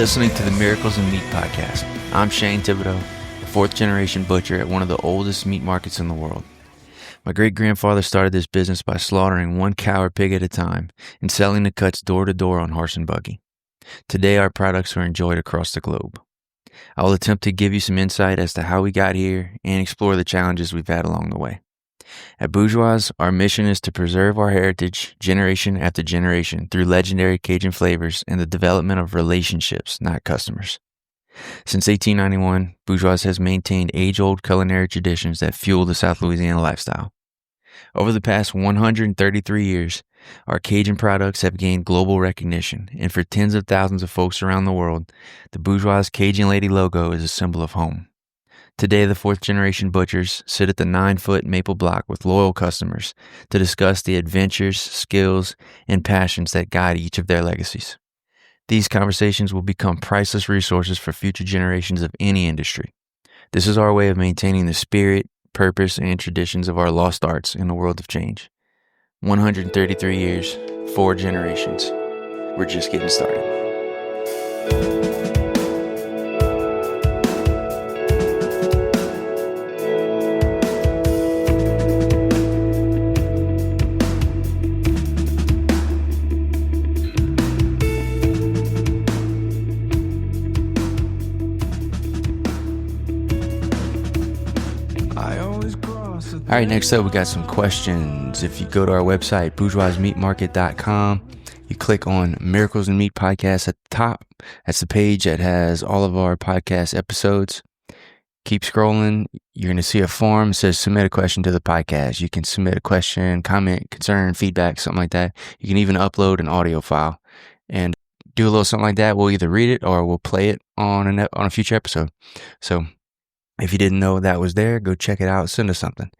listening to the Miracles in Meat podcast. I'm Shane Thibodeau, a fourth-generation butcher at one of the oldest meat markets in the world. My great-grandfather started this business by slaughtering one cow or pig at a time and selling the cuts door-to-door on horse and buggy. Today, our products are enjoyed across the globe. I will attempt to give you some insight as to how we got here and explore the challenges we've had along the way. At Bourgeois, our mission is to preserve our heritage generation after generation through legendary Cajun flavors and the development of relationships, not customers. Since 1891, Bourgeois has maintained age-old culinary traditions that fuel the South Louisiana lifestyle. Over the past 133 years, our Cajun products have gained global recognition, and for tens of thousands of folks around the world, the Bourgeois Cajun Lady logo is a symbol of home. Today, the fourth-generation butchers sit at the 9-foot maple block with loyal customers to discuss the adventures, skills, and passions that guide each of their legacies. These conversations will become priceless resources for future generations of any industry. This is our way of maintaining the spirit, purpose, and traditions of our lost arts in a world of change. 133 years, 4 generations. We're just getting started. All right, next up, we got some questions. If you go to our website, bourgeoismeatmarket.com, you click on Miracles in Meat podcast at the top. That's the page that has all of our podcast episodes. Keep scrolling. You're going to see a form that says submit a question to the podcast. You can submit a question, comment, concern, feedback, something like that. You can even upload an audio file and do a little something like that. We'll either read it or we'll play it on a future episode. So if you didn't know that was there, go check it out. Send us something.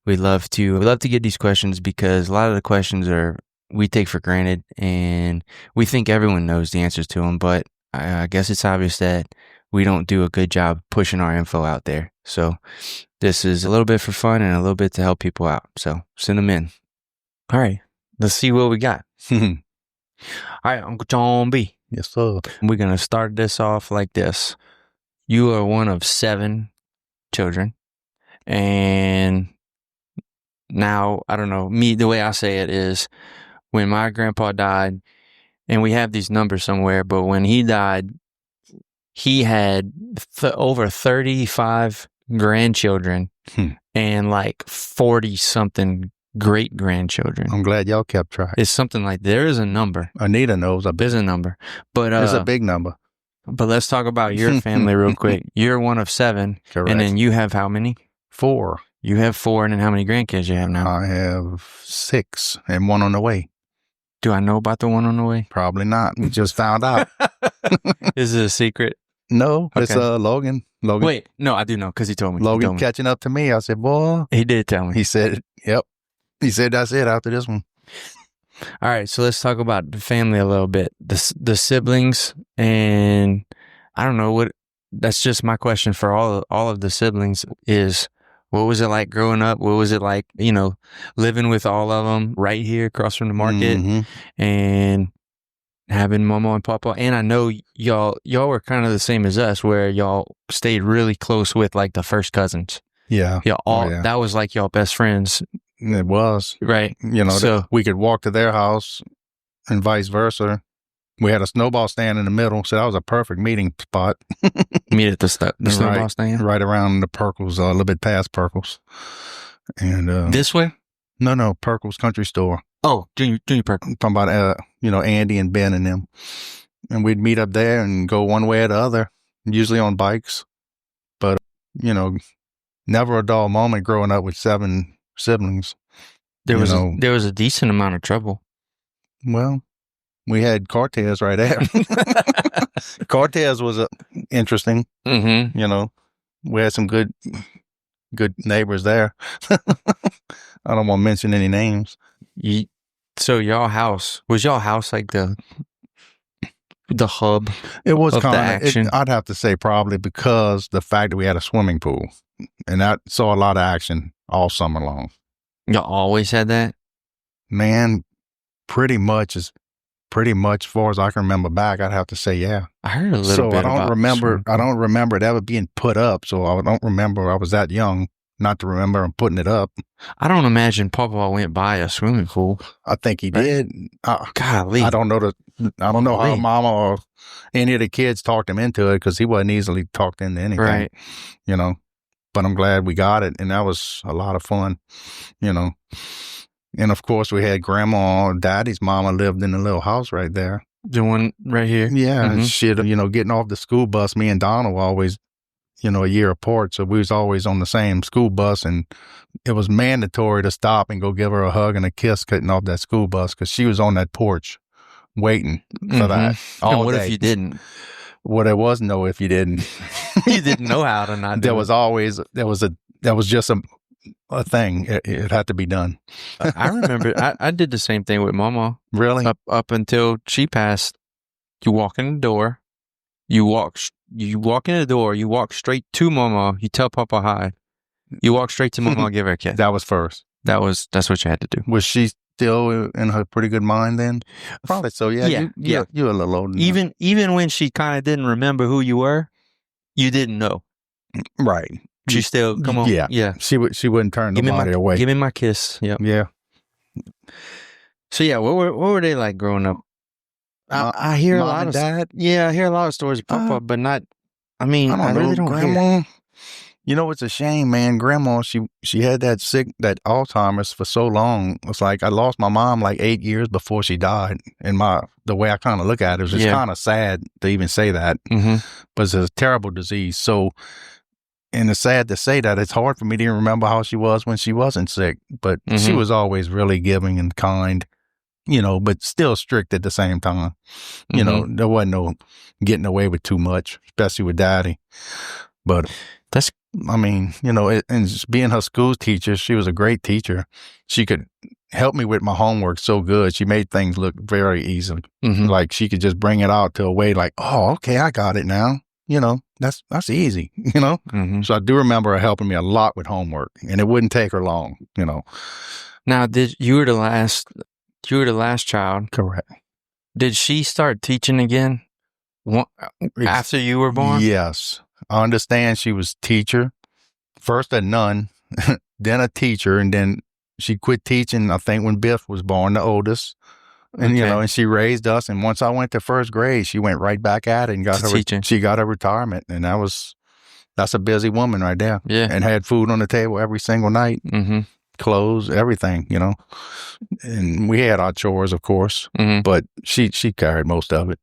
We'd love to get these questions because a lot of the questions we take for granted and we think everyone knows the answers to them, but I guess it's obvious that we don't do a good job pushing our info out there. So this is a little bit for fun and a little bit to help people out. So send them in. All right, let's see what we got. All right, Uncle John B. Yes, sir. We're going to start this off like this. You are one of 7 children, and now, I don't know, the way I say it is when my grandpa died, and we have these numbers somewhere, but when he died, he had over 35 grandchildren and like 40 something great grandchildren. I'm glad y'all kept track. It's something like, there is a number. Anita knows. There's a number, but it's a big number. But let's talk about your family real quick. You're one of 7. Correct. And then you have how many? 4. You have 4, and then how many grandkids you have now? I have 6 and 1 on the way. Do I know about the one on the way? Probably not. We just found out. Is it a secret? No, Okay. it's Logan. Wait, no, I do know because he told me. Logan catching up to me. I said, boy. He did tell me. He said, yep. He said, that's it after this one. All right, so let's talk about the family a little bit. The siblings, and I don't know what. That's just my question for all of the siblings is, what was it like growing up? What was it like, living with all of them right here across from the market and having Mama and Papa? And I know y'all were kind of the same as us, where y'all stayed really close with like the first cousins. Yeah. That was like y'all best friends. It was. Right. So we could walk to their house and vice versa. We had a snowball stand in the middle, so that was a perfect meeting spot. Meet at the snowball stand? Right around the Perkles, a little bit past Perkles. And this way? No, Perkles Country Store. Oh, Junior Perkles. I'm talking about, Andy and Ben and them. And we'd meet up there and go one way or the other, usually on bikes. But, never a dull moment growing up with 7 siblings. There was a decent amount of trouble. Well, we had Cortez right there. Cortez was interesting. Mm-hmm. We had some good neighbors there. I don't want to mention any names. So y'all house like the hub? It was kind of action. I'd have to say probably because the fact that we had a swimming pool, and that saw a lot of action all summer long. Y'all always had that? Man, pretty much as pretty much, as far as I can remember back, I'd have to say, yeah. I heard a little So bit about I don't remember it ever being put up. So I don't remember I was that young not to remember him putting it up. I don't imagine Papa went by a swimming pool. I think he did. Golly. I don't know how Golly. Mama or any of the kids talked him into it, because he wasn't easily talked into anything. Right. You know, but I'm glad we got it, and that was a lot of fun. You know, and of course we had Grandma, Daddy's mama lived in the little house right there. The one right here. Yeah, and shit. Getting off the school bus, me and Donna were always, a year apart, so we was always on the same school bus, and it was mandatory to stop and go give her a hug and a kiss getting off that school bus, because she was on that porch waiting for that all and what day. if you didn't? Well, there was no if you didn't. You didn't know how to not do There was always, that was just a thing. It had to be done. I remember I did the same thing with Mama. Really? Up until she passed. You walk in the door, you walk in the door, you walk straight to Mama, you tell Papa hi. You walk straight to Mama, give her a kiss. That was first. That's what you had to do. Was she still in her pretty good mind then? Probably so, yeah. You're a little older. Even when she kind of didn't remember who you were, you didn't know. Right. She still, come on. Yeah. She wouldn't turn nobody away. Give me my kiss. Yep. Yeah. So yeah, what were they like growing up? I hear a lot of Dad. Yeah, I hear a lot of stories of Papa, but not. I mean, I really don't Grandma. hear. It's a shame, man. Grandma, she had that Alzheimer's for so long. It's like I lost my mom like 8 years before she died. And the way I kind of look at it is it's kind of sad to even say that, but it's a terrible disease. So, and it's sad to say that. It's hard for me to even remember how she was when she wasn't sick, but she was always really giving and kind, but still strict at the same time. There wasn't no getting away with too much, especially with Daddy. But and just being her school teacher, she was a great teacher. She could help me with my homework so good. She made things look very easy. Like she could just bring it out to a way like, oh, okay, I got it now. That's easy, So I do remember her helping me a lot with homework, and it wouldn't take her long, Now, you were the last child. Correct. Did she start teaching again after you were born? Yes. I understand she was teacher, first a nun, then a teacher, and then she quit teaching, I think, when Biff was born, the oldest. And, and she raised us. And once I went to first grade, she went right back at it and got she got her retirement. And that's a busy woman right there. Yeah. And had food on the table every single night, clothes, everything, And we had our chores, of course, but she carried most of it,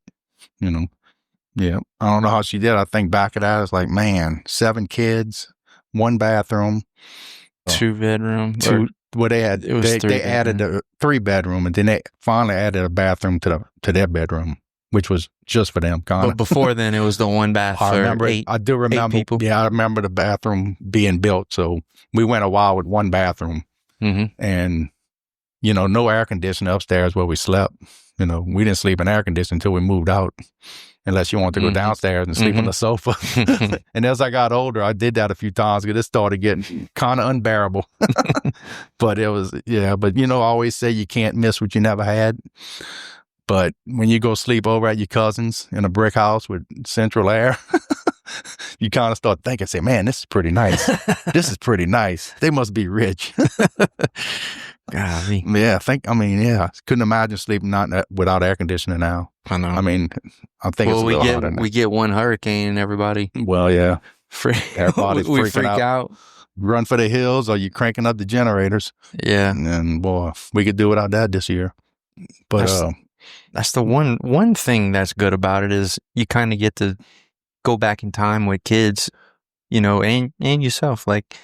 Yeah. I don't know how she did. I think back at that, it's like, man, 7 kids, 1 bathroom, 2 bedroom. They added a 3 bedroom, and then they finally added a bathroom to their bedroom, which was just for them. But before then, it was the 1 bath for 8. I do remember. 8 people. Yeah, I remember the bathroom being built. So we went a while with 1 bathroom, and no air conditioning upstairs where we slept. We didn't sleep in air conditioning until we moved out. Unless you want to go downstairs and sleep on the sofa. And as I got older, I did that a few times because it started getting kind of unbearable. But it was, but I always say you can't miss what you never had. But when you go sleep over at your cousin's in a brick house with central air, you kind of start thinking, say, man, this is pretty nice. This is pretty nice. They must be rich. Golly. Yeah, couldn't imagine sleeping without air conditioning now. I know. I mean, I think it's a little harder now. We get 1 hurricane and everybody. Well, yeah. Everybody's we freaking freak out. Run for the hills, or you cranking up the generators. Yeah. And boy, we could do without that this year. But that's the one thing that's good about it is you kind of get to go back in time with kids, and yourself, like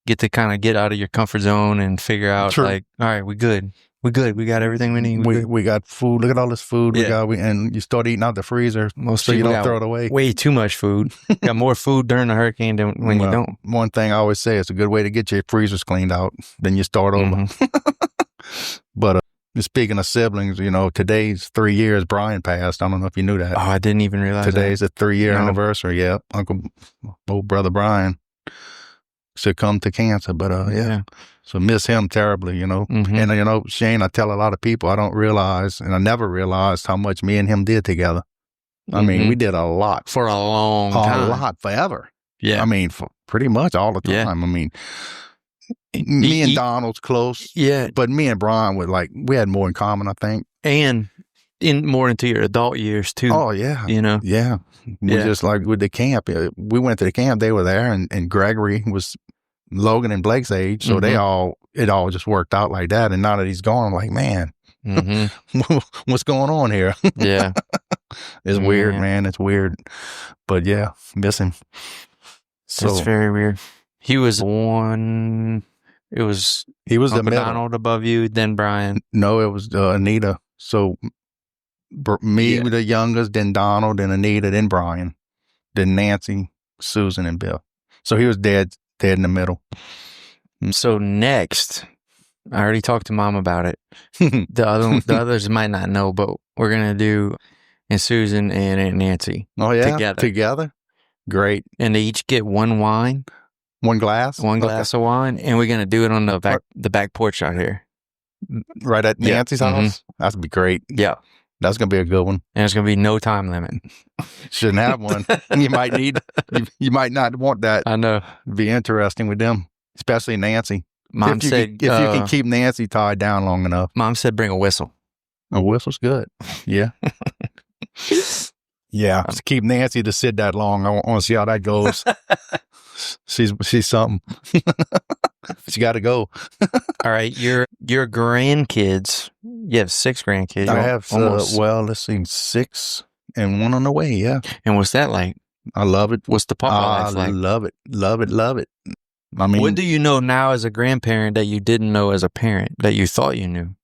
get to kind of get out of your comfort zone and figure out like, all right, we good. We got everything we need. We got food. Look at all this food we got. And you start eating out the freezer, so you don't throw it away. Way too much food. Got more food during the hurricane than when you don't. One thing I always say, it's a good way to get your freezers cleaned out. Then you start over. But speaking of siblings, today's 3 years Brian passed. I don't know if you knew that. Oh, I didn't even realize today's a 3-year anniversary. Yeah, old brother Brian. succumbed to cancer. But yeah. So miss him terribly, Mm-hmm. And Shane, I tell a lot of people I don't realize, and I never realized how much me and him did together. I mean, we did a lot for a long time, a lot forever. Yeah, I mean, for pretty much all the time. Yeah. I mean, me and Donald's close. Yeah, but me and Brian we had more in common, I think, and more into your adult years too. Oh yeah, yeah. We just like with the camp. We went to the camp. They were there, and Gregory was Logan and Blake's age, so it all just worked out like that. And now that he's gone, I'm like, man, what's going on here? Yeah, it's weird, man. It's weird, but yeah, miss him. So it's very weird. He was one. He was the middle. Donald above you, then Brian. No, it was Anita. So me the youngest, then Donald, then Anita, then Brian, then Nancy, Susan, and Bill. So he was dead in the middle. So next, I already talked to Mom about it. The others might not know, but we're gonna do and Susan and Aunt Nancy. Oh yeah, together. Great. And they each get one wine, one glass of wine, and we're gonna do it on the back porch out here, right at Nancy's house. That's gonna be great. Yeah. That's going to be a good one. And there's going to be no time limit. Shouldn't have one. You might not want that. I know. It'd be interesting with them, especially Nancy. Mom said, if you can keep Nancy tied down long enough. Mom said, bring a whistle. A whistle's good. Yeah. Yeah. To keep Nancy to sit that long, I want to see how that goes. She's something. She got to go. All right. Your grandkids, you have 6 grandkids. I have, let's see, 6 and 1 on the way. Yeah. And what's that like? I love it. What's the papa life like? I love it. Love it. Love it. I mean, what do you know now as a grandparent that you didn't know as a parent that you thought you knew?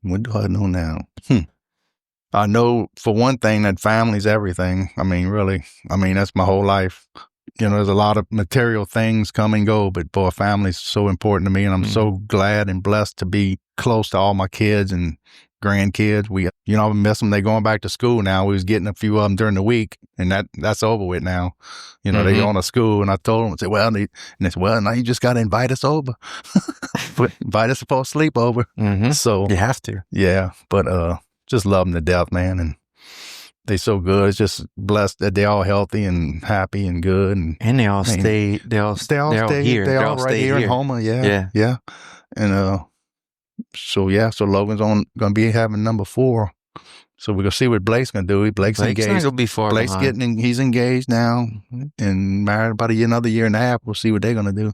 What do I know now? I know, for one thing, that family's everything. I mean, really. I mean, that's my whole life. There's a lot of material things come and go, but boy, family's so important to me, and I'm so glad and blessed to be close to all my kids and grandkids. I miss them. They're going back to school now. We was getting a few of them during the week, and that's over with now. They going to school, and I told them, I said, now you just got to invite us over. Invite us for a sleepover. So you have to. Yeah, but just love them to death, man, and they so good. It's just blessed that they're all healthy and happy and good, and they all stay. They all here. They're all right here in Houma. Yeah. And so Logan's gonna be having number 4. So we're gonna see what Blake's gonna do. Blake's engaged. Not gonna be far Blake's behind. He's engaged now and married about another year and a half. We'll see what they're gonna do.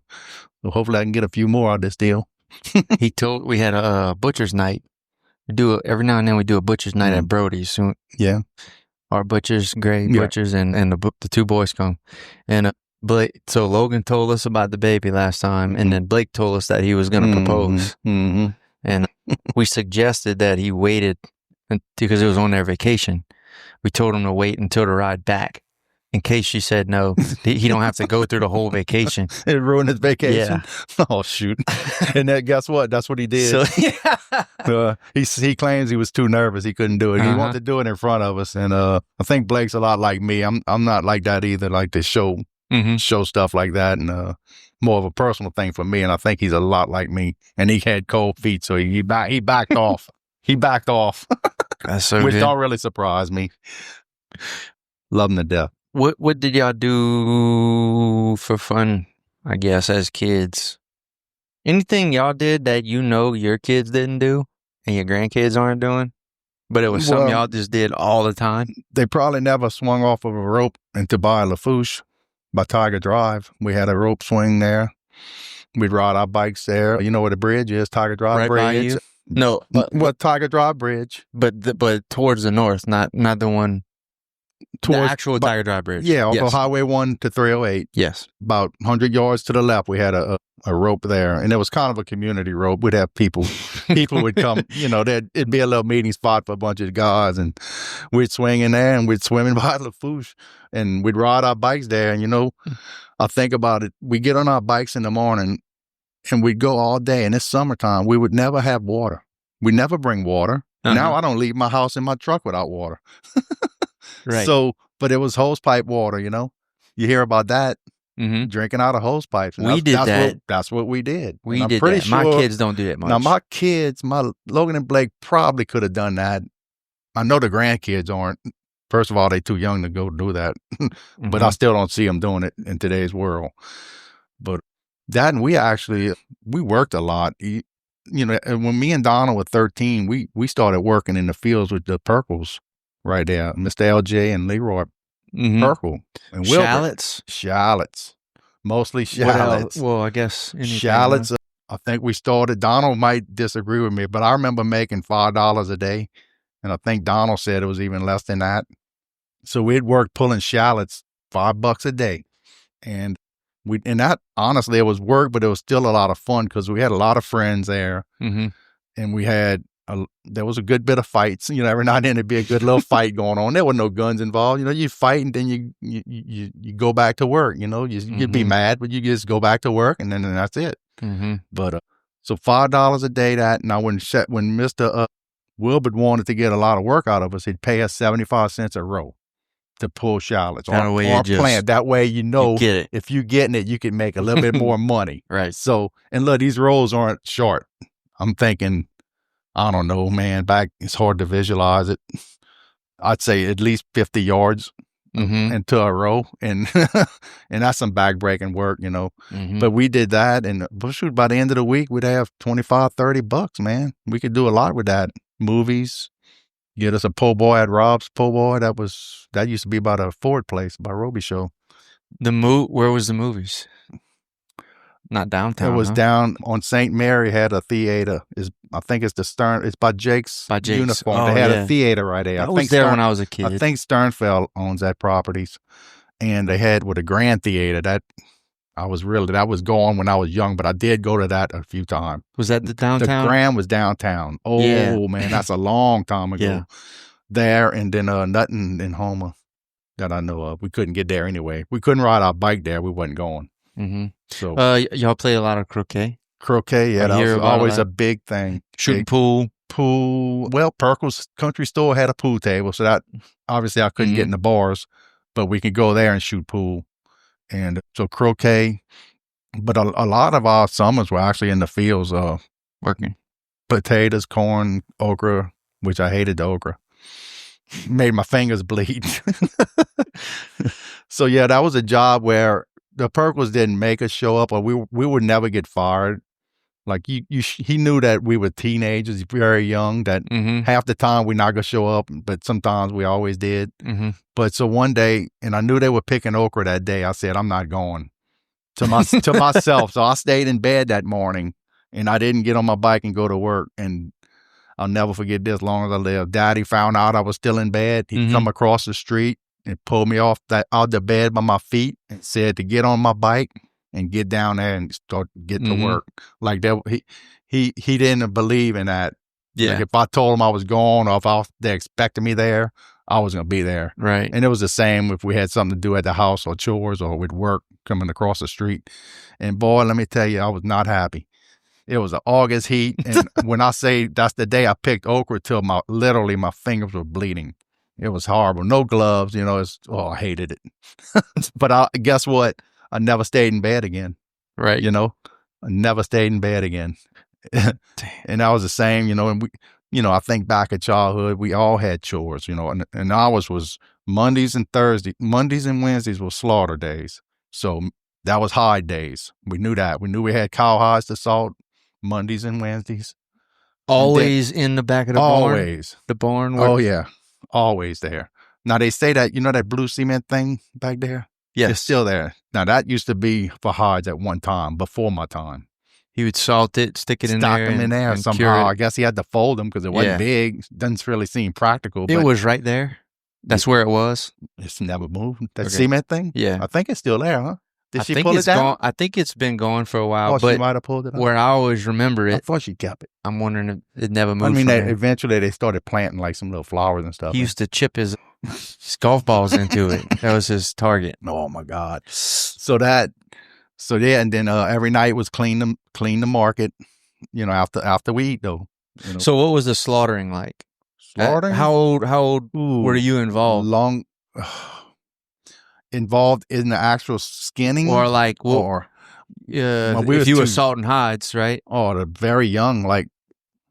So hopefully I can get a few more out of this deal. We had a butcher's night. Every now and then we do a butcher's night at Brody's. So yeah. Our butchers, butchers, and the 2 boys come. And so Logan told us about the baby last time, and then Blake told us that he was going to propose. And we suggested that he waited because it was on their vacation. We told him to wait until the ride back in case she said no. He don't have to go through the whole vacation. It ruined his vacation. Yeah. Oh, shoot. And guess what? That's what he did. So, he claims he was too nervous. He couldn't do it. He wanted to do it in front of us. And I think Blake's a lot like me. I'm not like that either, like to show stuff like that. And more of a personal thing for me. And I think he's a lot like me. And he had cold feet, so he backed off. He backed off. That's so Which good. don't really surprise me. Love him to death. What did y'all do for fun, I guess, as kids? Anything y'all did that your kids didn't do and your grandkids aren't doing? But it was something y'all just did all the time? They probably never swung off of a rope into Bayou Lafourche by Tiger Drive. We had a rope swing there. We'd ride our bikes there. You know where the bridge is, Tiger Drive right Bridge? By you? No. Tiger Drive Bridge. But towards the north, not the one... the actual Tiger Drive Bridge. Yeah, off of Highway 1 to 308. Yes. About 100 yards to the left, we had a rope there. And it was kind of a community rope. We'd have people would come, it'd be a little meeting spot for a bunch of guys. And we'd swing in there and we'd swim in Bayou Lafourche. And we'd ride our bikes there. And, I think about it. We get on our bikes in the morning and we'd go all day. And it's summertime. We would never have water. We never bring water. Now I don't leave my house in my truck without water. Right. So, but it was hose pipe water, You hear about that. drinking out of hose pipes. And We did that. That's what we did. We and did I'm pretty that. sure, My kids don't do that much. Now, my kids, my Logan and Blake probably could have done that. I know the grandkids aren't. First of all, they're too young to go do that. But I still don't see them doing it in today's world. But that, and we worked a lot. You know, and when me and Donald were 13, we started working in the fields with the Perkles right there. Mr. LJ and Leroy Perkle. And Shallots. Mostly shallots. Well, I guess shallots. I think we started, Donald might disagree with me, but I remember making $5 a day. And I think Donald said it was even less than that. So we'd work pulling shallots $5 a day. And that honestly, it was work, but it was still a lot of fun because we had a lot of friends there. And we had, there was a good bit of fights. You know, every now and then there'd be a good little fight going on. There were no guns involved. You know, you fight and then you go back to work. You know, you'd be mad, but you just go back to work and then that's it. But so $5 a day that. Now when Mr. Wilbert wanted to get a lot of work out of us, he'd pay us 75 cents a row to pull shallots or plant. That way, you know, if you're getting it, you can make a little bit more money. Right. So, and look, these rows aren't short. I'm thinking, I don't know, man, it's hard to visualize it. I'd say at least 50 yards into a row. And that's some back-breaking work, you know. But we did that. And shoot, by the end of the week, we'd have $25, $30, man. We could do a lot with that. Movies, get us a po' boy at Rob's Po' Boy. That used to be by the Ford place, by Roby Show. Where was the movies? Not downtown. It was down on St. Mary. Had a theater. I think it's the Stern. It's by Jake's Uniform. They had a theater right there. I was there when I was a kid. I think Sternfeld owns that properties, and they had with a Grand Theater that was gone when I was young, but I did go to that a few times. Was that the downtown? The Grand was downtown. Oh, man, that's a long time ago. Yeah. There, and then nothing in Homer that I know of. We couldn't get there anyway. We couldn't ride our bike there. We wasn't going. So, y'all play a lot of croquet? Croquet, yeah, that was always a big thing. Shooting pool. Well, Perkle's Country Store had a pool table, so that obviously I couldn't get in the bars, but we could go there and shoot pool. And so croquet, but a lot of our summers were actually in the fields, working potatoes, corn, okra, which I hated the okra. Made my fingers bleed. So yeah, that was a job where the Perkles didn't make us show up, or we would never get fired. Like he knew that we were teenagers, very young, that half the time we're not going to show up, but sometimes we always did. But so one day, and I knew they were picking okra that day, I said, I'm not going to myself. So I stayed in bed that morning and I didn't get on my bike and go to work. And I'll never forget this as long as I live. Daddy found out I was still in bed. He'd come across the street and pulled me out the bed by my feet and said to get on my bike and get down there and start getting to work. Like that, he didn't believe in that. Yeah. Like if I told him I was gone or if they expected me there, I was going to be there. Right. And it was the same if we had something to do at the house or chores or with work coming across the street. And boy, let me tell you, I was not happy. It was an August heat. And when I say that's the day I picked okra till literally my fingers were bleeding. It was horrible. No gloves, you know, I hated it. But guess what? I never stayed in bed again. Right. You know, I never stayed in bed again. And that was the same, you know, and I think back at childhood, we all had chores, you know, and ours was Mondays and Wednesdays were slaughter days. So that was hide days. We knew that. We knew we had cow hides to salt Mondays and Wednesdays. Always in the back of the barn? Always. The barn? Oh, yeah. Always there. Now, they say that, you know, that blue cement thing back there? Yes. It's still there. Now, that used to be for hides at one time, before my time. He would salt it, stick it in there. Stock them in there somehow. I guess he had to fold them because it wasn't big. Doesn't really seem practical. It was right there. That's where it was. It's never moved. That cement thing? Yeah. I think it's still there, huh? Did she pull it down? I think it's been gone for a while. But she might have pulled it out. Where I always remember it. I thought she kept it. I'm wondering if it never moved. I mean, eventually they started planting like some little flowers and stuff. He used to chip his golf balls into it. That was his target. Oh my God. So yeah, and then every night was clean the market, you know, after we eat though. You know. So what was the slaughtering like? Slaughtering? How old were you involved? involved in the actual skinning, Or like, well, or if you were salting hides, right? Oh, they're very young, like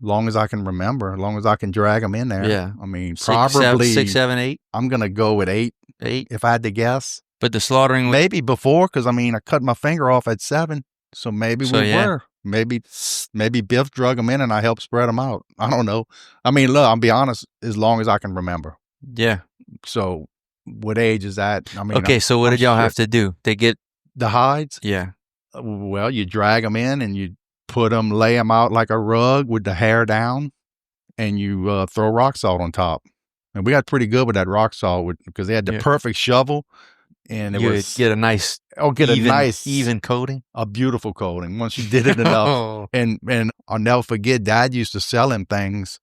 long as I can remember, as long as I can drag them in there. Yeah. I mean, Probably probably 6, 7, 8. I'm gonna go with 8 8. if I had to guess. But the slaughtering, maybe before, because I mean, I cut my finger off at 7, so maybe we were. Maybe Biff drug them in and I helped spread them out. I don't know. I mean, look, I'll be honest, as long as I can remember. Yeah. So what age is that? I mean, okay, so what did y'all have to do? They get the hides? Yeah. Well, you drag them in and you lay them out like a rug with the hair down, and you throw rock salt on top. And we got pretty good with that rock salt because they had the perfect shovel. And it was get a nice, even coating, a beautiful coating once you did it enough. And I'll never forget, Dad used to sell him things,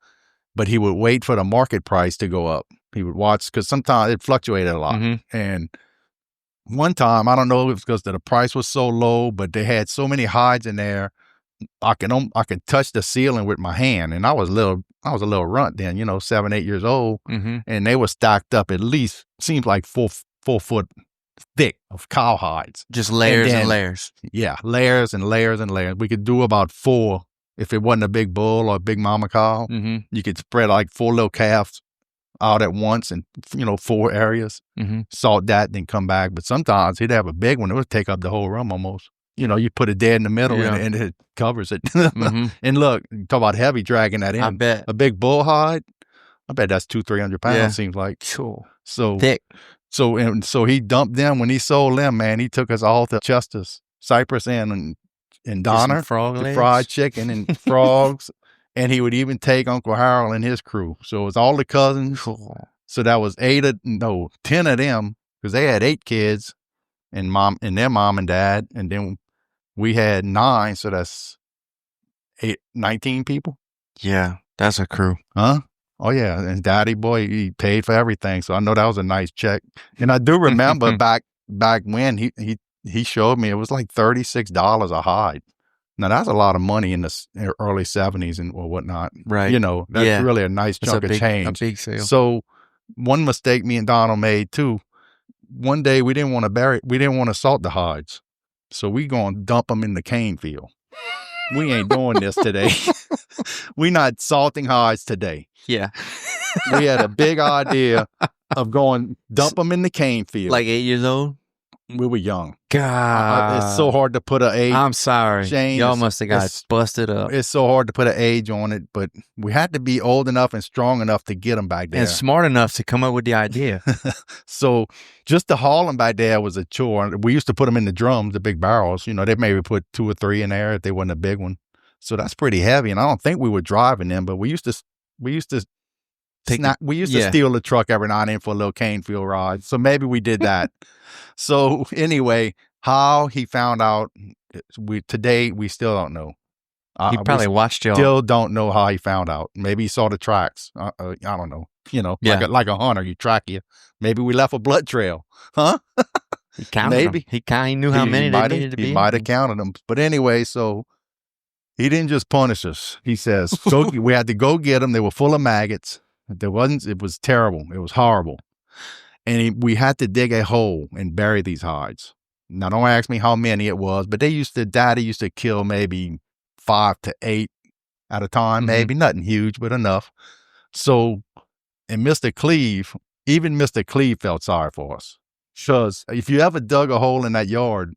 but he would wait for the market price to go up. He would watch, because sometimes it fluctuated a lot. Mm-hmm. And one time, I don't know if it was because the price was so low, but they had so many hides in there, I could touch the ceiling with my hand, and I was a little runt then, 7, 8 years old, and they were stacked up at least seems like 4 foot thick of cow hides, just layers and layers. Yeah, layers and layers and layers. We could do about 4 if it wasn't a big bull or a big mama cow. Mm-hmm. You could spread like 4 little calves out at once in 4 areas. Mm-hmm. Salt that, then come back. But sometimes he'd have a big one; it would take up the whole room almost. You put it dead in the middle and it covers it. Mm-hmm. And look, talk about heavy dragging that in. I bet a big bull hide. I bet that's 200-300 pounds. Yeah. Seems like so thick. So he dumped them when he sold them. Man, he took us all to Chester's, Cypress and Donner, the fried chicken and frogs, and he would even take Uncle Harold and his crew. So it was all the cousins. Cool. So that was 10 of them, because they had 8 kids, and their mom and dad, and then we had 9. So that's 19 people. Yeah, that's a crew, huh? Oh, yeah. And Daddy boy, he paid for everything. So I know that was a nice check. And I do remember back when he showed me, it was like $36 a hide. Now, that's a lot of money in the early 70s or whatnot. Right. That's really a nice chunk of change. A big sale. So one mistake me and Donald made, too. One day we didn't want to salt the hides. So we going to dump them in the cane field. We ain't doing this today. We not salting hides today. Yeah. We had a big idea of going dump them in the cane field. Like 8 years old? We were young. God. It's so hard to put an age. I'm sorry. Shane, y'all must have got busted up. It's so hard to put an age on it, but we had to be old enough and strong enough to get them back there. And smart enough to come up with the idea. So just to haul them back there was a chore. We used to put them in the drums, the big barrels. They maybe put 2 or 3 in there if they wasn't a big one. So that's pretty heavy. And I don't think we were driving them, but we used to steal the truck every now and then for a little cane field ride. So maybe we did that. So anyway, how he found out, today we still don't know. He probably watched y'all. Still don't know how he found out. Maybe he saw the tracks. I don't know. Like a hunter, you track you. Maybe we left a blood trail, huh? He counted them. He knew how many they needed to be. He might have counted them. But anyway, so he didn't just punish us. He says, we had to go get them. They were full of maggots. It was terrible. It was horrible. And we had to dig a hole and bury these hides. Now, don't ask me how many it was, but Daddy used to kill maybe 5 to 8 at a time, maybe nothing huge, but enough. So, and Mr. Cleve felt sorry for us. Because if you ever dug a hole in that yard,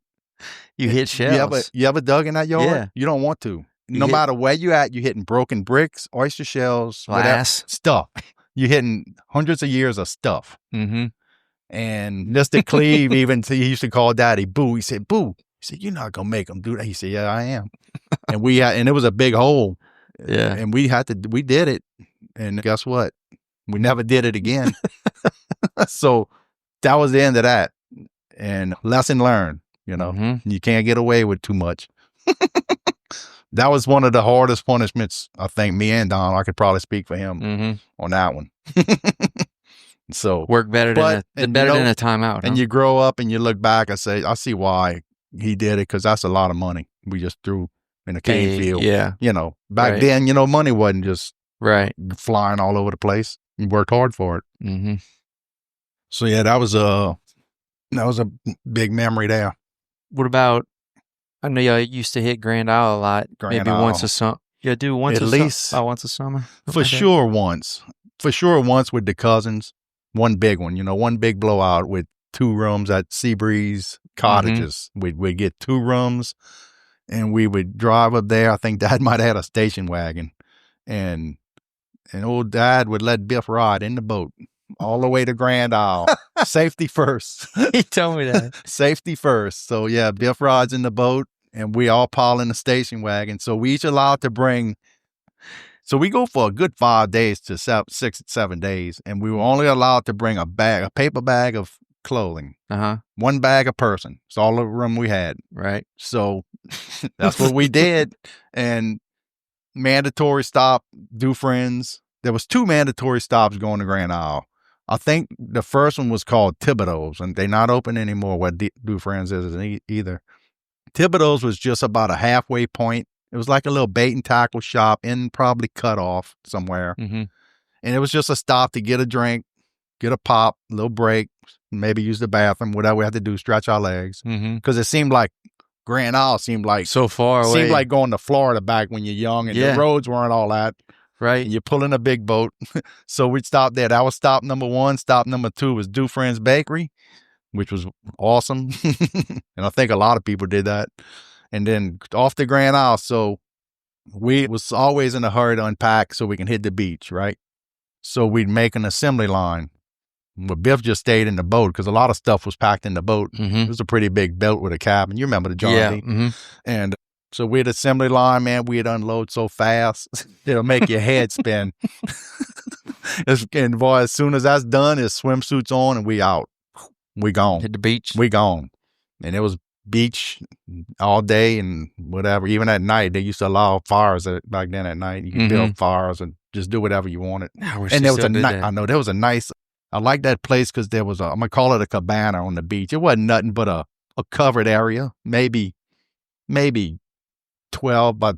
you hit shells. You ever dug in that yard? Yeah. You don't want to. No matter where you at, you're hitting broken bricks, oyster shells, glass, stuff. You're hitting hundreds of years of stuff. Mm-hmm. And Mr. Cleve he used to call Daddy Boo. He said, Boo. He said, you're not gonna make them do that. He said, yeah, I am. And it was a big hole. Yeah. And we did it. And guess what? We never did it again. So that was the end of that. And lesson learned, you can't get away with too much. That was one of the hardest punishments, I think, me and Don, I could probably speak for him on that one. So work better than a timeout. Huh? And you grow up and you look back and say, I see why he did it, because that's a lot of money we just threw in a cane field. Yeah. Back then, money wasn't just flying all over the place. You worked hard for it. Mm-hmm. So yeah, that was That was a big memory there. What about, I know y'all used to hit Grand Isle a lot. Grand Maybe once Isle. a summer. Yeah, do once At a least summer. Once a summer. for sure once. For sure once with the cousins. One big one, one big blowout with 2 rooms at Seabreeze Cottages. We'd get 2 rooms and we would drive up there. I think Dad might have had a station wagon. And old Dad would let Biff ride in the boat all the way to Grand Isle. Safety first. He told me that. Safety first. So yeah, Biff rides in the boat and we all pile in the station wagon. So we each allowed to bring, so we go for a good 5 days to 6 or 7 days. And we were only allowed to bring a paper bag of clothing. 1 bag a person. It's all the room we had. Right. So that's what we did. And mandatory stop, Dufresne's. There was 2 mandatory stops going to Grand Isle. I think the first one was called Thibodeau's, and they're not open anymore where Dufresne's is either. Thibodeau's was just about a halfway point. It was like a little bait and tackle shop in probably Cut Off somewhere. And it was just a stop to get a drink, get a pop, a little break, maybe use the bathroom, whatever we had to do, stretch our legs. Because it seemed like Grand Isle seemed like so far away. Seemed like going to Florida back when you're young and the roads weren't all that. Right. And you're pulling a big boat. So we'd stop there. That was stop number 1. Stop number 2 was Dufresne's Bakery, which was awesome. And I think a lot of people did that. And then off to Grand Isle. So we was always in a hurry to unpack so we can hit the beach, right? So we'd make an assembly line. But Biff just stayed in the boat because a lot of stuff was packed in the boat. It was a pretty big boat with a cabin. You remember the John D? And so we'd assembly line, man, we'd unload so fast, it'll make your head spin. And boy, as soon as that's done, his swimsuits on and we out. We gone. Hit the beach. We gone. And it was beach all day and whatever. Even at night, they used to allow fires back then at night. You could build fires and just do whatever you wanted. And there was I know there was a nice, I like that place because there was I'm going to call it a cabana on the beach. It wasn't nothing but a covered area, maybe 12 by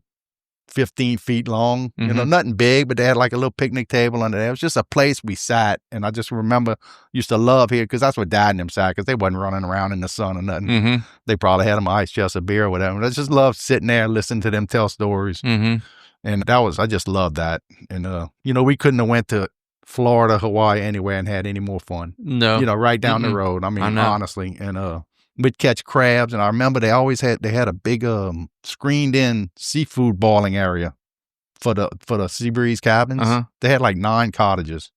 15 feet long, nothing big, but they had like a little picnic table under there. It was just a place we sat. And I just remember used to love here because that's what Dad and them sat because they wasn't running around in the sun or nothing. They probably had them ice chest of beer or whatever. I just loved sitting there, listening to them tell stories. And I just loved that. And, we couldn't have went to Florida, Hawaii, anywhere and had any more fun. No. Right down the road. I mean, honestly. And, we'd catch crabs, and I remember they had a big screened in seafood boiling area for the Seabreeze cabins. They had like 9 cottages,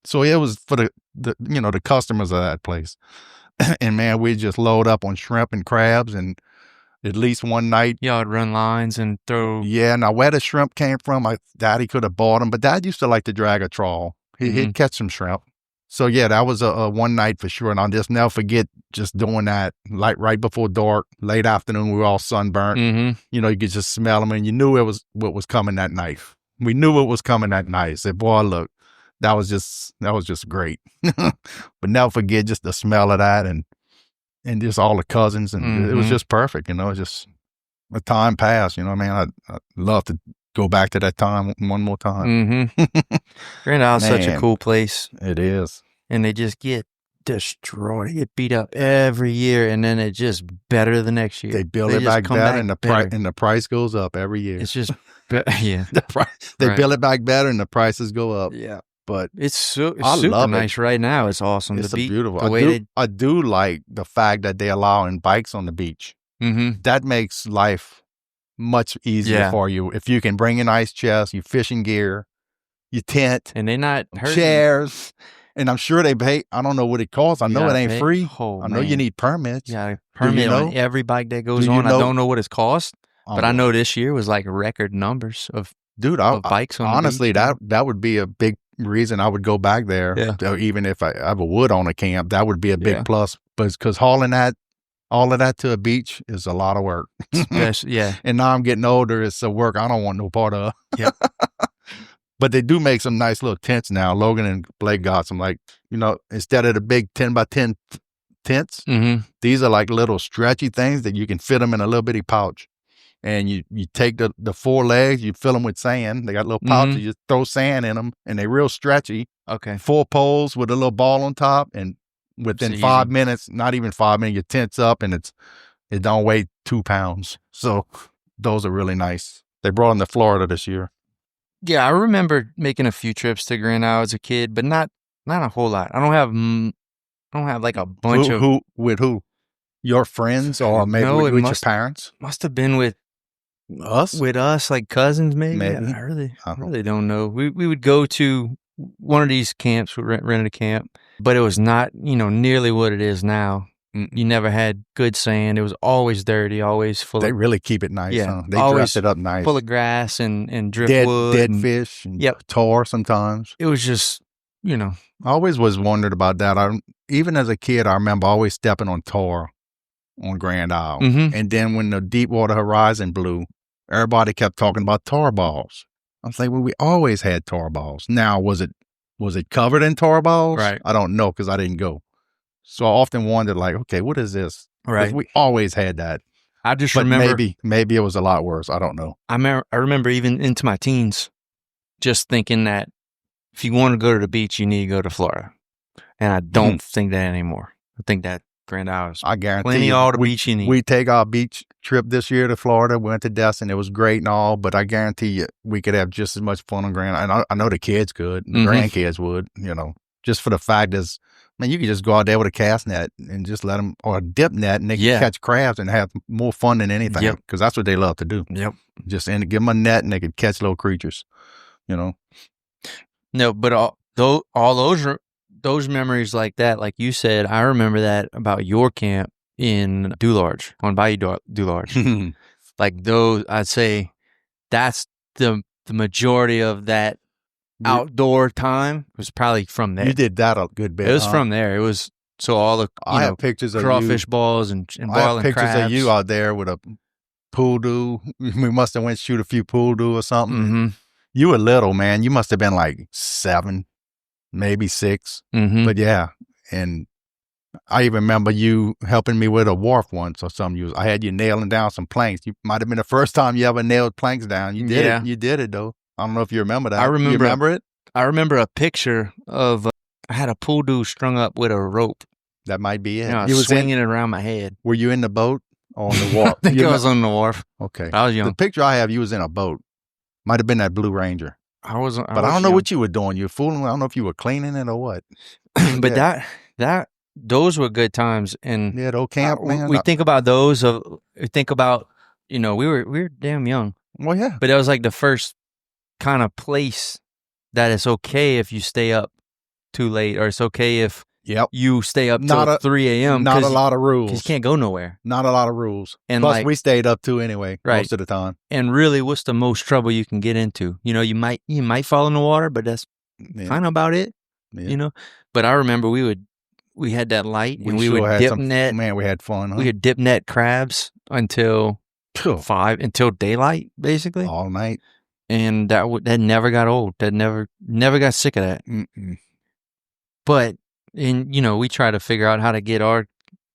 so it was for the customers of that place. And man, we'd just load up on shrimp and crabs, and at least one night, y'all would run lines and throw. Yeah, now where the shrimp came from, Daddy could have bought them, but Dad used to like to drag a trawl. He'd catch some shrimp. So yeah, that was a one night for sure, and I'll just never forget just doing that, like right before dark, late afternoon. We were all sunburnt. You could just smell them, and you knew what was coming that night. We knew what was coming that night. I said, boy, look, that was just great. But never forget just the smell of that, and just all the cousins, and it was just perfect. Just the time passed. I'd love to go back to that time one more time. Grand Isle's such a cool place. It is. And they just get destroyed. They get beat up every year, and then it's just better the next year. They build it back better, and the price goes up every year. It's just, yeah. They build it back better, and the prices go up. Yeah. But it's super nice right now. It's awesome. It's beautiful. I do like the fact that they're allowing bikes on the beach. That makes life much easier for you. If you can bring an ice chest, your fishing gear, your tent, and they're not hurting. Chairs. And I'm sure they pay. I don't know what it costs. I know it ain't free. I know you need permits. Yeah, permit on every bike that goes on. I don't know what it's cost, but I know this year was like record numbers of bikes on honestly, the beach. that would be a big reason I would go back there. Yeah. Even if I ever would own a camp, that would be a big plus. But because hauling all of that to a beach is a lot of work. Yeah. And now I'm getting older. It's a work I don't want no part of. Yeah. But they do make some nice little tents now. Logan and Blake got some, like, instead of the big 10 by 10 tents, these are like little stretchy things that you can fit them in a little bitty pouch. And you take the 4 legs, you fill them with sand. They got little pouches, you just throw sand in them, and they're real stretchy. Okay. 4 poles with a little ball on top, and within 5 minutes, not even 5 minutes, your tent's up and it don't weigh 2 pounds. So those are really nice. They brought them to Florida this year. Yeah, I remember making a few trips to Grand Isle as a kid, but not a whole lot. I don't have like a bunch of with who? Your friends or maybe with your parents? Must have been with us. With us, like cousins, maybe. I really don't know. We would go to one of these camps. We rented a camp, but it was not nearly what it is now. You never had good sand. It was always dirty, always full. They really keep it nice. Yeah, huh? They dress it up nice, full of grass and driftwood, dead fish, and tar sometimes. It was just I always was wondered about that. Even as a kid, I remember always stepping on tar on Grand Isle, and then when the Deepwater Horizon blew, everybody kept talking about tar balls. I was like, well, we always had tar balls. Now, was it covered in tar balls? Right. I don't know because I didn't go. So I often wondered, like, okay, what is this? Right. We always had that. I just remember. Maybe it was a lot worse. I don't know. I remember even into my teens just thinking that if you want to go to the beach, you need to go to Florida. And I don't think that anymore. I think that Grand Isle is I guarantee plenty all the beach you need. We take our beach trip this year to Florida. We went to Destin. It was great and all, but I guarantee you we could have just as much fun on Grand Isle. And I know the kids could. The grandkids would, just for the fact is, man, you could just go out there with a cast net and just let them, or a dip net, and they can catch crabs and have more fun than anything, because that's what they love to do. Yep. Just give them a net and they could catch little creatures, No, but all those memories like that, like you said, I remember that about your camp in Dularge, on Bayou Dularge. Like those, I'd say that's the majority of that outdoor time was probably from there. You did that a good bit. It was from there. It was all the I have pictures of crawfish balls and boiling pictures crabs. of you out there with a pool do. We must have went shoot a few pool do or something. You were little, man. You must have been like 7, maybe 6. But yeah, and I even remember you helping me with a wharf once or something. I had you nailing down some planks. You might have been the first time you ever nailed planks down. You did it. You did it though. I don't know if you remember that. I remember. You remember it? I remember a picture of I had a pool do strung up with a rope. That might be it. You was swinging it around my head. Were you in the boat or on the wharf? I think I was on the wharf. Okay. I was young. The picture I have, you was in a boat. Might have been that Blue Ranger. I was don't know what you were doing. You were fooling. I don't know if you were cleaning it or what. But those were good times. And the old camp, man. We think about those. We think about, we were damn young. Well, yeah. But that was like the first kind of place that it's okay if you stay up too late, or it's okay if you stay up till 3 a.m. Not a lot of rules. You can't go nowhere. Not a lot of rules. And plus, we stayed up too anyway, most of the time. And really, what's the most trouble you can get into? You might fall in the water, but that's kind of about it. Yeah. But I remember we had that light, and we would dip net. Man, we had fun. Huh? We would dip net crabs until 5, until daylight, basically, all night. And that never got old. That never got sick of that. But we try to figure out how to get our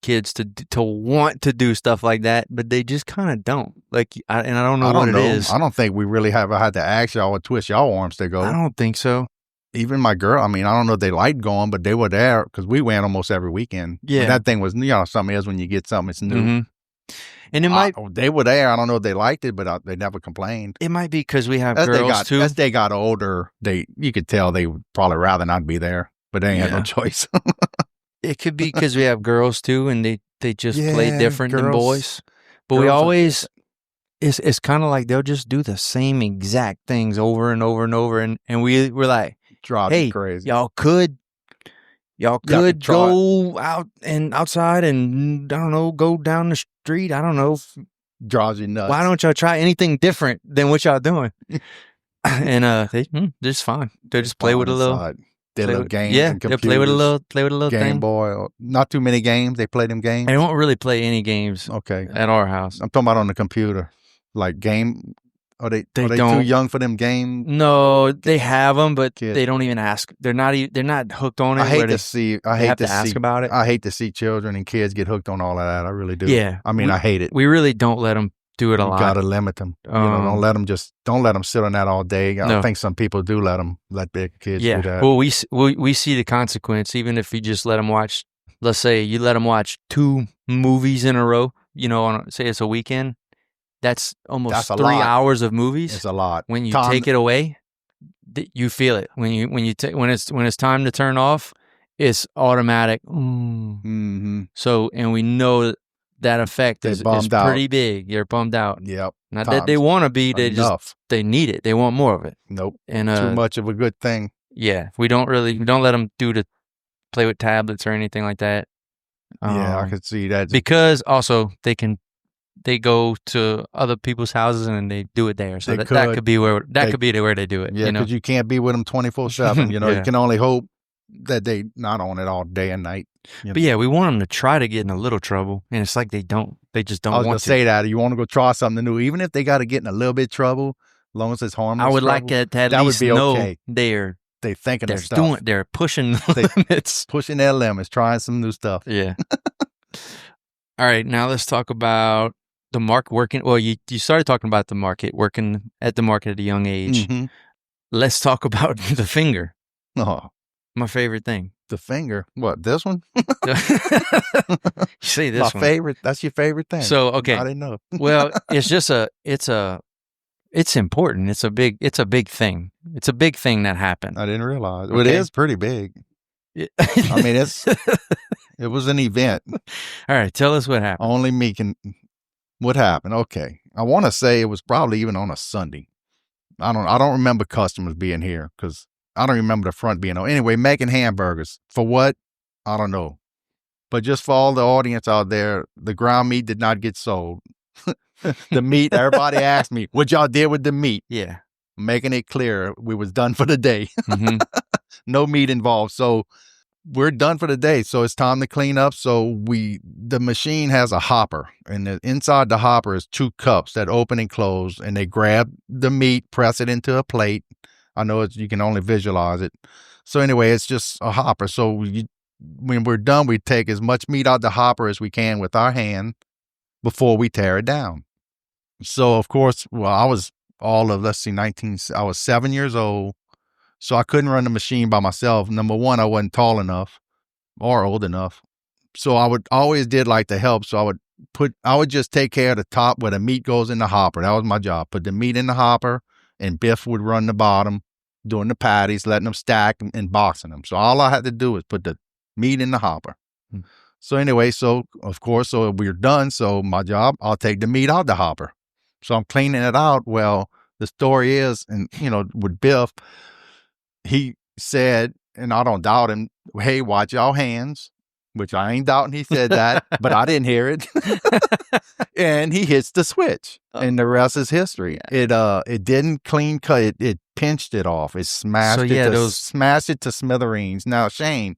kids to want to do stuff like that, but they just kind of don't. I don't know what it is. I don't think we really have had to ask y'all or twist y'all arms to go. I don't think so. Even my girl, I don't know if they liked going, but they were there because we went almost every weekend. Yeah. And that thing was, something else when you get something, it's new. And they were there. I don't know if they liked it, but they never complained. It might be because we have girls too. As they got older, you could tell they would probably rather not be there, but they ain't had no choice. It could be because we have girls too, and they just play different than boys. But we always, it's kind of like they'll just do the same exact things over and over and over, and we're like, hey, crazy. Y'all could go out and outside and, I don't know, go down the street. I don't know. Draws you nuts. Why don't y'all try anything different than what y'all doing? And they're just fine. They just play with a little. They little games. Yeah, they play with a little Game thing. Boy. Not too many games. They play them games. They won't really play any games. Okay. At our house. I'm talking about on the computer, like game. Are they too young for them games? No, they have them, but they don't even ask. They're not hooked on it. I hate to ask about it. I hate to see children and kids get hooked on all of that. I really do. Yeah. I hate it. We really don't let them do it a lot. You gotta limit them. Don't let them sit on that all day. I think some people do let big kids do that. Well, we see the consequence, even if you just let them watch let's say you let them watch 2 movies in a row, say it's a weekend, that's almost That's a 3 lot. hours of movies. It's a lot. When you take it away, you feel it. When it's time to turn off, it's automatic. Mm-hmm. So, and we know that effect is pretty big. They're bummed out. Yep. Not that they want to be, they need it. They want more of it. Nope. And too much of a good thing. Yeah, we don't let them play with tablets or anything like that. Yeah, I could see that. Because also they go to other people's houses and they do it there. So that could be where they do it. Yeah, because you can't be with them 24/7. Yeah. You can only hope that they not on it all day and night. But yeah, we want them to try to get in a little trouble, and it's like they just don't want to. I was going to say that. You want to go try something new, even if they got to get in a little bit of trouble, as long as it's harmless. I would like to at least know they're thinking of stuff. They're pushing the limits. Pushing their limits, trying some new stuff. Yeah. All right, now let's talk about the market working. Well, you started talking about the market, working at the market at a young age. Mm-hmm. Let's talk about the finger. Oh, my favorite thing. The finger. What, this one? See this my one. favorite. That's your favorite thing. So, okay. I didn't know. Well, it's important. It's a big thing. It's a big thing that happened. I didn't realize. Well, it is pretty big. I mean, it was an event. All right. Tell us what happened. Only me can. What happened? Okay. I want to say it was probably even on a Sunday. I don't remember customers being here because I don't remember the front being on. Anyway, making hamburgers. For what? I don't know. But just for all the audience out there, the ground meat did not get sold. The meat, everybody asked me, what y'all did with the meat? Yeah. Making it clear we was done for the day. Mm-hmm. No meat involved. So we're done for the day. So it's time to clean up. So the machine has a hopper, and inside the hopper is 2 cups that open and close, and they grab the meat, press it into a plate. I know you can only visualize it. So anyway, it's just a hopper. So when we're done, we take as much meat out the hopper as we can with our hand before we tear it down. So of course, well, I was I was 7 years old. So I couldn't run the machine by myself. Number one, I wasn't tall enough or old enough. So I would always did like to help. So I would just take care of the top where the meat goes in the hopper. That was my job. Put the meat in the hopper, and Biff would run the bottom, doing the patties, letting them stack and boxing them. So all I had to do was put the meat in the hopper. So anyway, so of course, so we're done. So my job, I'll take the meat out the hopper. So I'm cleaning it out. Well, the story is, and with Biff, he said, and I don't doubt him, hey, watch y'all hands, which I ain't doubting he said that, but I didn't hear it. And he hits the switch, and the rest is history. Yeah. It didn't clean cut. It pinched it off. It smashed smashed it to smithereens. Now, Shane,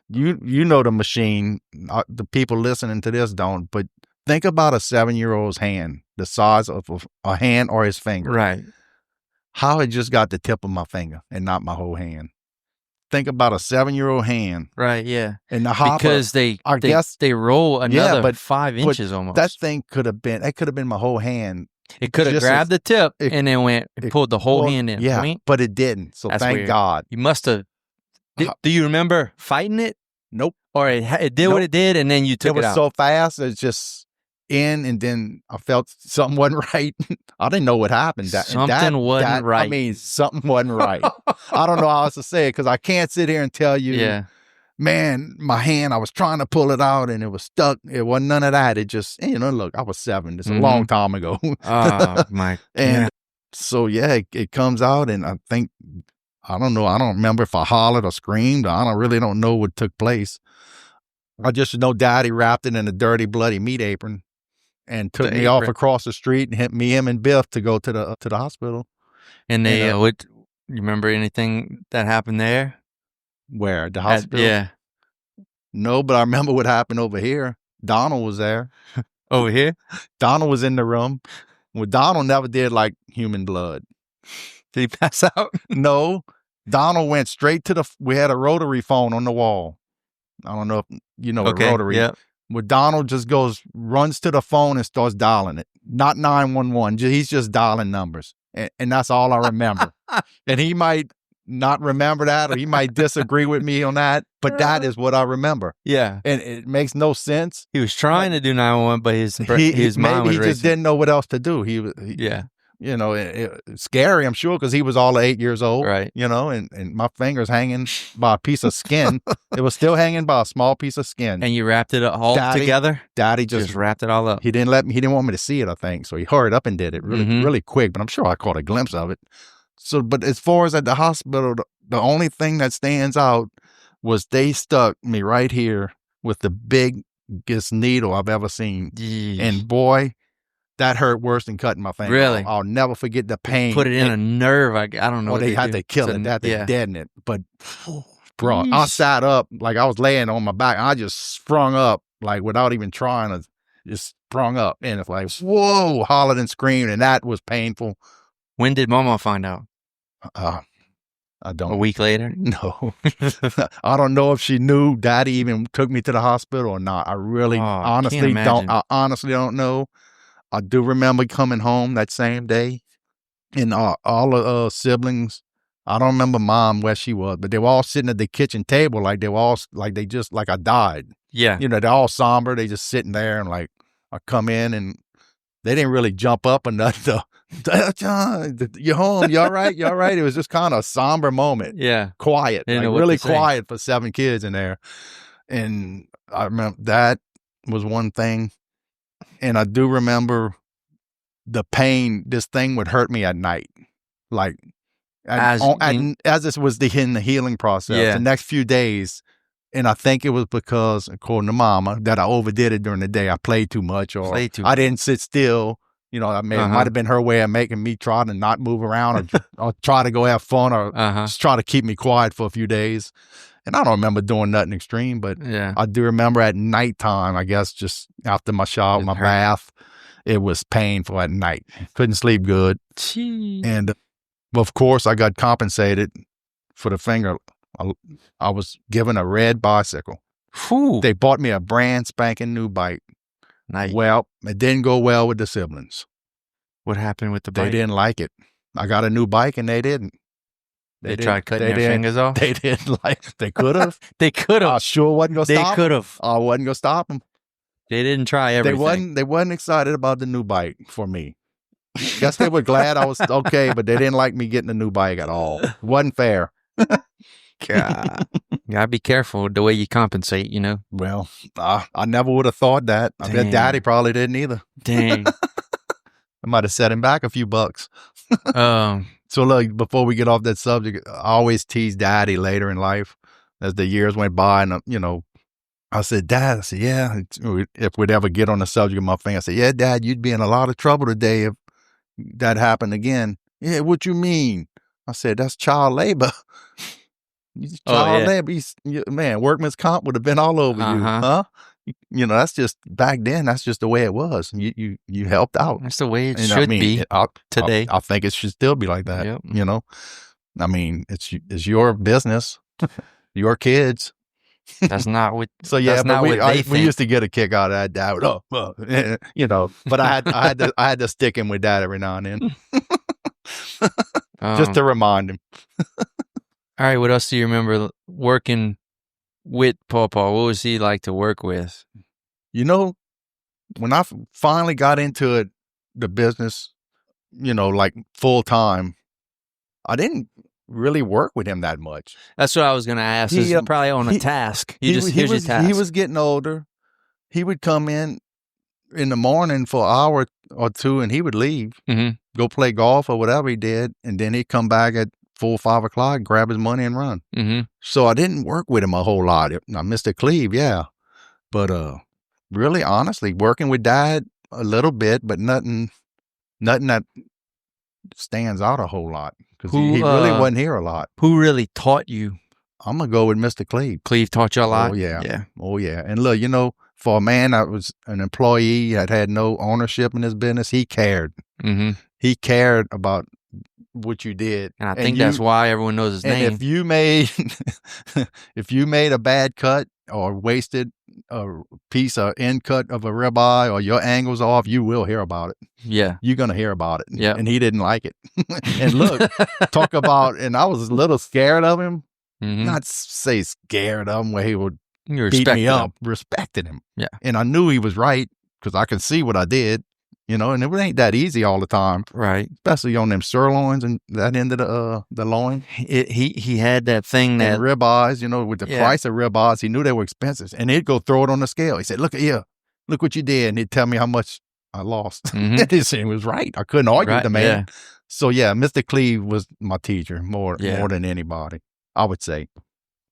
you know the machine. The people listening to this don't, but think about a 7-year-old's hand, the size of a hand or his finger. Right. How it just got the tip of my finger and not my whole hand. Think about a 7-year-old hand. Right, yeah. And the hopper. Because they roll another 5 inches almost. That thing could have been my whole hand. It could have grabbed the tip and then pulled the whole hand in. Yeah, point. But it didn't. So That's thank weird. God. You must have. Do you remember fighting it? Nope. Or it did what it did, and then you took it out. It was so fast. It's just in, and then I felt something wasn't right. I didn't know what happened. Something wasn't right. I mean, something wasn't right. I don't know how else to say it because I can't sit here and tell you, man, my hand, I was trying to pull it out and it was stuck. It wasn't none of that. It just, look, I was 7. It's a long time ago. Oh, my. And so, it comes out, and I think, I don't know. I don't remember if I hollered or screamed. I really don't know what took place. I just know Daddy wrapped it in a dirty, bloody meat apron and took me off across the street and hit him and Biff to go to the hospital. And they, you remember anything that happened there? Where? The hospital? Yeah. No, but I remember what happened over here. Donald was there. Over here? Donald was in the room. Well, Donald never did like human blood. Did he pass out? No. Donald went straight to we had a rotary phone on the wall. I don't know if you know what rotary. Yeah. Where Donald just runs to the phone and starts dialing it. Not 911. He's just dialing numbers. And that's all I remember. And he might not remember that, or he might disagree with me on that, but that is what I remember. Yeah. And it makes no sense. He was trying to do 911, but his mind Maybe was he racing. just didn't know what else to do. Yeah. You know, it's scary, I'm sure, because he was all 8 years old. Right. You know, and my finger's hanging by a piece of skin. It was still hanging by a small piece of skin. And you wrapped it all together? Daddy just wrapped it all up. He didn't want me to see it, I think. So he hurried up and did it really quick, but I'm sure I caught a glimpse of it. So, but as far as at the hospital, the only thing that stands out was they stuck me right here with the biggest needle I've ever seen. Yeesh. And boy, that hurt worse than cutting my finger. Really? I'll never forget the pain. Put it in a nerve. I don't know. Well, they had to kill it. They had to deaden it. But, bro, I sat up like I was laying on my back. I just sprung up like without even trying to, just sprung up. And it's like, whoa, hollered and screamed. And that was painful. When did Mama find out? I don't. A week later? No. I don't know if she knew Daddy even took me to the hospital or not. I really honestly don't. I honestly don't know. I do remember coming home that same day, and all the siblings. I don't remember Mom where she was, but they were all sitting at the kitchen table like they were all like they just like I died. Yeah. You know, they're all somber. They just sitting there, and like I come in, and they didn't really jump up or nothing. You're home. You all right? You all right? It was just kind of a somber moment. Yeah. Quiet. Like really quiet for 7 kids in there. And I remember that was one thing. And I do remember the pain. This thing would hurt me at night. Like as this was in the healing process, the next few days. And I think it was because, according to Mama, that I overdid it during the day. I played too much, or I didn't sit still. You know, it might have been her way of making me try to not move around, or try to go have fun, or just try to keep me quiet for a few days. And I don't remember doing nothing extreme, but I do remember at nighttime, I guess, just after my shower, my bath, it was painful at night. Couldn't sleep good. Jeez. And, of course, I got compensated for the finger. I was given a red bicycle. Whew. They bought me a brand spanking new bike. Nice. Well, it didn't go well with the siblings. What happened with the bike? They didn't like it. I got a new bike and they didn't. They tried cutting their fingers off? They didn't like. They could have. They could have. I sure wasn't going to stop them. They could have. I wasn't going to stop them. They didn't try everything. They wasn't excited about the new bike for me. Guess they were glad I was okay, but they didn't like me getting a new bike at all. It wasn't fair. God. You gotta be careful the way you compensate, you know? Well, I never would have thought that. I bet Daddy probably didn't either. Dang. I might have set him back a few bucks. So look, before we get off that subject, I always tease Daddy later in life as the years went by. And, you know, I said, Dad, I said, yeah, if we'd ever get on the subject of my finger, I said, yeah, Dad, you'd be in a lot of trouble today if that happened again. Yeah, what you mean? I said, that's child labor. Child labor. Man, workman's comp would have been all over you, huh? You know, that's just back then. That's just the way it was. You helped out. That's the way it should be today. I think it should still be like that. Yep. You know, I mean, it's your business, your kids. That's not what. So yeah, but we used to get a kick out of that, Dad. You know, but I had to stick him with that every now and then, just to remind him. All right, what else do you remember working with Pawpaw? What was he like to work with? You know, when I finally got into the business, you know, like full time, I didn't really work with him that much. That's what I was going to ask. He's probably on a task. Here's your task. He was getting older. He would come in the morning for an hour or two, and he would leave, go play golf or whatever he did, and then he'd come back at 4 or 5 o'clock, grab his money and run. So I didn't work with him a whole lot. Now, Mr. Cleve, yeah. But really, honestly, working with Dad a little bit, but nothing that stands out a whole lot. Because he really wasn't here a lot. Who really taught you? I'm going to go with Mr. Cleve. Cleve taught you a lot? Oh, yeah. Oh, yeah. And look, you know, for a man that was an employee, that had no ownership in his business, he cared. He cared about what you did. And I think that's why everyone knows his name. And if you made if you made a bad cut or wasted a piece of end cut of a ribeye or your angle's off, you will hear about it. Yeah. You're going to hear about it. Yeah. And he didn't like it. And look, talk about, and I was a little scared of him. Not say scared of him where he would beat me up, respected him. Yeah. And I knew he was right because I could see what I did, and it ain't that easy all the time. Right. Especially on them sirloins and that end of the loin. He had that thing that. And ribeyes, with the price of ribeyes, he knew they were expensive. And he'd go throw it on the scale. He said, look at you. Look what you did. And he'd tell me how much I lost. And he was right. I couldn't argue with the man. Yeah. So, Mr. Cleve was my teacher more than anybody, I would say.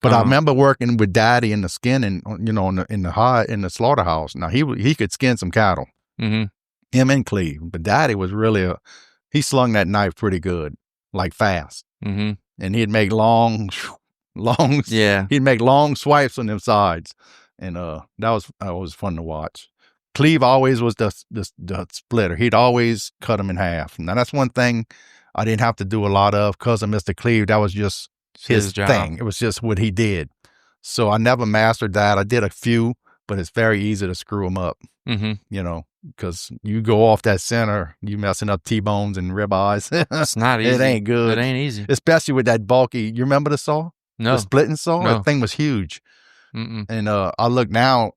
But I remember working with Daddy in the skinning, in the slaughterhouse. Now, he could skin some cattle. Him and Cleve. But Daddy was really he slung that knife pretty good, like fast. And he'd make long, he'd make long swipes on them sides. And that was fun to watch. Cleve always was the splitter. He'd always cut them in half. Now, that's one thing I didn't have to do a lot of because of Mr. Cleve. That was just his job. Thing. It was just what he did. So I never mastered that. I did a few, but it's very easy to screw them up, because you go off that center, you messing up T-bones and ribeyes. It's not easy. It ain't good. It ain't easy. Especially with that bulky, you remember the saw? No. The splitting saw? No. That thing was huge. And I look now,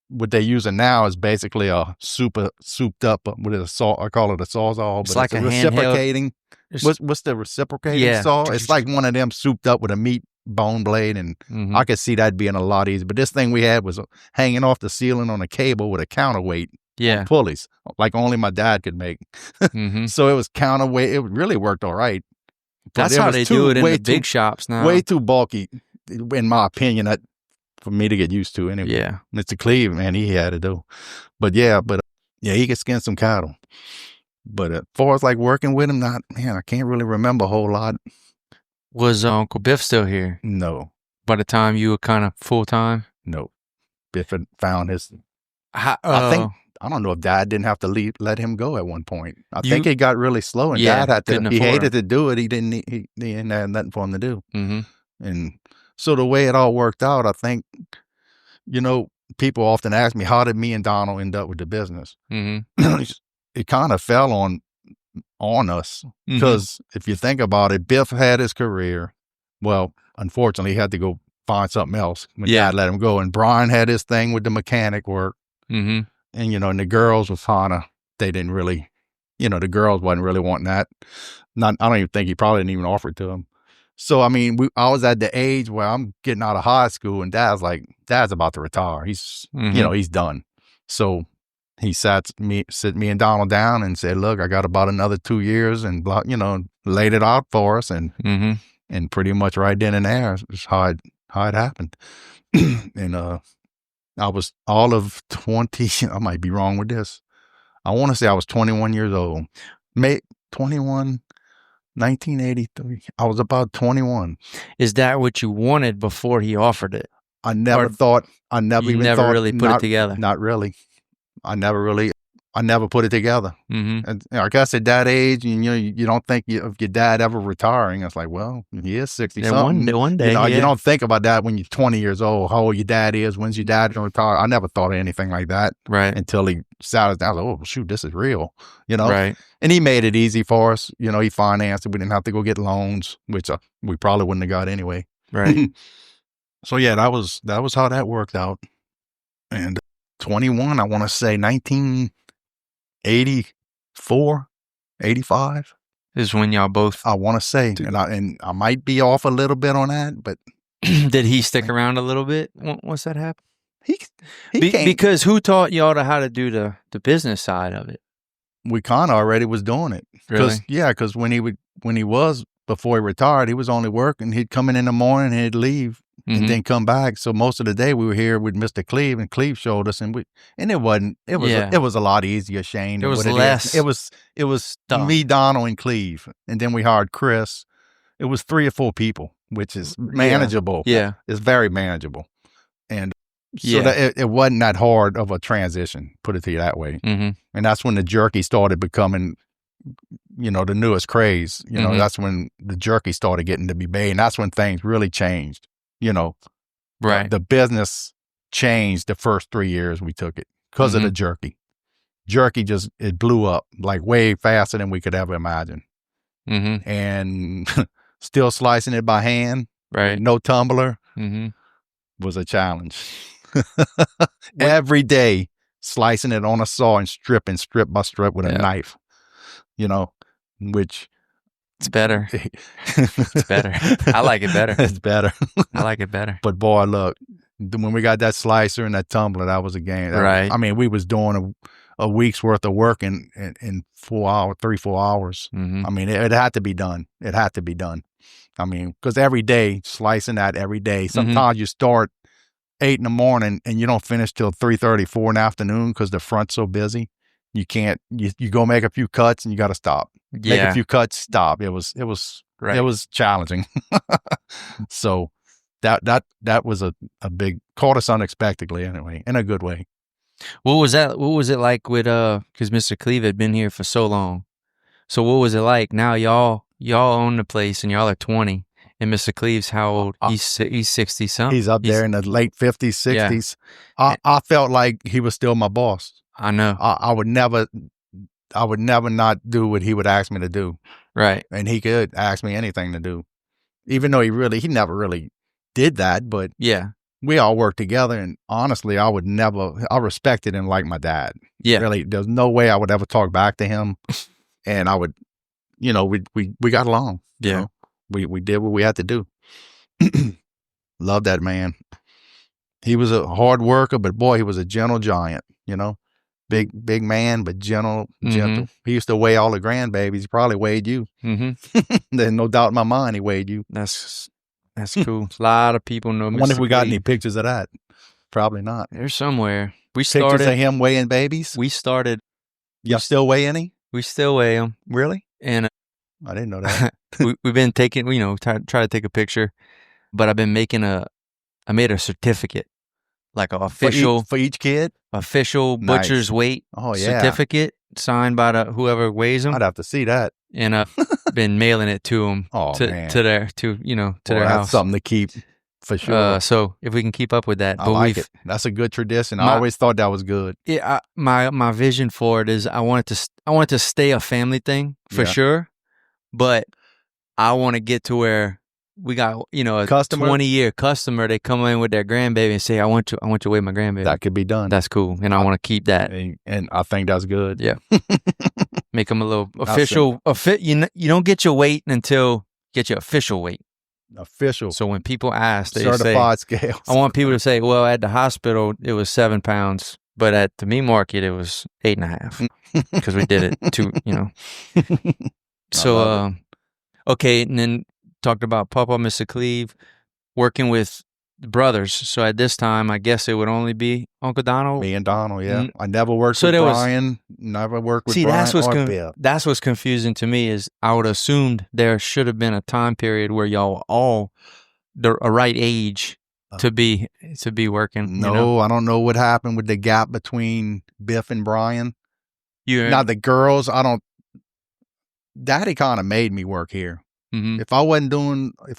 what they're using now is basically a souped up, what is a saw? I call it a sawzall, but it's like a a reciprocating. What's the reciprocating saw? It's like one of them souped up with a meat bone blade, and I could see that being a lot easier. But this thing we had was hanging off the ceiling on a cable with a counterweight pulleys, like only my dad could make. So it was counterweight. It really worked all right. That's how they do it in the big shops now. Way too bulky, in my opinion, for me to get used to anyway. Yeah. Mr. Cleve, man, he had to do. But he could skin some cattle. But as far as like working with him, I can't really remember a whole lot. Was Uncle Biff still here? No. By the time you were kind of full time? No. Biff had found his. I don't know if Dad didn't have to let him go at one point. I think it got really slow, and Dad had to. He hated to do it. He didn't have nothing for him to do. And so the way it all worked out, I think, people often ask me, how did me and Donald end up with the business? It kind of fell on us because if you think about it, Biff had his career. Well, unfortunately, he had to go find something else when Dad let him go. And Brian had his thing with the mechanic work. And, and the girls was they didn't really, the girls wasn't really wanting that. I don't even think he probably didn't even offer it to them. So, I mean, I was at the age where I'm getting out of high school, and Dad's about to retire. He's, he's done. So he sat me and Donald down and said, look, I got about another 2 years, and, laid it out for us. And pretty much right then and there is how it happened. And I was all of 20, I might be wrong with this. I want to say I was 21 years old. 21, 1983. I was about 21. Is that what you wanted before he offered it? I never thought. I never even thought. Really put it together. Not really. I never put it together. And like I said, that age, you don't think of your dad ever retiring. I was like, well, he is 60 something. One day, you don't think about that when you're 20 years old. How old your dad is? When's your dad gonna retire? I never thought of anything like that. Right. Until he sat us down. I was like, oh shoot, this is real. Right. And he made it easy for us. He financed it. We didn't have to go get loans, which we probably wouldn't have got anyway. Right. So yeah, that was how that worked out. And 21, I want to say 1984, 85 is when y'all both. I want to say, and I might be off a little bit on that, but did he stick around a little bit once that happened? He because who taught y'all how to do the business side of it? We kind of already was doing it. Really? Because before he retired, he was only working. He'd come in the morning, and he'd leave, and then come back. So most of the day we were here with Mr. Cleve, and Cleve showed us, and it was a lot easier, Shane. It was less. It was stuff. Me, Donald, and Cleve, and then we hired Chris. It was 3 or 4 people, which is manageable. Yeah, it's very manageable, and so that it wasn't that hard of a transition. Put it to you that way. And that's when the jerky started becoming the newest craze. Mhm. That's when the jerky started getting to be made, and that's when things really changed. Right. The business changed the first 3 years we took it because of the jerky. Jerky it blew up like way faster than we could ever imagine. Mm-hmm. And still slicing it by hand, Right. with no tumbler, Mm-hmm. was a challenge. Every day, slicing it on a saw and stripping strip by strip with a knife, which It's better. It's better. I like it better. It's better. I like it better. But boy, look, when we got that slicer and that tumbler, that was a game. Right. I mean, we was doing a week's worth of work in 4 hours, 3-4 hours. Mm-hmm. I mean, it had to be done. It had to be done. I mean, because every day, slicing that every day. Sometimes you start 8 in the morning and you don't finish till 3:30, 4 in the afternoon because the front's so busy. You can't. You go make a few cuts and you got to stop. Yeah. Make a few cuts, stop. It was Right. It was challenging. So that was a big, caught us unexpectedly anyway, in a good way. What was that? What was it like with because Mr. Cleve had been here for so long. So what was it like? Now y'all own the place and y'all are 20. And Mr. Cleve's how old? He's 60 something. He's up there in the late 50s, 60s. Yeah. I felt like he was still my boss. I know. I would never not do what he would ask me to do. Right. And he could ask me anything to do. Even though he never really did that, but yeah, we all worked together, and honestly, I respected him like my dad. Yeah. Really, there's no way I would ever talk back to him, and I would, we got along. Yeah. We did what we had to do. Love that man. He was a hard worker, but boy, he was a gentle giant, big man, but gentle. He used to weigh all the grandbabies. He probably weighed you. There's no doubt in my mind he weighed you. That's cool. A lot of people know. I wonder if we got any pictures of that. Probably not. There's somewhere. We Pictures started of him weighing babies. We started. Y'all still weigh any? We still weigh them. Really? And I didn't know that. we've been taking, try to take a picture, but I've been making I made a certificate, like an official for each kid, official butcher's weight certificate signed by whoever weighs them. I'd have to see that. And I've been mailing it to them to their house. That's something to keep for sure. So if we can keep up with that, I like it. That's a good tradition. I always thought that was good. Yeah, my vision for it is I want it to stay a family thing for sure, but I want to get to where we got a customer, 20-year customer. They come in with their grandbaby and say, "I want you to weigh my grandbaby." That could be done. That's cool, and I want to keep that. And I think that's good. Yeah, make them a little official. You don't get your weight until get your official weight. Official. So when people ask, they certified say, scales. I want people to say, "Well, at the hospital it was 7 pounds, but at the meat market it was 8.5 because we did it too." So okay, and then talked about Papa, Mr. Cleve, working with brothers. So at this time, I guess it would only be Uncle Donald. Me and Donald, yeah. I never worked with Brian. Never worked with Brian. That's what's confusing to me is I would assumed there should have been a time period where y'all were all a right age to be working. No, I don't know what happened with the gap between Biff and Brian. Now the girls, Daddy kind of made me work here. Mm-hmm. If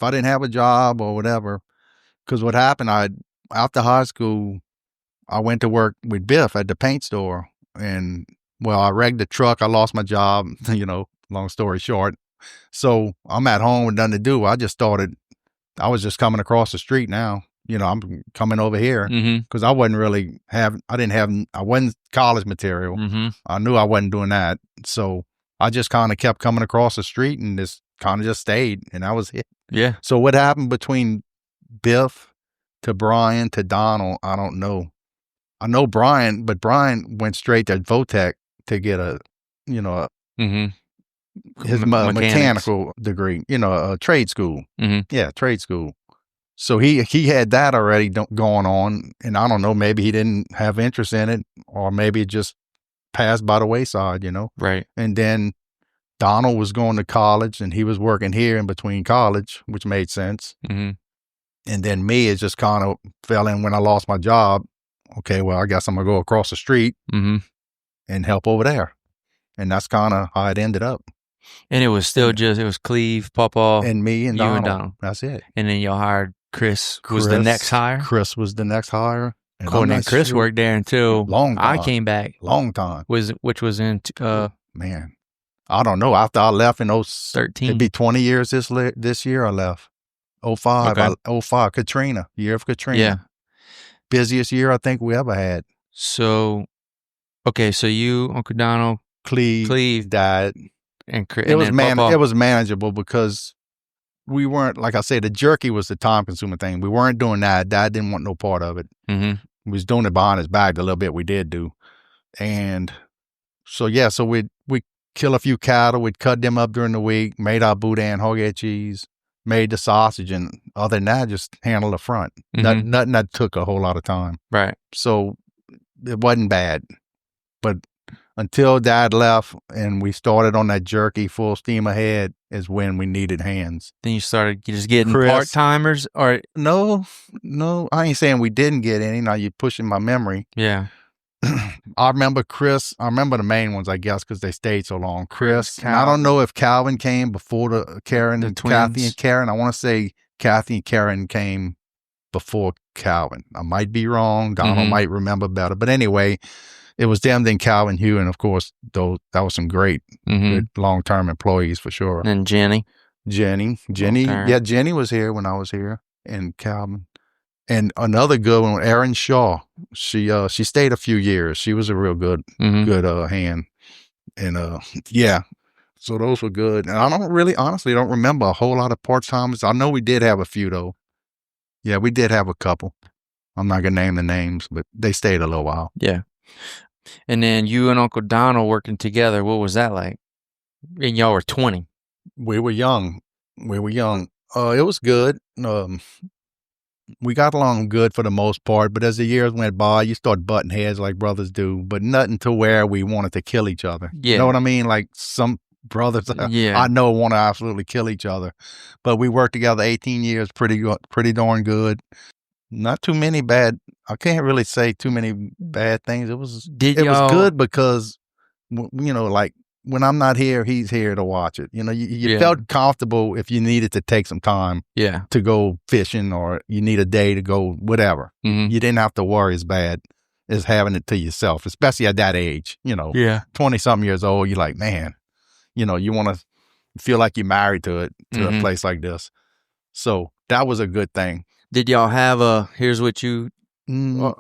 I didn't have a job or whatever, because what happened, after high school, I went to work with Biff at the paint store, and I wrecked the truck. I lost my job. Long story short, so I'm at home with nothing to do. I was just coming across the street now. I'm coming over here because I wasn't college material. Mm-hmm. I knew I wasn't doing that, so I just kind of kept coming across the street and just stayed, and I was it. Yeah. So what happened between Biff to Brian to Donald, I don't know. I know Brian, but Brian went straight to Votech to get his mechanical degree, a trade school. Mm-hmm. Yeah, trade school. So he had that already going on, and I don't know, maybe he didn't have interest in it, or maybe it just passed by the wayside, Right. And then Donald was going to college, and he was working here in between college, which made sense. Mm-hmm. And then me, it just kind of fell in when I lost my job. Okay, well, I guess I'm going to go across the street and help over there. And that's kind of how it ended up. And it was still it was Cleve, Pawpaw, and me and you Donald. and Donald. That's it. And then y'all hired Chris was the next hire? Chris was the next hire. And Chris worked there until I came back. Long time. Which was in man, I don't know. After I left in 13. It'd be 20 years this year I left. 05. Okay. 05, Katrina. Year of Katrina. Yeah. Busiest year I think we ever had. So, okay, so you, Uncle Donald, Cleve died. And Chris. It was manageable because we weren't, like I said, the jerky was the time-consuming thing. We weren't doing that. Dad didn't want no part of it. Mm-hmm. We was doing it behind his back, the little bit we did do. And so we'd kill a few cattle. We'd cut them up during the week, made our boudin, hog-head cheese, made the sausage, and other than that, just handle the front. Mm-hmm. Nothing that took a whole lot of time. Right. So it wasn't bad. But until Dad left and we started on that jerky full steam ahead is when we needed hands. Then you started just getting part-timers? Or No, I ain't saying we didn't get any. Now you're pushing my memory. Yeah. I remember Chris. I remember the main ones, I guess, because they stayed so long. Chris. And I don't know if Calvin came before Kathy and Karen. I want to say Kathy and Karen came before Calvin. I might be wrong. Donald might remember better. But anyway, it was them, then Calvin, Hugh, and of course, that was some great, good long-term employees for sure. And Jenny. Yeah, Jenny was here when I was here, and Calvin. And another good one, Erin Shaw. She stayed a few years. She was a real good hand. And yeah, so those were good. And I honestly don't remember a whole lot of part-timers. I know we did have a few though. Yeah, we did have a couple. I'm not gonna name the names, but they stayed a little while. Yeah. And then you and Uncle Donald working together, what was that like? And y'all were 20. We were young. It was good. We got along good for the most part, but as the years went by, you start butting heads like brothers do, but nothing to where we wanted to kill each other. Yeah. You know what I mean? Like some brothers I know want to absolutely kill each other, but we worked together 18 years, pretty darn good. Not too many bad. I can't really say too many bad things. It was good because, like when I'm not here, he's here to watch it. You felt comfortable if you needed to take some time to go fishing or you need a day to go whatever. Mm-hmm. You didn't have to worry as bad as having it to yourself, especially at that age, 20-something years old. You're like, man, you want to feel like you're married to it, to a place like this. So that was a good thing. Did y'all have here's what you handle,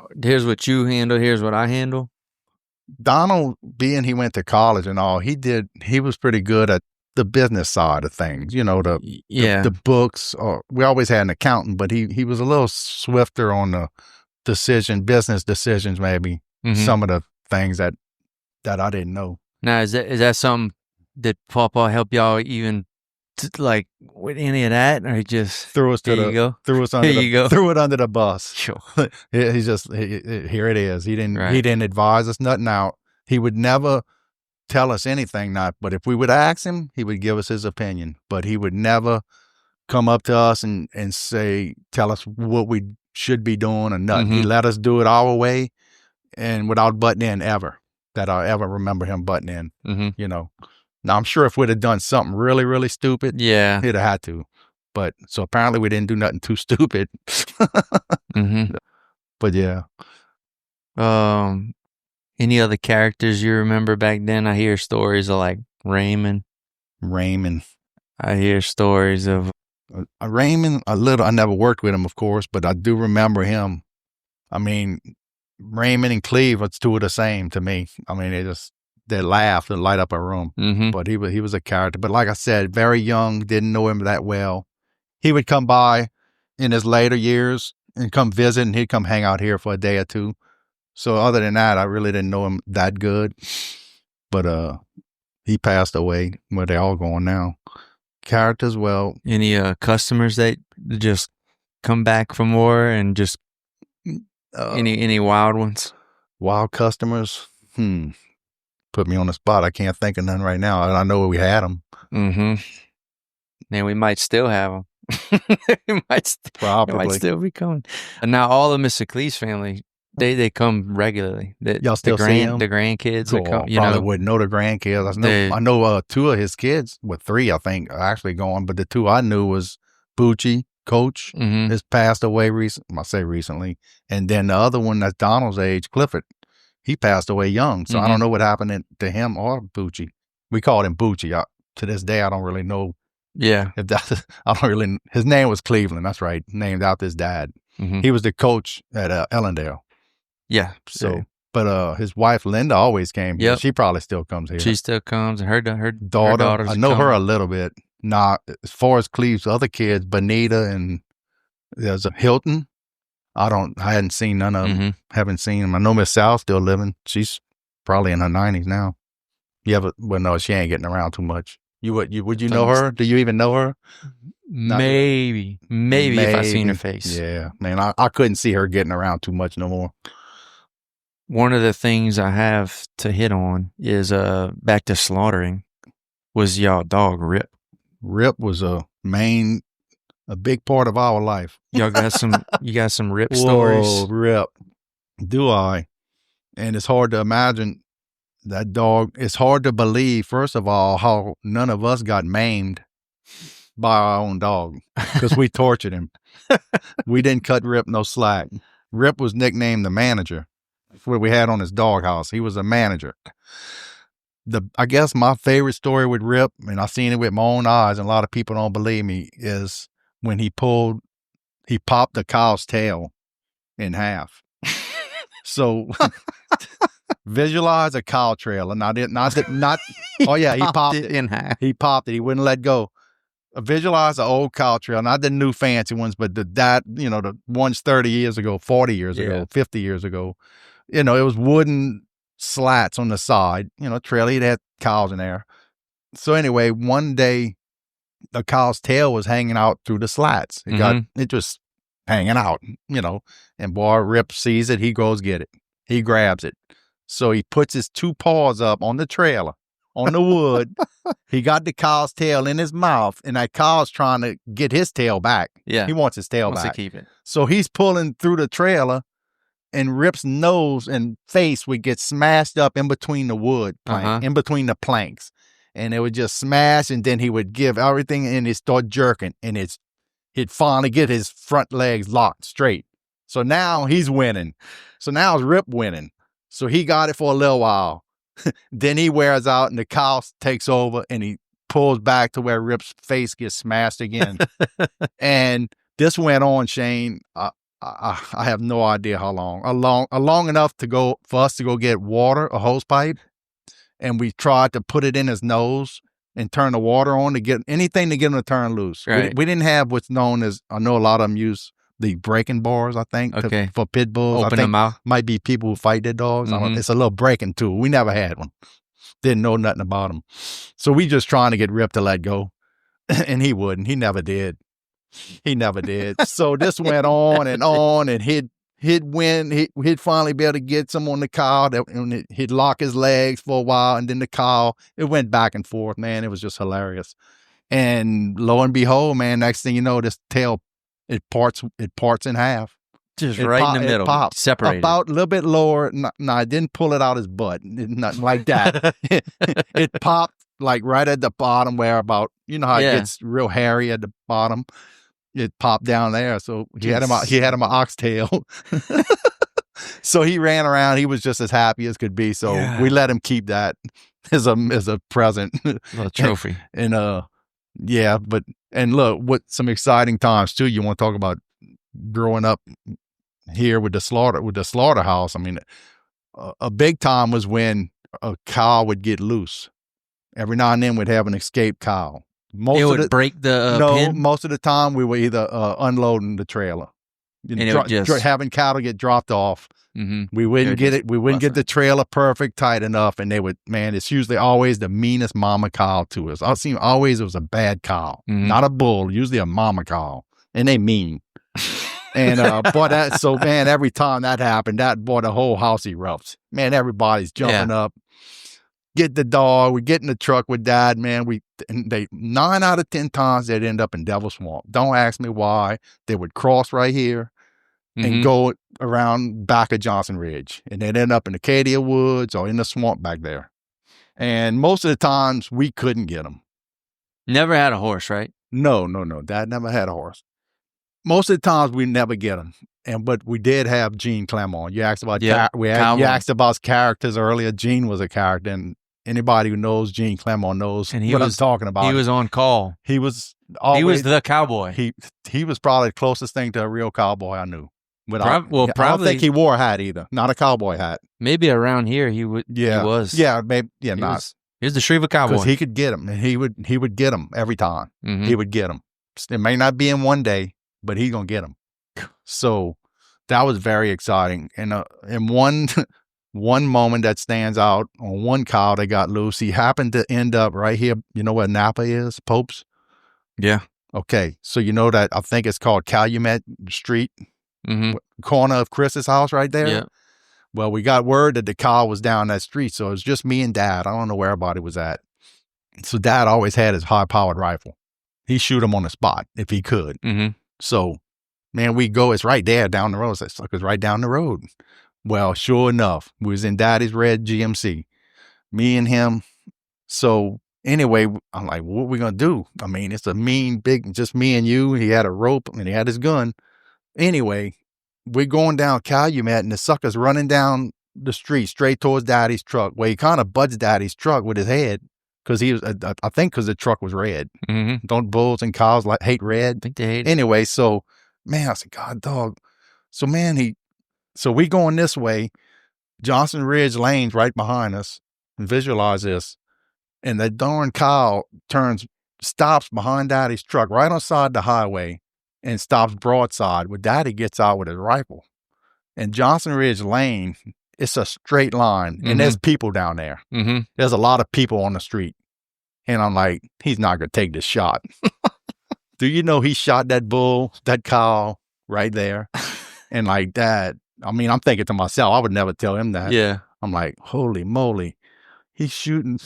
here's what I handle? Donald, being he went to college and all, he was pretty good at the business side of things, the books. Or we always had an accountant, but he was a little swifter on the business decisions, maybe some of the things that I didn't know. Now, is that something that Pawpaw helped y'all even like with any of that, or he just threw us under the bus? Sure. He's just here it is. He didn't advise us nothing out. He would never tell us anything not, but if we would ask him, he would give us his opinion. But he would never come up to us and tell us what we should be doing or nothing. He let us do it our way and without butting in ever. That I ever remember him butting in. Now, I'm sure if we'd have done something really, really stupid, he'd have had to. But so apparently we didn't do nothing too stupid. But yeah. Any other characters you remember back then? I hear stories of like Raymond. I hear stories of Raymond a little. I never worked with him, of course, but I do remember him. I mean, Raymond and Cleve, it's two of the same to me. I mean, they laugh and light up a room. But he was a character. But like I said, very young, didn't know him that well. He would come by in his later years and come visit, and he'd come hang out here for a day or two. So other than that, I really didn't know him that good. But he passed away. Where they all going now. Characters, well. Any customers that just come back from war and just any wild ones? Wild customers? Put me on the spot. I can't think of none right now. I know we had them. And we might still have them. Probably. It might still be coming. And now all of Mr. Clee's family They come regularly. Y'all still see them? The grandkids that come. Probably wouldn't know the grandkids. I know 2 of his kids, 3 I think, are actually going, but the 2 I knew was Bucci, Coach, has passed away I say recently, and then the other one that's Donald's age, Clifford, he passed away young. So I don't know what happened to him or Bucci. We called him Bucci. To this day, I don't really know. Yeah, if that I don't really. His name was Cleveland. That's right, named after his dad. He was the coach at Ellendale. Yeah. So, but his wife Linda always came here. She probably still comes here. She still comes, and her daughter. I know her a little bit. Not as far as Cleve's other kids, Bonita and there's a Hilton. I hadn't seen none of them. Haven't seen them. I know Miss Sal's still living. She's probably in her 90s now. Yeah, but no, she ain't getting around too much. Would you know her? Do you even know her? Maybe if I seen her face. Yeah, man, I couldn't see her getting around too much no more. One of the things I have to hit on is back to slaughtering was y'all dog Rip. Rip was a big part of our life. Y'all got some Rip stories. Whoa, Rip. Do I? And it's hard to imagine that dog. It's hard to believe, first of all, how none of us got maimed by our own dog because we tortured him. We didn't cut Rip no slack. Rip was nicknamed the manager. That's what we had on his doghouse. He was a manager. I guess my favorite story with Rip, and I've seen it with my own eyes, and a lot of people don't believe me, is when he popped the cow's tail in half. So visualize a cow trailer. Oh yeah, he popped it in half. He popped it. He wouldn't let go. Visualize an old cow trailer, not the new fancy ones, but the ones 30 years ago, 40 years ago, 50 years ago. It was wooden slats on the side, trailer. It had cows in there. So anyway, one day the cow's tail was hanging out through the slats. It just hanging out, and boy, Rip sees it. He goes get it. He grabs it. So he puts his 2 paws up on the trailer, on the wood. He got the cow's tail in his mouth, and that cow's trying to get his tail back. Yeah. He wants his tail back. Wants to keep it. So he's pulling through the trailer, and Rip's nose and face would get smashed up in between the wood plank, in between the planks. And it would just smash, and then he would give everything, and he'd start jerking, and he'd finally get his front legs locked straight. So now he's winning. So now it's Rip winning. So he got it for a little while. Then he wears out, and the cow takes over, and he pulls back to where Rip's face gets smashed again. And this went on, Shane. I have no idea how long. Long enough for us to go get water, a hose pipe, and we tried to put it in his nose and turn the water on to get anything to get him to turn loose. Right. We didn't have what's known as, I know a lot of them use the breaking bars, I think, for pit bulls. Open them out. Might be people who fight their dogs. It's a little breaking tool. We never had one. Didn't know nothing about them. So we just trying to get Rip to let go. And he wouldn't. He never did. So this went on, and he'd win. He'd finally be able to get some on the cow, and he'd lock his legs for a while, and then the cow, it went back and forth, man. It was just hilarious. And lo and behold, man, next thing you know, this tail, it parts in half. Just right in the middle. It popped. Separated. About a little bit lower. No, I didn't pull it out his butt. Nothing like that. It popped like right at the bottom where about, you know how it gets real hairy at the bottom. It popped down there. So he had him an oxtail. So he ran around. He was just as happy as could be. So we let him keep that as a present. A little trophy. And look, what some exciting times too. You want to talk about growing up here with the slaughterhouse. I mean, a big time was when a cow would get loose. Every now and then we'd have an escaped cow. It would break the pin? Most of the time we were either unloading the trailer, having cattle get dropped off. Mm-hmm. We wouldn't get it. We wouldn't get the trailer perfect, tight enough, and they would. Man, it's usually always the meanest mama cow to us. I've seen always it was a bad cow, not a bull. Usually a mama cow, and they mean. And man, every time that happened, the whole house erupts. Man, everybody's jumping up. Get the dog. We get in the truck with Dad, man. 9 out of 10 times they'd end up in Devil Swamp. Don't ask me why. They would cross right here. and go around back of Johnson Ridge. And they'd end up in Acadia Woods or in the swamp back there. And most of the times, we couldn't get them. Never had a horse, right? No. Dad never had a horse. Most of the times, we never get them. But we did have Gene Clemon. You asked about you asked about characters earlier. Gene was a character, and anybody who knows Gene Clemon knows what I'm talking about. He was on call. He was the cowboy. He was probably the closest thing to a real cowboy I knew. Probably. I don't think he wore a hat either. Not a cowboy hat. Maybe around here he would. Yeah, he was. Yeah, maybe. Yeah, he not. He was the Shriva cowboy because he could get them, and he would get them every time. He would get them. It may not be in one day, but he's gonna get them. So that was very exciting. And one moment that stands out on one cow that got loose, he happened to end up right here. You know where Napa is, Pope's? Yeah. Okay, so you know that I think it's called Calumet Street, corner of Chris's house right there. Yeah. Well, we got word that the cow was down that street, so it was just me and Dad. I don't know where everybody was at. So Dad always had his high-powered rifle. He shoot him on the spot if he could. So, man, we go. It's right there down the road. That sucker's right down the road. Well, sure enough, we was in Daddy's red GMC, me and him. So anyway, I'm like, what are we gonna do? I mean, it's a mean big, just me and you. He had a rope and he had his gun. Anyway, we're going down Calumet and the sucker's running down the street straight towards Daddy's truck. Well, he kind of butts Daddy's truck with his head because he was, I think, because the truck was red. Don't bulls and cows hate red? I think they hate it. Anyway, so man, I said, God, dog. So man, so we going this way. Johnson Ridge Lane's right behind us. And visualize this. And that darn cow stops behind Daddy's truck right on side the highway and stops broadside where Daddy gets out with his rifle. And Johnson Ridge Lane, it's a straight line. And there's people down there. There's a lot of people on the street. And I'm like, he's not going to take this shot. Do you know he shot that bull, that cow right there? And like that, I mean, I'm thinking to myself, I would never tell him that. Yeah. I'm like, holy moly, he's shooting.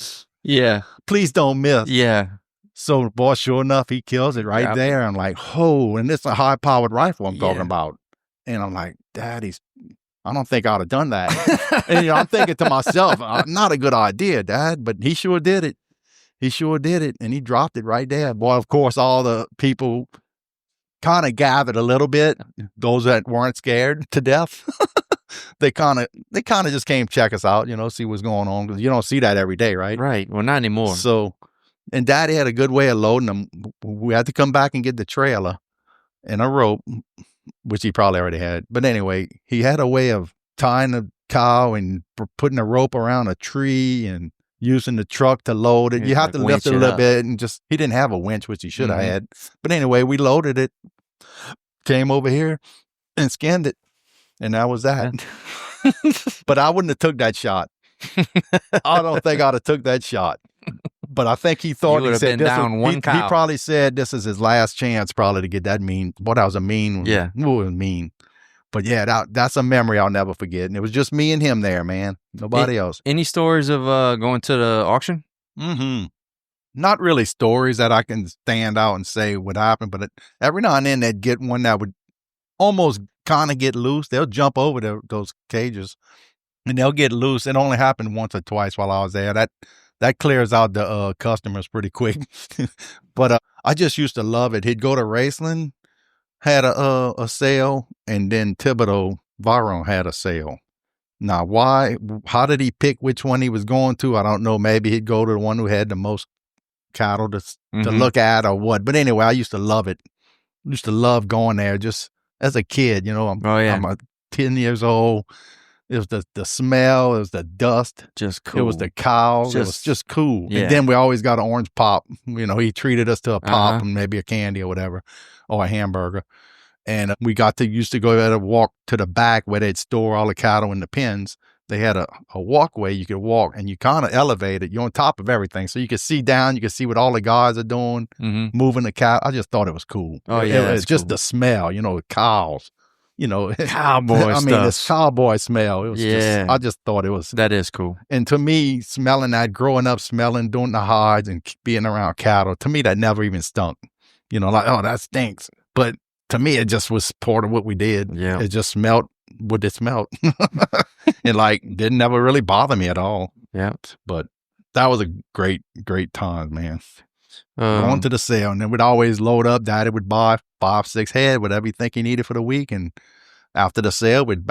Yeah. Please don't miss. Yeah. So, boy, sure enough, he kills it right there. I'm like, oh, and it's a high-powered rifle I'm talking about. And I'm like, I don't think I'd have done that. And I'm thinking to myself, not a good idea, Dad, but he sure did it. He sure did it, and he dropped it right there. Boy, of course, all the people kind of gathered a little bit. Those that weren't scared to death, they kind of just came check us out, see what's going on, because you don't see that every day, right? Right. Well, not anymore. So, and Daddy had a good way of loading them. We had to come back and get the trailer and a rope, which he probably already had. But anyway, he had a way of tying the cow and putting a rope around a tree and using the truck to load it. You have to lift it a little bit and he didn't have a winch, which he should have had. But anyway, we loaded it, came over here and skinned it. And that was that. But I wouldn't have took that shot. I don't think I'd have took that shot. But I think he thought he said he probably said this is his last chance probably to get that mean. Boy, that was a mean one. Yeah. Ooh, it was mean. But yeah, that's a memory I'll never forget. And it was just me and him there, man. Nobody else. Any stories of going to the auction? Not really stories that I can stand out and say what happened, but every now and then they'd get one that would almost kind of get loose. They'll jump over those cages and they'll get loose. It only happened once or twice while I was there. That clears out the customers pretty quick. But I just used to love it. He'd go to Raceland, had a sale, and then Thibodeau, Varon had a sale. Now, how did he pick which one he was going to? I don't know. Maybe he'd go to the one who had the most cattle to look at or what. But anyway, I used to love it. I used to love going there just as a kid. I'm 10 years old. It was the smell. It was the dust. Just cool. It was the cows. It was just cool. Yeah. And then we always got an orange pop. He treated us to a pop and maybe a candy or whatever, or a hamburger. And we used to go there to walk to the back where they'd store all the cattle in the pens. They had a walkway you could walk, and you kind of elevated. You're on top of everything. So you could see down. You could see what all the guys are doing, moving the cow. I just thought it was cool. Oh, yeah. It's just the smell, cows. Cowboy stuff. This cowboy smell. It was I just thought it was. That is cool. And to me, smelling that, growing up smelling, doing the hides and being around cattle, to me, that never even stunk. Like, oh, that stinks. But to me, it just was part of what we did. Yeah. It just smelled what it smelled. It like didn't never really bother me at all. Yeah. But that was a great time, man. Going to the sale, and then we'd always load up. Daddy would buy 5-6 head, whatever you think he needed for the week. And after the sale, we'd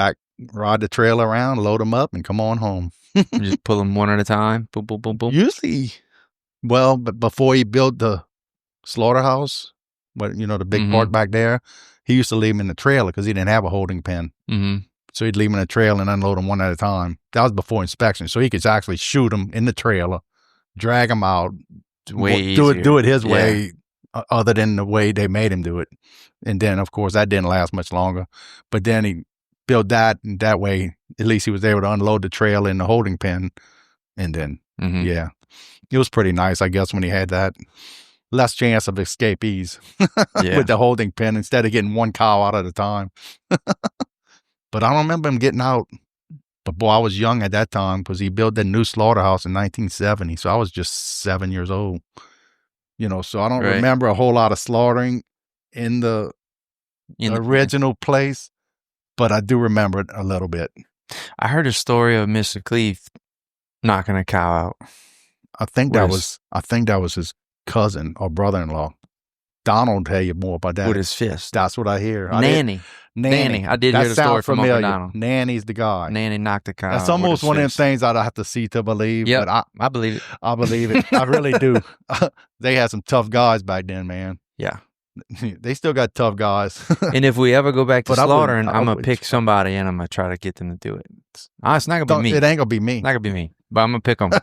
ride the trailer around, load them up, and come on home. Just pull them one at a time. Boom, boom, boom, boom. Usually, well, but before he built the slaughterhouse, but the big part back there, he used to leave them in the trailer because he didn't have a holding pen. Mm-hmm. So he'd leave them in the trailer and unload them one at a time. That was before inspection, so he could actually shoot them in the trailer, drag them out, do it his way, other than the way they made him do it. And then, of course, that didn't last much longer. But then he built that, and that way, at least he was able to unload the trailer in the holding pen. And then, it was pretty nice, I guess, when he had that. Less chance of escapees with the holding pen instead of getting one cow out at a time. But I don't remember him getting out. But boy, I was young at that time because he built that new slaughterhouse in 1970. So I was just 7 years old. So I don't remember a whole lot of slaughtering in the original place, but I do remember it a little bit. I heard a story of Mr. Cleve knocking a cow out. I think that was his cousin or brother-in-law. Donald will tell you more about that. With his fist. That's what I hear. Nanny. I did hear the story from Uncle Donald. Nanny's the guy. Nanny knocked the cow. That's almost one of them things I'd have to see to believe. Yeah, but I believe it. I believe it. I really do. They had some tough guys back then, man. Yeah. They still got tough guys. And if we ever go back to slaughtering, I'm going to pick somebody and I'm going to try to get them to do it. It's not going to be me. It ain't going to be me. Not going to be me. But I'm going to pick them and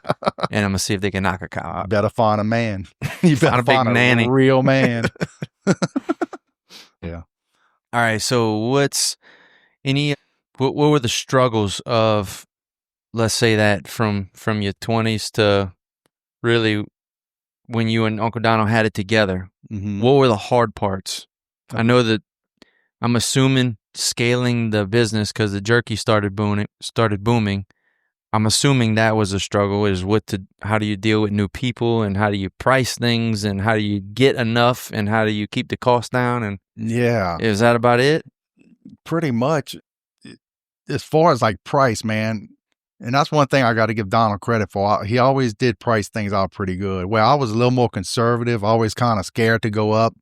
I'm going to see if they can knock a cow out. Better find a man. You better find a nanny. Real man. Yeah. All right. So what were the struggles of, let's say that from your 20s to really when you and Uncle Donald had it together? Mm-hmm. What were the hard parts? I know that I'm assuming scaling the business because the jerky started booming. I'm assuming that was a struggle, is how do you deal with new people and how do you price things and how do you get enough and how do you keep the cost down? And yeah. Is that about it? Pretty much. As far as like price, man, and that's one thing I got to give Donald credit for. He always did price things out pretty good. Well, I was a little more conservative, always kind of scared to go up.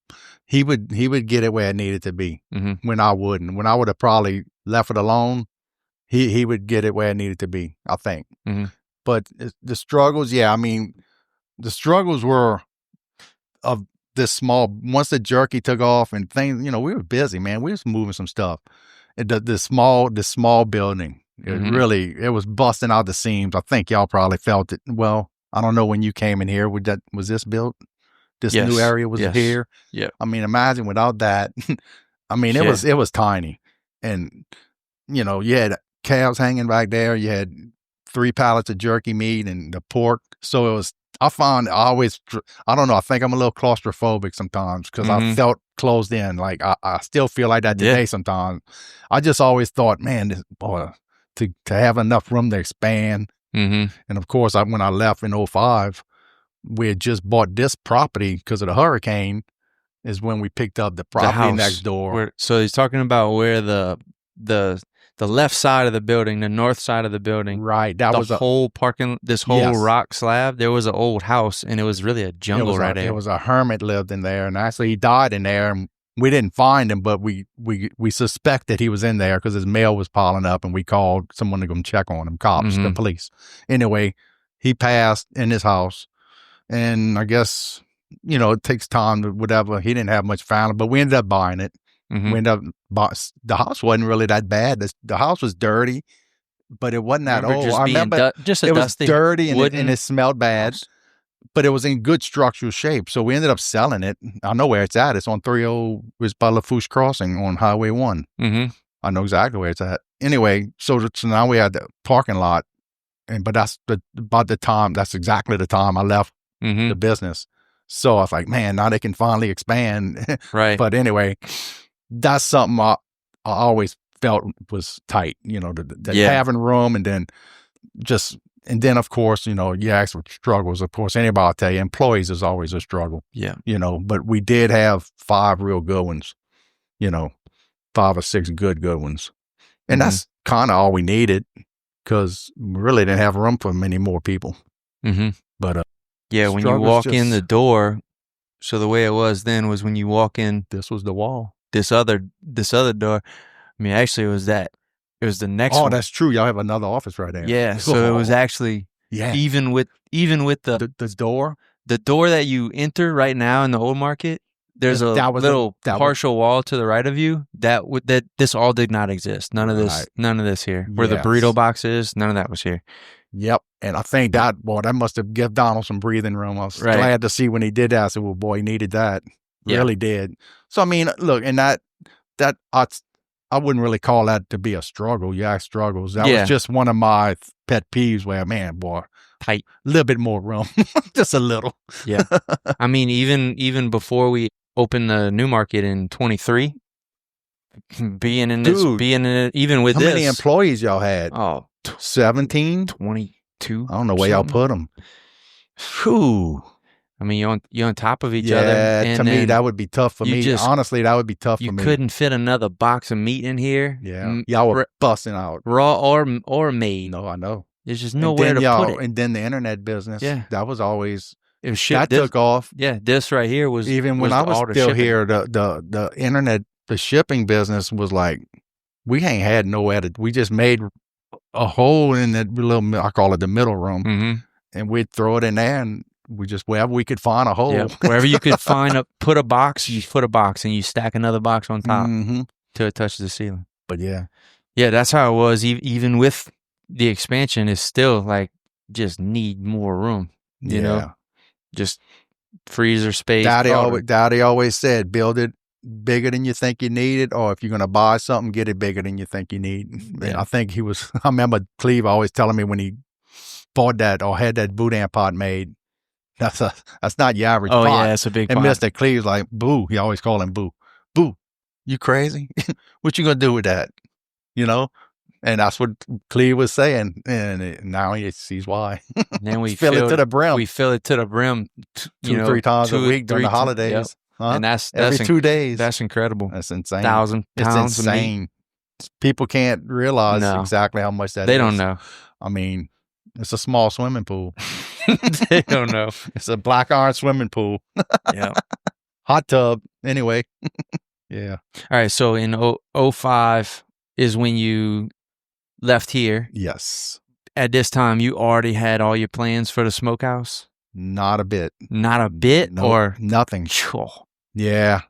He would get it where it needed to be when I wouldn't. When I would have probably left it alone, he would get it where it needed to be, I think. Mm-hmm. But the struggles, the struggles were of this small, once the jerky took off and things, we were busy, man. We was moving some stuff. The small building, it was busting out the seams. I think y'all probably felt it. Well, I don't know when you came in here. Was this built? This new area was here? Yeah. Imagine without that. It was tiny. And, you had calves hanging back there. You had 3 pallets of jerky meat and the pork. So it was, I don't know, I think I'm a little claustrophobic sometimes because I felt closed in. Like I still feel like that today sometimes. I just always thought, man, to have enough room to expand. Mm-hmm. And of course, when I left in 2005, we had just bought this property because of the hurricane is when we picked up the property next door. So he's talking about where the left side of the building, the north side of the building. Right. That was whole parking, this whole rock slab. There was an old house and it was really a jungle right there. It was a hermit lived in there and actually he died in there. And we didn't find him, but we suspected he was in there because his mail was piling up and we called someone to come check on him, cops, the police. Anyway, he passed in his house and I guess, it takes time to whatever. He didn't have much family, but we ended up buying it. Mm-hmm. We ended up the house wasn't really that bad. The house was dirty, but it wasn't that old. I remember it was dirty and it smelled bad, but it was in good structural shape. So we ended up selling it. I know where it's at. It's on 30. It's by Lafourche Crossing on Highway 1. Mm-hmm. I know exactly where it's at. Anyway, so now we had the parking lot, but that's exactly the time I left the business. So I was like, man, now they can finally expand. Right. But anyway, that's something I always felt was tight, having room and then of course, you ask for struggles. Of course, anybody will tell you employees is always a struggle. Yeah. But we did have 5 real good ones. 5 or 6 good ones. And that's kind of all we needed because we really didn't have room for many more people. But yeah, when you walk in the door, so the way it was then was when you walk in, this was the wall. This other door. I mean, actually, it was the next one. Oh, that's true. Y'all have another office right there. Yeah, so it was actually even with the door. The door that you enter right now in the old market, there's a little partial wall to the right of you that this all did not exist. None of this here. Where the burrito box is, none of that was here. Yep. And I think that must have given Donald some breathing room. I was glad to see when he did that. I said, well, boy, he needed that. Really did. So, I mean, look, and that I wouldn't really call that to be a struggle. Yeah, struggles. That was just one of my pet peeves where, man, boy, tight. A little bit more room. Just a little. Yeah. I mean, even before we opened the new market in 23, being in it, even with how many employees y'all had? Oh, 17? 22. I don't know where y'all put them. Whew. I mean, you're on top of each other. Yeah, to me, that would be tough for me. Honestly, that would be tough for me. You couldn't fit another box of meat in here. Yeah. Y'all were busting out. Raw or made. No, I know. There's just nowhere to put it. And then the internet business. Yeah. That was always... It was that took off. Yeah, this right here was... Even when I was still here, the internet, the shipping business was like, we ain't had nowhere to... We just made a hole in that little... I call it the middle room. And we'd throw it in there and... We just, wherever we could find a hole. Yeah, wherever you could put a box, you put a box and you stack another box on top till it touches the ceiling. But yeah, that's how it was. Even with the expansion, it's still like just need more room. You know, just freezer space. Daddy always said, build it bigger than you think you need it, or if you're going to buy something, get it bigger than you think you need. Yeah. And I think I remember Cleve always telling me when he bought that or had that boudin pot made, that's not your average pot. Oh, yeah, it's a big pot. And Mr. Cleve's like, boo. He always called him boo. Boo, you crazy? What you going to do with that? And that's what Cleve was saying. And now he sees why. And then we fill it to the brim. We fill it to the brim 2-3 times a week during the holidays. Yep. Huh? And that's every 2 days. That's incredible. That's insane. 1,000 pounds. It's insane. People can't realize exactly how much that is. They don't know. I mean, it's a small swimming pool. They don't know. It's a black iron swimming pool. Yeah. Hot tub. Anyway. Yeah. All right. So in 05 is when you left here. Yes. At this time, you already had all your plans for the smokehouse? Not a bit. Not a bit? No, or nothing. Yeah.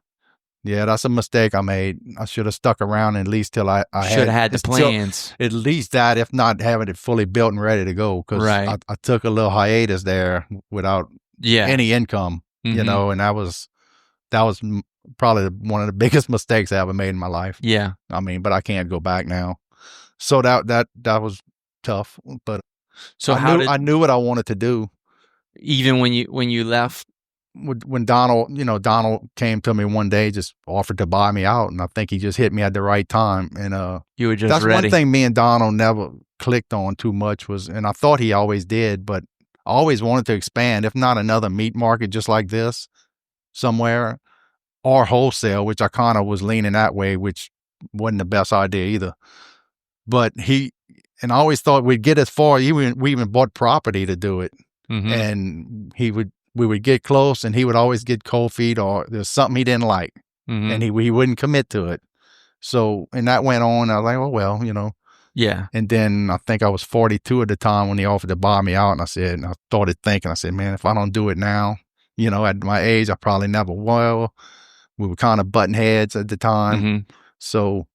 Yeah, that's a mistake I made. I should have stuck around at least till I should have had the plans. At least that, if not having it fully built and ready to go. Because I took a little hiatus there without any income, and that was probably one of the biggest mistakes I ever made in my life. Yeah. I mean, but I can't go back now. So that was tough. But so I knew what I wanted to do. Even when you left? When Donald came to me one day, just offered to buy me out, and I think he just hit me at the right time. And you were just that's ready. One thing me and Donald never clicked on too much was, and I thought he always did, but I always wanted to expand, if not another meat market just like this somewhere, or wholesale, which I kind of was leaning that way, which wasn't the best idea either. But I always thought we'd get as far. We even bought property to do it, and we would get close, and he would always get cold feet, or there's something he didn't like, and he wouldn't commit to it. So, and that went on. I was like, oh, well, Yeah. And then I think I was 42 at the time when he offered to buy me out, and I started thinking, I said, man, if I don't do it now, at my age, I probably never will. We were kind of butting heads at the time. So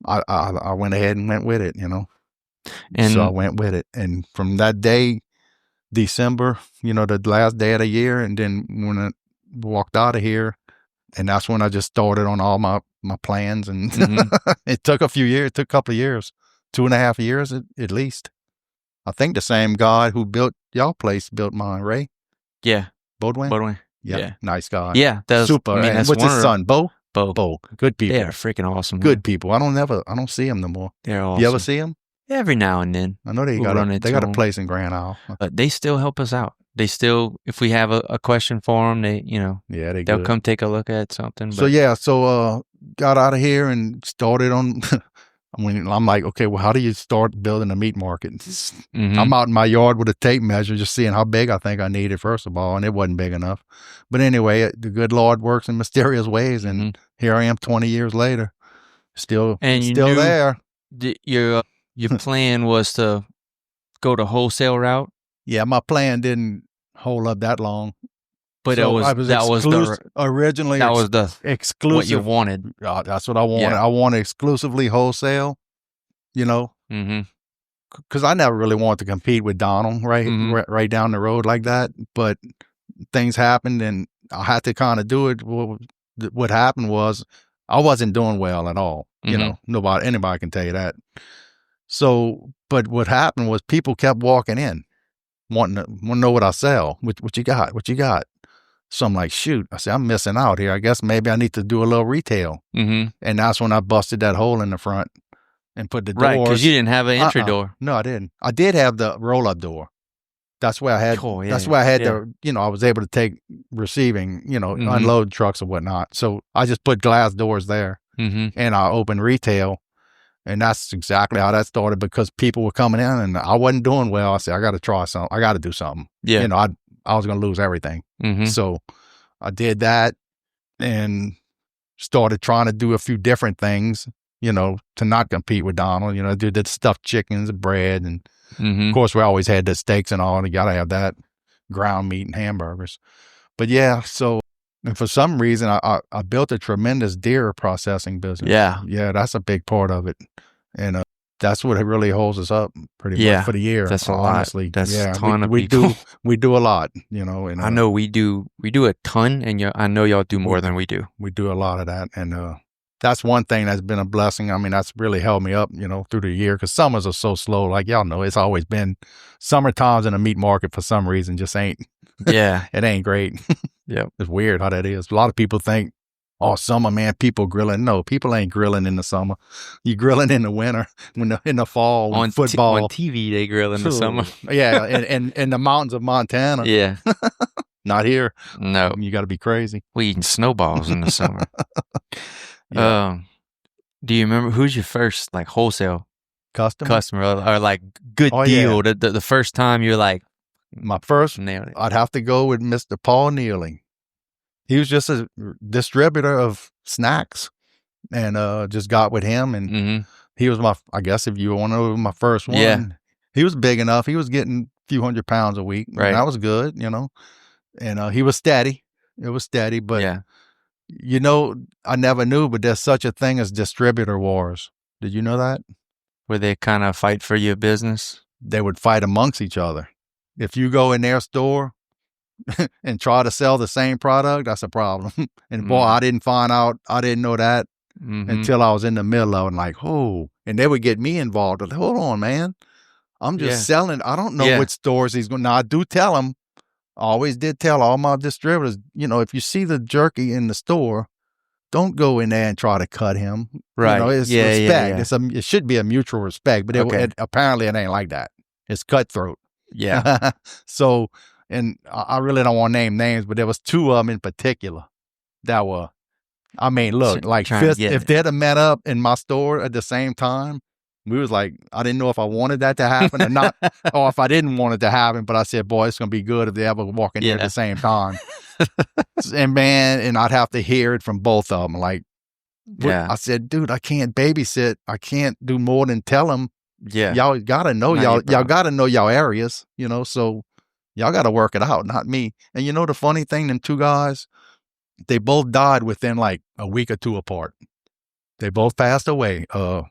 I went ahead and went with it, And so I went with it. And from that day, December, the last day of the year, and then when I walked out of here, and that's when I just started on all my plans, and it took a few years. It took a couple of years, 2.5 years at least. I think the same guy who built y'all place built mine, Ray. Yeah. Baudouin? Yeah. Nice guy. Yeah. Super. I mean, and what's his son? Bo. Good people. They are freaking awesome. Good people. I don't see them no more. They're awesome. You ever see them? Every now and then. I know they got a place in Grand Isle. But they still help us out. They still, if we have a question for them, they'll good. come take a look at something. But. So got out of here and started on. I'm like, okay, well, how do you start building a meat market? I'm out in my yard with a tape measure, just seeing how big I think I needed, first of all, and it wasn't big enough. But anyway, the good Lord works in mysterious ways, and here I am 20 years later, still there. Your plan was to go the wholesale route? Yeah, my plan didn't hold up that long. But so that was the exclusive. What you wanted. That's what I wanted. Yeah. I wanted exclusively wholesale, because I never really wanted to compete with Donald right down the road like that. But things happened, and I had to kind of do it. What happened was I wasn't doing well at all. Anybody can tell you that. So, but what happened was people kept walking in, wanting to know what I sell. What you got? What you got? So I'm like, shoot, I said, I'm missing out here. I guess maybe I need to do a little retail. And that's when I busted that hole in the front and put the doors. Right, because you didn't have an entry door. No, I didn't. I did have the roll-up door. That's where I had, I was able to take receiving, unload trucks or whatnot. So I just put glass doors there and I opened retail. And that's exactly how that started, because people were coming in and I wasn't doing well. I said, I got to try something. I got to do something. Yeah. I was going to lose everything. So I did that and started trying to do a few different things, to not compete with Donald. I did the stuffed chickens and bread. And of course, we always had the steaks and all. And you got to have that, ground meat and hamburgers. But yeah, so and for some reason, I built a tremendous deer processing business. Yeah. Yeah, that's a big part of it. And that's what really holds us up pretty much for the year. That's honestly. That's a ton of people. We do a lot, And I know we do a ton, and I know y'all do more than we do. We do a lot of that, and that's one thing that's been a blessing. I mean, that's really held me up, through the year, because summers are so slow. Like y'all know, it's always been summer times in a meat market for some reason just ain't. Yeah, it ain't great. Yeah, it's weird how that is. A lot of people think, oh, summer, man, people grilling. No, people ain't grilling in the summer. You grilling in the winter, in the fall, on football. On TV, they grill in the summer. Yeah, in the mountains of Montana. Yeah. Not here. No. You got to be crazy. We eating snowballs in the summer. Yeah. Do you remember who's your first, like, wholesale customer or like, good deal? Yeah. The first time you're like, my first, nailed it. I'd have to go with Mr. Paul Nealing. He was just a distributor of snacks, and just got with him, and he was I guess if you want to know, my first one. Yeah. He was big enough. He was getting a few 100 pounds a week. Right. And that was good, and he was steady. It was steady, but I never knew, but there's such a thing as distributor wars. Did you know that? Where they kind of fight for your business? They would fight amongst each other. If you go in their store and try to sell the same product, that's a problem. And boy, I didn't know that until I was in the middle of it, and like, oh, and they would get me involved. Like, hold on, man. I'm just selling. I don't know which stores he's going. Now, I do tell them, I always did tell all my distributors, if you see the jerky in the store, don't go in there and try to cut him. Right. It's respect. Yeah. It should be a mutual respect, but apparently it ain't like that. It's cutthroat. Yeah. So, and I really don't want to name names, but there was two of them in particular that were, I mean, look, like if they'd have met up in my store at the same time, we was like, I didn't know if I wanted that to happen or not, or if I didn't want it to happen, but I said, boy, it's going to be good if they ever walk in here at the same time. and I'd have to hear it from both of them. Like, I said, dude, I can't babysit. I can't do more than tell them. Yeah. Y'all got to know y'all got to know y'all areas, so y'all got to work it out, not me. And the funny thing, them two guys, they both died within like a week or two apart. They both passed away. A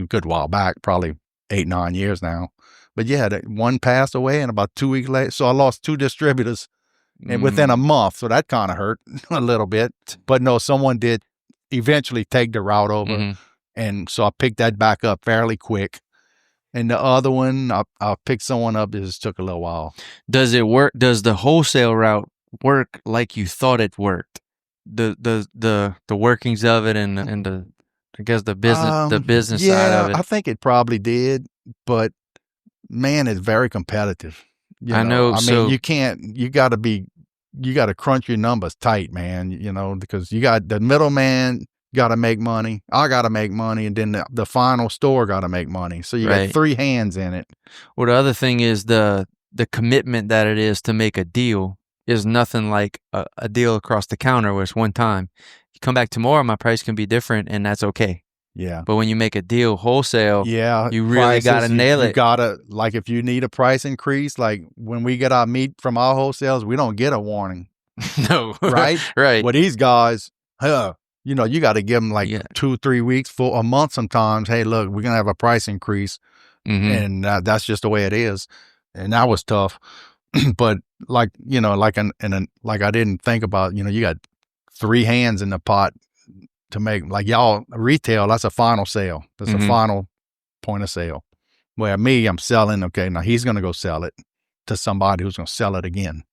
good while back, probably 8-9 years now. But yeah, one passed away, and about 2 weeks later, so I lost two distributors and within a month. So that kind of hurt a little bit. But no, someone did eventually take the route over. And so I picked that back up fairly quick. And the other one, I picked someone up. It just took a little while. Does it work? Does the wholesale route work like you thought it worked? The workings of it and the I guess the business side of it. I think it probably did, but man, it's very competitive. I know. I mean, you got to crunch your numbers tight, man. Because you got the middleman. got to make money. I got to make money. And then the final store got to make money. So you got three hands in it. Well, the other thing is the commitment that it is to make a deal is nothing like a deal across the counter where it's one time. You come back tomorrow, my price can be different, and that's okay. Yeah. But when you make a deal wholesale, you really prices, got to nail it. You got to, like, if you need a price increase, like when we get our meat from our wholesales, we don't get a warning. No. Right? Right. Well, these guys, you know, you got to give them like 2-3 weeks, for a month sometimes. Hey, look, we're going to have a price increase. And that's just the way it is. And that was tough. But like, you know, like like I didn't think about, you know, you got three hands in the pot to make, like y'all retail, that's a final sale. That's a final point of sale. Where me, I'm selling, okay, now he's going to go sell it to somebody who's going to sell it again.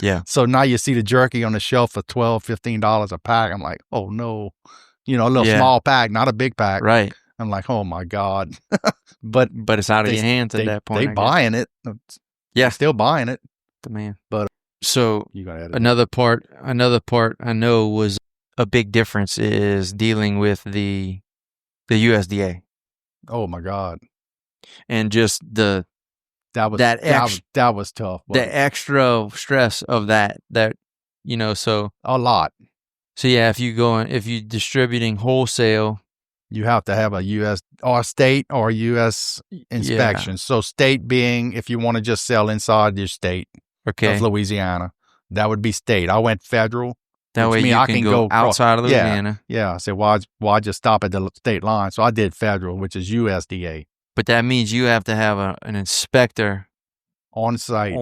Yeah. So now you see the jerky on the shelf for $12, $15 a pack. I'm like, oh no, you know, a little small pack, not a big pack. Right. I'm like, oh my God. But it's out of your hands at that point. They buying it. Yeah. They're still buying it. The man. But so you gotta another part I know was a big difference is dealing with the USDA. Oh my God. And just that was tough. The extra stress of that, you know, so a lot. So yeah, if you distributing wholesale, you have to have a U.S. or state or U.S. inspection. Yeah. So state being if you want to just sell inside your state of Louisiana, that would be state. I went federal. That way you can go outside of Louisiana. Yeah. I said, why just stop at the state line? So I did federal, which is USDA. But that means you have to have an inspector on site.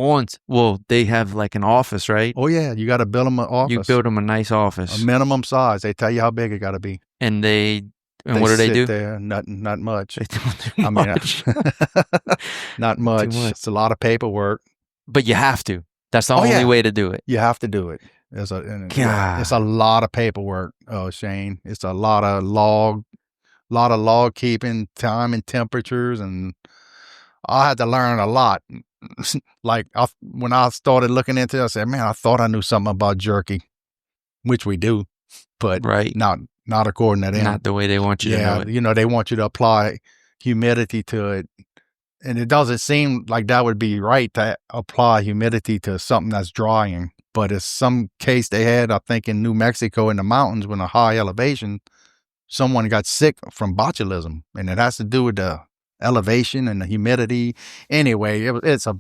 Well, they have like an office, right? Oh yeah, you got to build them an office. You build them a nice office, a minimum size. They tell you how big it got to be. And what do they do? There, not much. They don't do much. Not much. It's a lot of paperwork. But you have to. That's the only way to do it. You have to do it. It's a lot of paperwork. Oh, Shane, it's a lot of log keeping, time and temperatures, and I had to learn a lot. Like when I started looking into it, I said, man, I thought I knew something about jerky, which we do, but not according to them. Not the way they want you to know it. You know, they want you to apply humidity to it. And it doesn't seem like that would be right to apply humidity to something that's drying. But it's some case they had, I think, in New Mexico in the mountains when a high elevation, someone got sick from botulism. And it has to do with the elevation and the humidity. Anyway, it's a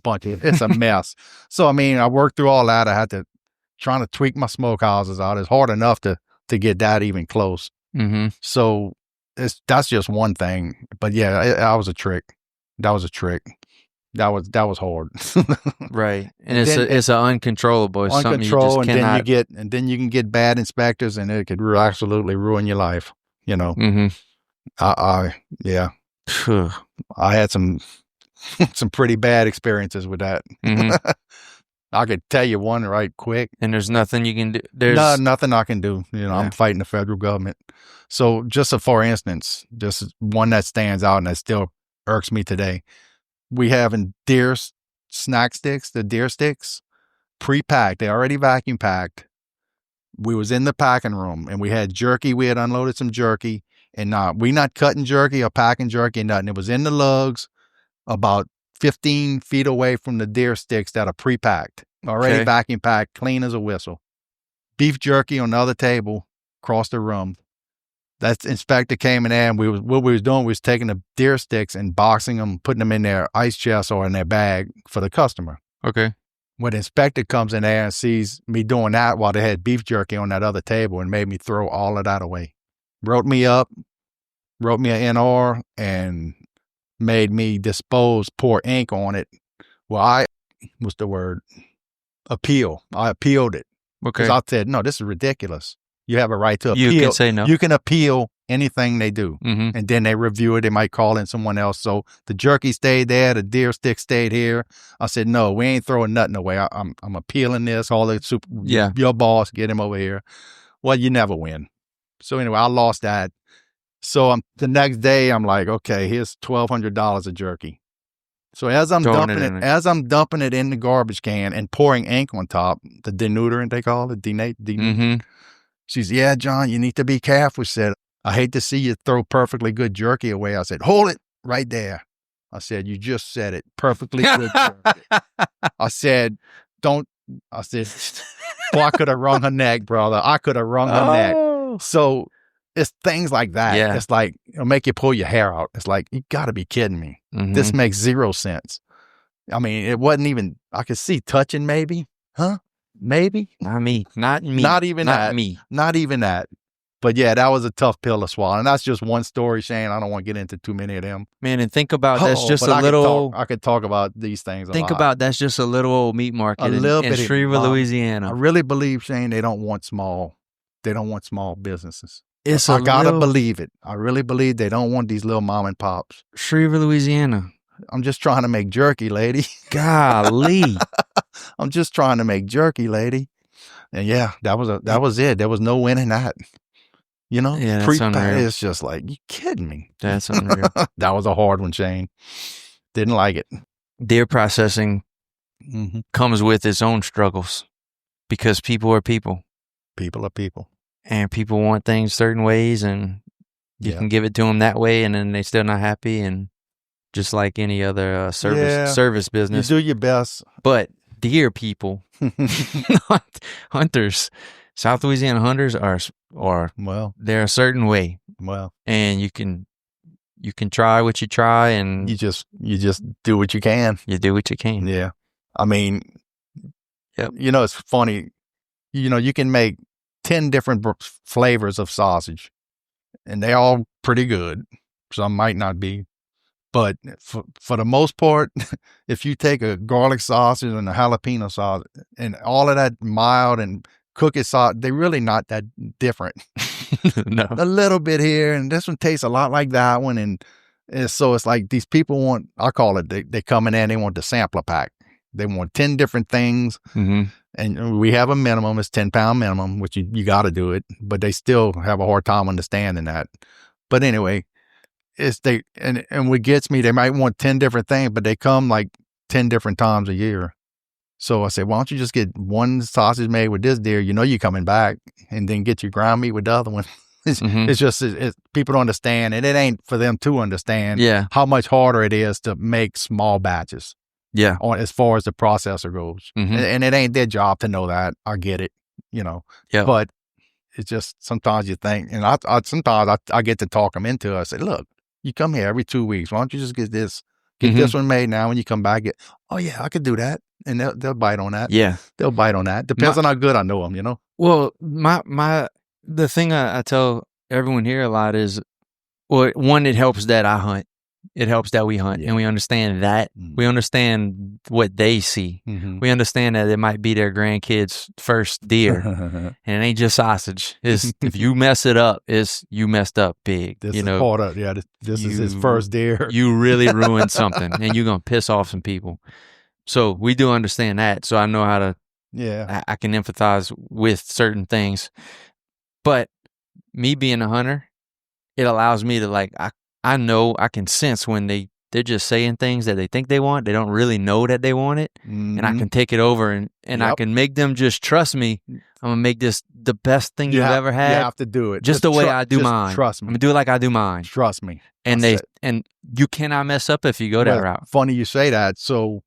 mess. So, I mean, I worked through all that. I had to trying to tweak my smokehouses out. It's hard enough to get that even close. Mm-hmm. So that's just one thing. But yeah, that was a trick. That was hard. Right. And it's an uncontrollable. It's something you just cannot. And then you can get bad inspectors and it could absolutely ruin your life. You know. Mm-hmm. Yeah. I had some pretty bad experiences with that. Mm-hmm. I could tell you one right quick. And there's nothing you can do. There's nothing I can do. You know, I'm fighting the federal government. So just for instance, just one that stands out and that still irks me today. We have in deer snack sticks, the deer sticks, pre-packed. They already vacuum packed. We was in the packing room and we had jerky. We had unloaded some jerky and we not cutting jerky or packing jerky or nothing. It was in the lugs about 15 feet away from the deer sticks that are pre-packed, already vacuum packed, clean as a whistle. Beef jerky on the other table across the room. That inspector came in there and what we was doing was taking the deer sticks and boxing them, putting them in their ice chest or in their bag for the customer. Okay. When the inspector comes in there and sees me doing that while they had beef jerky on that other table and made me throw all of that away. Wrote me an NR and made me pour ink on it. Well, appeal. I appealed it. Okay. Because I said, no, this is ridiculous. You have a right to appeal. You can say no. You can appeal anything they do. Mm-hmm. And then they review it. They might call in someone else. So the jerky stayed there. The deer stick stayed here. I said, no, we ain't throwing nothing away. I'm appealing this. Call it your boss, get him over here. Well, you never win. So anyway, I lost that. So the next day, I'm like, okay, here's $1,200 of jerky. So as I'm dumping it in the garbage can and pouring ink on top, the denudant they call it, denate. Mm-hmm. She said, yeah, John, you need to be careful. She said, I hate to see you throw perfectly good jerky away. I said, hold it right there. I said, you just said it. Perfectly good jerky. I said, don't. I said, boy, I could have wrung her neck, brother. I could have wrung her neck. So it's things like that. Yeah. It's like, it'll make you pull your hair out. It's like, you got to be kidding me. Mm-hmm. This makes zero sense. I mean, it wasn't even, I could see touching maybe. Huh? Maybe. Not me. Not me. Not even Not that. me. Not even that. But yeah, that was a tough pill to swallow. And that's just one story, Shane. I don't want to get into too many of them. Man, and think about that's just but a little. I could talk about these things a Think lot. about that's just a little old meat market in Shreveport, Louisiana. I really believe, Shane, they don't want small businesses. I gotta believe it. I really believe they don't want these little mom and pops. Shreveport, Louisiana. I'm just trying to make jerky, lady. Golly. I'm just trying to make jerky, lady. And yeah, that was it. There was no winning that. You know? Yeah, that's unreal. It's just like, you kidding me? That's unreal. That was a hard one, Shane. Didn't like it. Deer processing comes with its own struggles because people are people. People are people. And people want things certain ways, and you can give it to them that way, and then they're still not happy. And just like any other service business. You do your best. But deer people, hunters, South Louisiana hunters are well, they're a certain way. Well, and you can try what you try, and you just do what you can. You do what you can. Yeah. I mean, you know, it's funny. You know, you can make 10 different flavors of sausage, and they're all pretty good. Some might not be. But for the most part, if you take a garlic sausage and a jalapeno sauce and all of that mild and cookie sauce, they're really not that different. No. A little bit here, and this one tastes a lot like that one. And so it's like these people want, I call it, they come in there and they want the sampler pack. They want 10 different things. Mm-hmm. And we have a minimum, it's 10-pound minimum, which you got to do it. But they still have a hard time understanding that. But anyway, and what gets me, they might want 10 different things, but they come like 10 different times a year. So I said, why don't you just get one sausage made with this deer? You know you're coming back, and then get your ground meat with the other one. It's just people don't understand, and it ain't for them to understand how much harder it is to make small batches. Yeah, as far as the processor goes, and it ain't their job to know that. I get it, you know. Yeah, but it's just sometimes you think, and sometimes I get to talk them into it. I say, look, you come here every 2 weeks. Why don't you just get this one made now? When you come back, oh yeah, I could do that, and they'll bite on that. Yeah, they'll bite on that. Depends on how good I know them, you know. Well, the thing I tell everyone here a lot is, well, one, it helps that I hunt. It helps that we hunt, and we understand that. We understand what they see. We understand that it might be their grandkids' first deer, and it ain't just sausage. It's, if you mess it up, you messed up big. This is part of, this is his first deer. You really ruined something, and you're going to piss off some people. So we do understand that. So I know how to, I can empathize with certain things. But me being a hunter, it allows me to, I know, I can sense when they're just saying things that they think they want. They don't really know that they want it. And I can take it over and I can make them just trust me. I'm going to make this the best thing you've ever had. You have to do it. Just the way I do mine. Trust me. I'm going to do it like I do mine. Trust me. And and you cannot mess up if you go that route. Funny you say that. So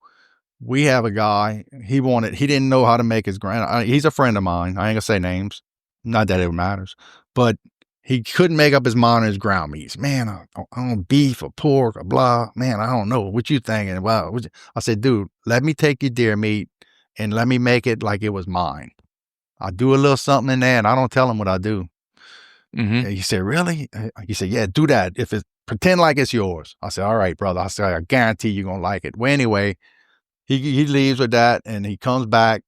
we have a guy, he didn't know how to make his he's a friend of mine. I ain't going to say names. Not that it matters. But he couldn't make up his mind on his ground meats. Man, I don't beef or pork or blah. Man, I don't know. What you thinking? Well, I said, dude, let me take your deer meat and let me make it like it was mine. I do a little something in there, and I don't tell him what I do. And he said, really? He said, yeah, do that. Pretend like it's yours. I said, all right, brother. I said, I guarantee you're going to like it. Well, anyway, he leaves with that, and he comes back,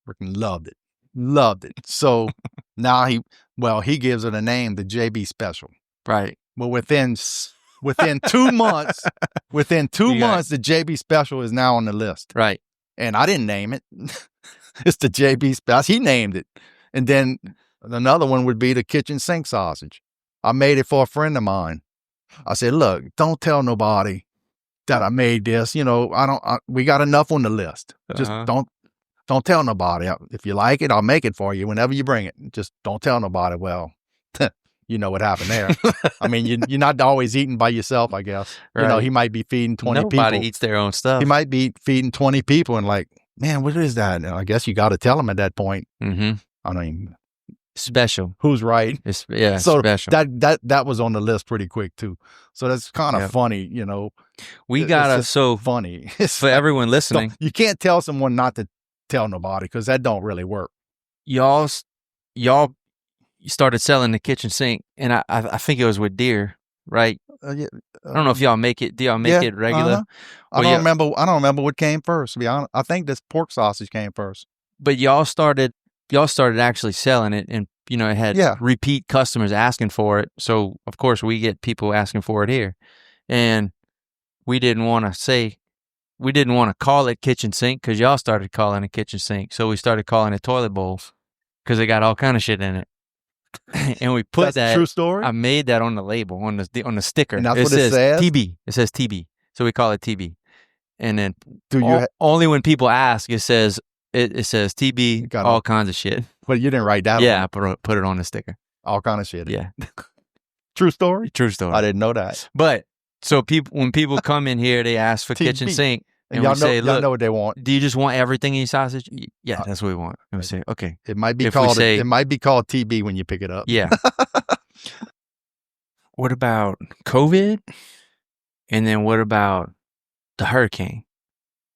freaking loved it. Loved it. So now he gives it a name, the JB Special. Right. Well, within 2 months, the JB Special is now on the list. Right. And I didn't name it. It's the JB Special. He named it. And then another one would be the kitchen sink sausage. I made it for a friend of mine. I said, look, don't tell nobody that I made this. You know, we got enough on the list. Just don't. Don't tell nobody. If you like it, I'll make it for you whenever you bring it. Just don't tell nobody. Well, you know what happened there. I mean, you're not always eating by yourself, I guess. Right. You know, he might be feeding 20 people. Nobody eats their own stuff. He might be feeding 20 people and like, man, what is that? And I guess you got to tell him at that point. Mm-hmm. I mean, special. Who's right? So special. That was on the list pretty quick too. So that's kind of funny, you know. We gotta funny for everyone listening. You can't tell someone not to tell nobody because that don't really work. Y'all started selling the kitchen sink, and I think it was with deer, right? Yeah, I don't know if y'all make it. Do y'all make it regular? Uh-huh. I don't remember what came first. To be honest, I think this pork sausage came first. But y'all started actually selling it, and you know it had repeat customers asking for it. So of course we get people asking for it here, and we didn't want to call it kitchen sink because y'all started calling it kitchen sink. So we started calling it toilet bowls because it got all kind of shit in it. And we put that. True story. I made that on the label on the sticker. And that's what it says. TB. It says TB. So we call it TB. And then only when people ask, it says TB. All kinds of shit. But you didn't write that. Yeah, I put it on the sticker. All kind of shit. Yeah. True story. True story. I didn't know that. But so when people come in here, they ask for kitchen sink. And y'all we say, look, y'all know what they want. Do you just want everything in your sausage? Yeah, that's what we want. And we say, okay. It might be called TB when you pick it up. Yeah. What about COVID? And then what about the hurricane?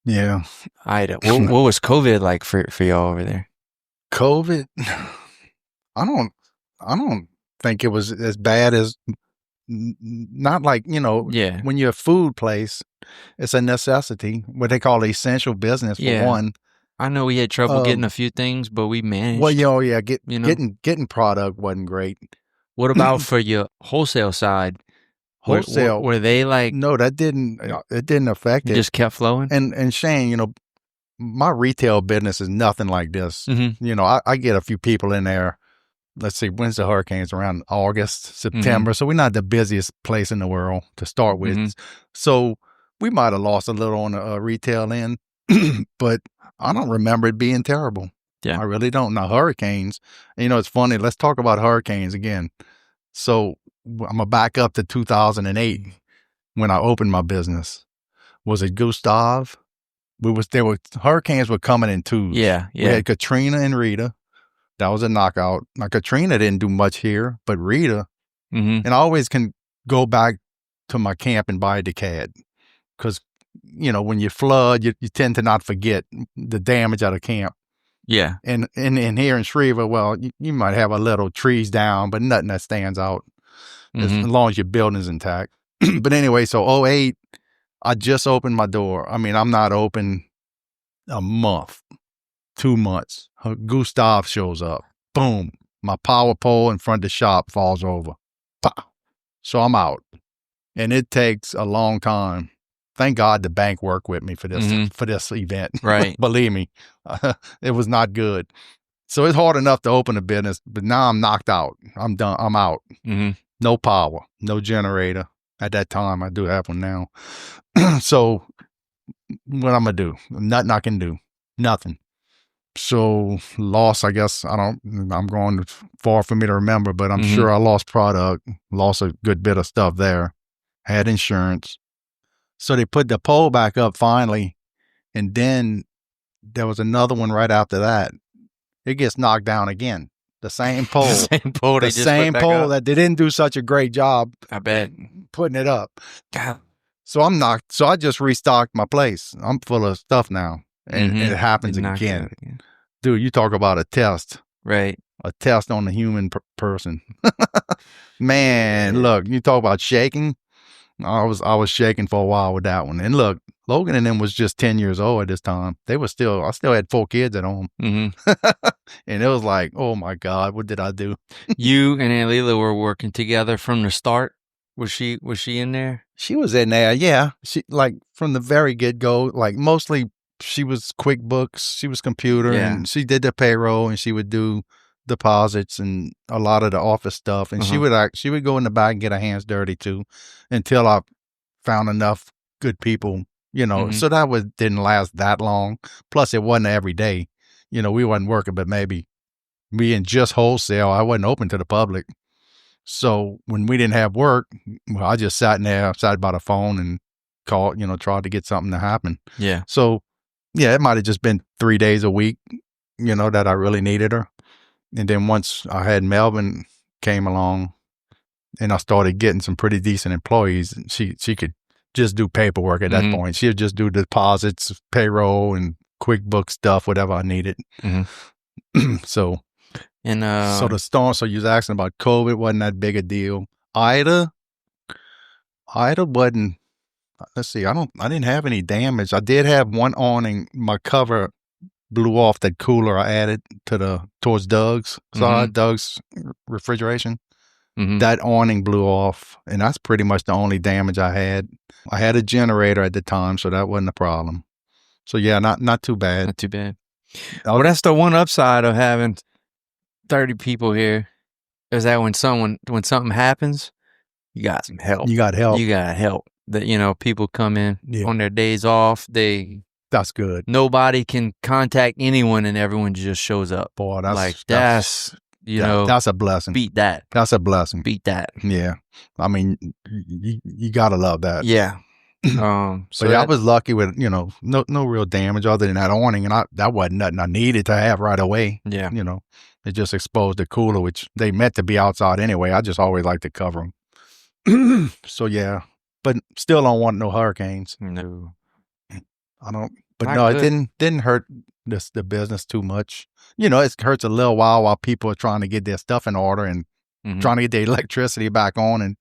Yeah. Ida. What was COVID like for y'all over there? COVID? I don't think it was as bad as, not like, you know, when you're a food place, it's a necessity, what they call essential business for one. I know we had trouble getting a few things, but we managed. Well, getting product wasn't great. What about for your wholesale side? Wholesale, were they like? No, it didn't affect it. Just kept flowing. And Shane, you know, my retail business is nothing like this. Mm-hmm. You know, I get a few people in there. Let's see, when's the hurricanes? Around August, September. Mm-hmm. So we're not the busiest place in the world to start with. Mm-hmm. So we might have lost a little on the retail end, but I don't remember it being terrible. Yeah, I really don't. Now, hurricanes, you know, it's funny. Let's talk about hurricanes again. So I'm going to back up to 2008 when I opened my business. Was it Gustav? Hurricanes were coming in twos. Yeah. We had Katrina and Rita. That was a knockout. Now, Katrina didn't do much here, but Rita, and I always can go back to my camp and buy a decad because, you know, when you flood, you tend to not forget the damage at a camp. Yeah. And here in Shreveport, well, you might have a little trees down, but nothing that stands out as long as your building's intact. But anyway, so 2008, I just opened my door. I mean, I'm not open a month. 2 months, Gustav shows up. Boom. My power pole in front of the shop falls over. Pow. So I'm out. And it takes a long time. Thank God the bank worked with me for this event. Right. Believe me, it was not good. So it's hard enough to open a business, but now I'm knocked out. I'm done. I'm out. Mm-hmm. No power, no generator. At that time, I do have one now. So what I'm going to do? Nothing I can do. Nothing. So loss, I guess, I'm going far for me to remember, but I'm sure I lost product, lost a good bit of stuff there, had insurance. So they put the pole back up finally. And then there was another one right after that. It gets knocked down again. The same pole. The same pole that they didn't do such a great job. I bet. Putting it up. God. So I just restocked my place. I'm full of stuff now. And it happens again. Dude, you talk about a test. Right. A test on the human person. Man, look, you talk about shaking. I was shaking for a while with that one. And look, Logan and them was just 10 years old at this time. I still had 4 kids at home. Mm-hmm. And it was like, oh my God, what did I do? You and Aunt Leela were working together from the start. Was she in there? She was in there, yeah. She, like, from the very get-go, like, mostly she was QuickBooks, she was computer, and she did the payroll, and she would do deposits and a lot of the office stuff. And she would go in the back and get her hands dirty too, until I found enough good people, you know. So that didn't last that long. Plus, it wasn't every day. we wasn't working, but maybe we in just wholesale. I wasn't open to the public. So when we didn't have work, well, I just sat by the phone and called, tried to get something to happen. Yeah. So, yeah, it might have just been 3 days a week, that I really needed her. And then once I had Melvin came along and I started getting some pretty decent employees, she could just do paperwork at that point. She would just do deposits, payroll, and QuickBooks stuff, whatever I needed. So the storm. So you was asking about COVID, wasn't that big a deal. Ida wasn't. Let's see. I didn't have any damage. I did have one awning. My cover blew off that cooler I added towards Doug's side, Doug's refrigeration. That awning blew off, and that's pretty much the only damage I had. I had a generator at the time, so that wasn't a problem. So yeah, not too bad. Not too bad. Well, that's the one upside of having 30 people here, is that when something happens, you got some help. You got help. You got help. That people come in on their days off. That's good. Nobody can contact anyone, and everyone just shows up. Boy, that's that's a blessing. Beat that. That's a blessing. Beat that. Yeah. I mean, you gotta love that. Yeah. So I was lucky with, no real damage other than that awning, and that wasn't nothing I needed to have right away. Yeah. It just exposed the cooler, which they meant to be outside anyway. I just always like to cover them. So yeah, but still don't want no hurricanes. No. I don't. But no, it didn't hurt the business too much. It hurts a little while people are trying to get their stuff in order and trying to get their electricity back on. And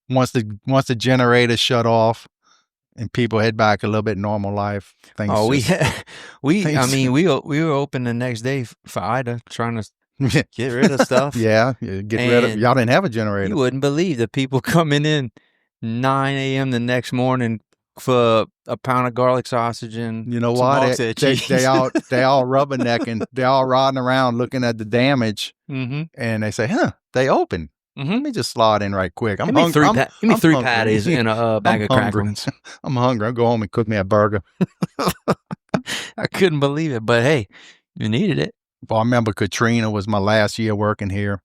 once the generator shut off and people head back a little bit normal life, things. Oh, we were open the next day for Ida, trying to get rid of stuff. Yeah, get rid of. Y'all didn't have a generator. You wouldn't believe the people coming in 9 a.m. the next morning for a pound of garlic sausage and they all rubbernecking, they all riding around looking at the damage, and they say, they open. Let me just slide in right quick. I'm hungry. Give me three patties and a bag of crackers. I'm hungry. I'll go home and cook me a burger. I couldn't believe it, but hey, you needed it. Well, I remember Katrina was my last year working here.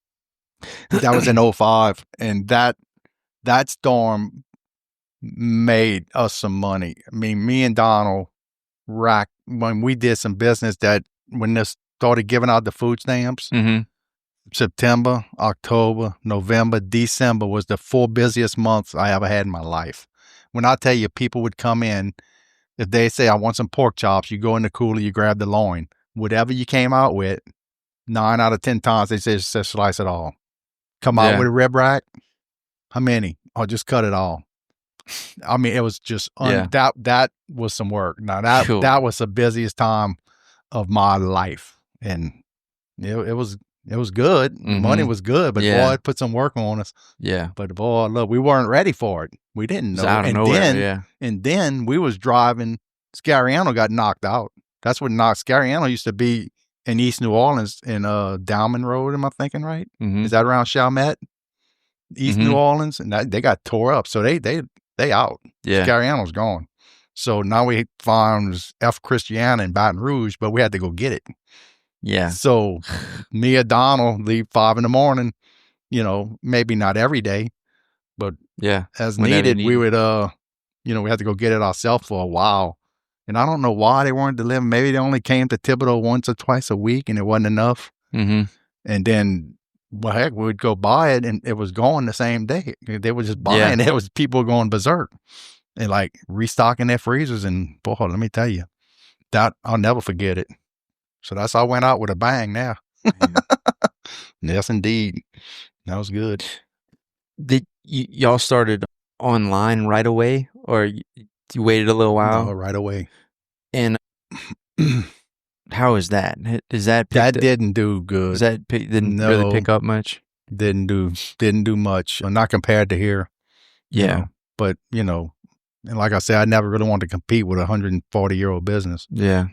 That was in 2005, and that storm made us some money. I mean, me and Donald racked when we did some business that when this started giving out the food stamps, September, October, November, December was the 4 busiest months I ever had in my life. When I tell you, people would come in, if they say, I want some pork chops, you go in the cooler, you grab the loin. Whatever you came out with, 9 out of 10 times, they say, just slice it all. Come out with a rib rack. How many? Oh, just cut it all. I mean, it was just that was some work. Now that was the busiest time of my life, and it was good. Money was good, but boy, it put some work on us. Yeah, but boy, look, we weren't ready for it. We didn't know. Out of nowhere, and then we was driving. Scariano got knocked out. That's what Scariano used to be in East New Orleans in Dowman Road. Am I thinking right? Is that around Chalmette? East New Orleans, and they got tore up. So they out. Yeah. Scariano's gone. So now we found F. Christiana in Baton Rouge, but we had to go get it. Yeah. So me and Donald leave 5 a.m, maybe not every day, but as needed, we would, we had to go get it ourselves for a while. And I don't know why they weren't delivering. Maybe they only came to Thibodaux once or twice a week and it wasn't enough. And then, well, heck, we would go buy it and it was gone the same day. They were just buying. There was people going berserk and like restocking their freezers. And boy, let me tell you, that I'll never forget it. So that's how I went out with a bang now. Yes, indeed. That was good. Did y'all started online right away or you waited a little while? No, right away. And how is that? Is that didn't do good? Didn't really pick up much? Didn't do much. Not compared to here. Yeah. But, and like I said, I never really wanted to compete with a 140-year-old business. Yeah.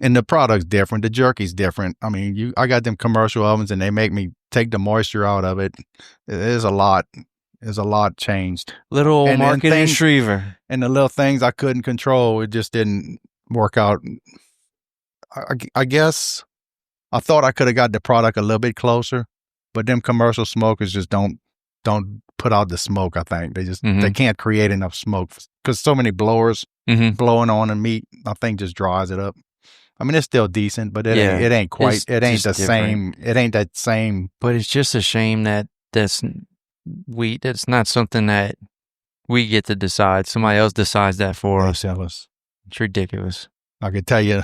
And the product's different. The jerky's different. I mean, I got them commercial ovens and they make me take the moisture out of it. There's a lot. There's a lot changed. Little market in Schriever. And the little things I couldn't control, it just didn't work out. I guess I thought I could have got the product a little bit closer, but them commercial smokers just don't put out the smoke. I think they just they can't create enough smoke because so many blowers blowing on the meat. I think just dries it up. I mean, it's still decent, but it ain't quite. It ain't the same. It ain't that same. But it's just a shame that that's not something that we get to decide. Somebody else decides that for us. It's ridiculous. I could tell you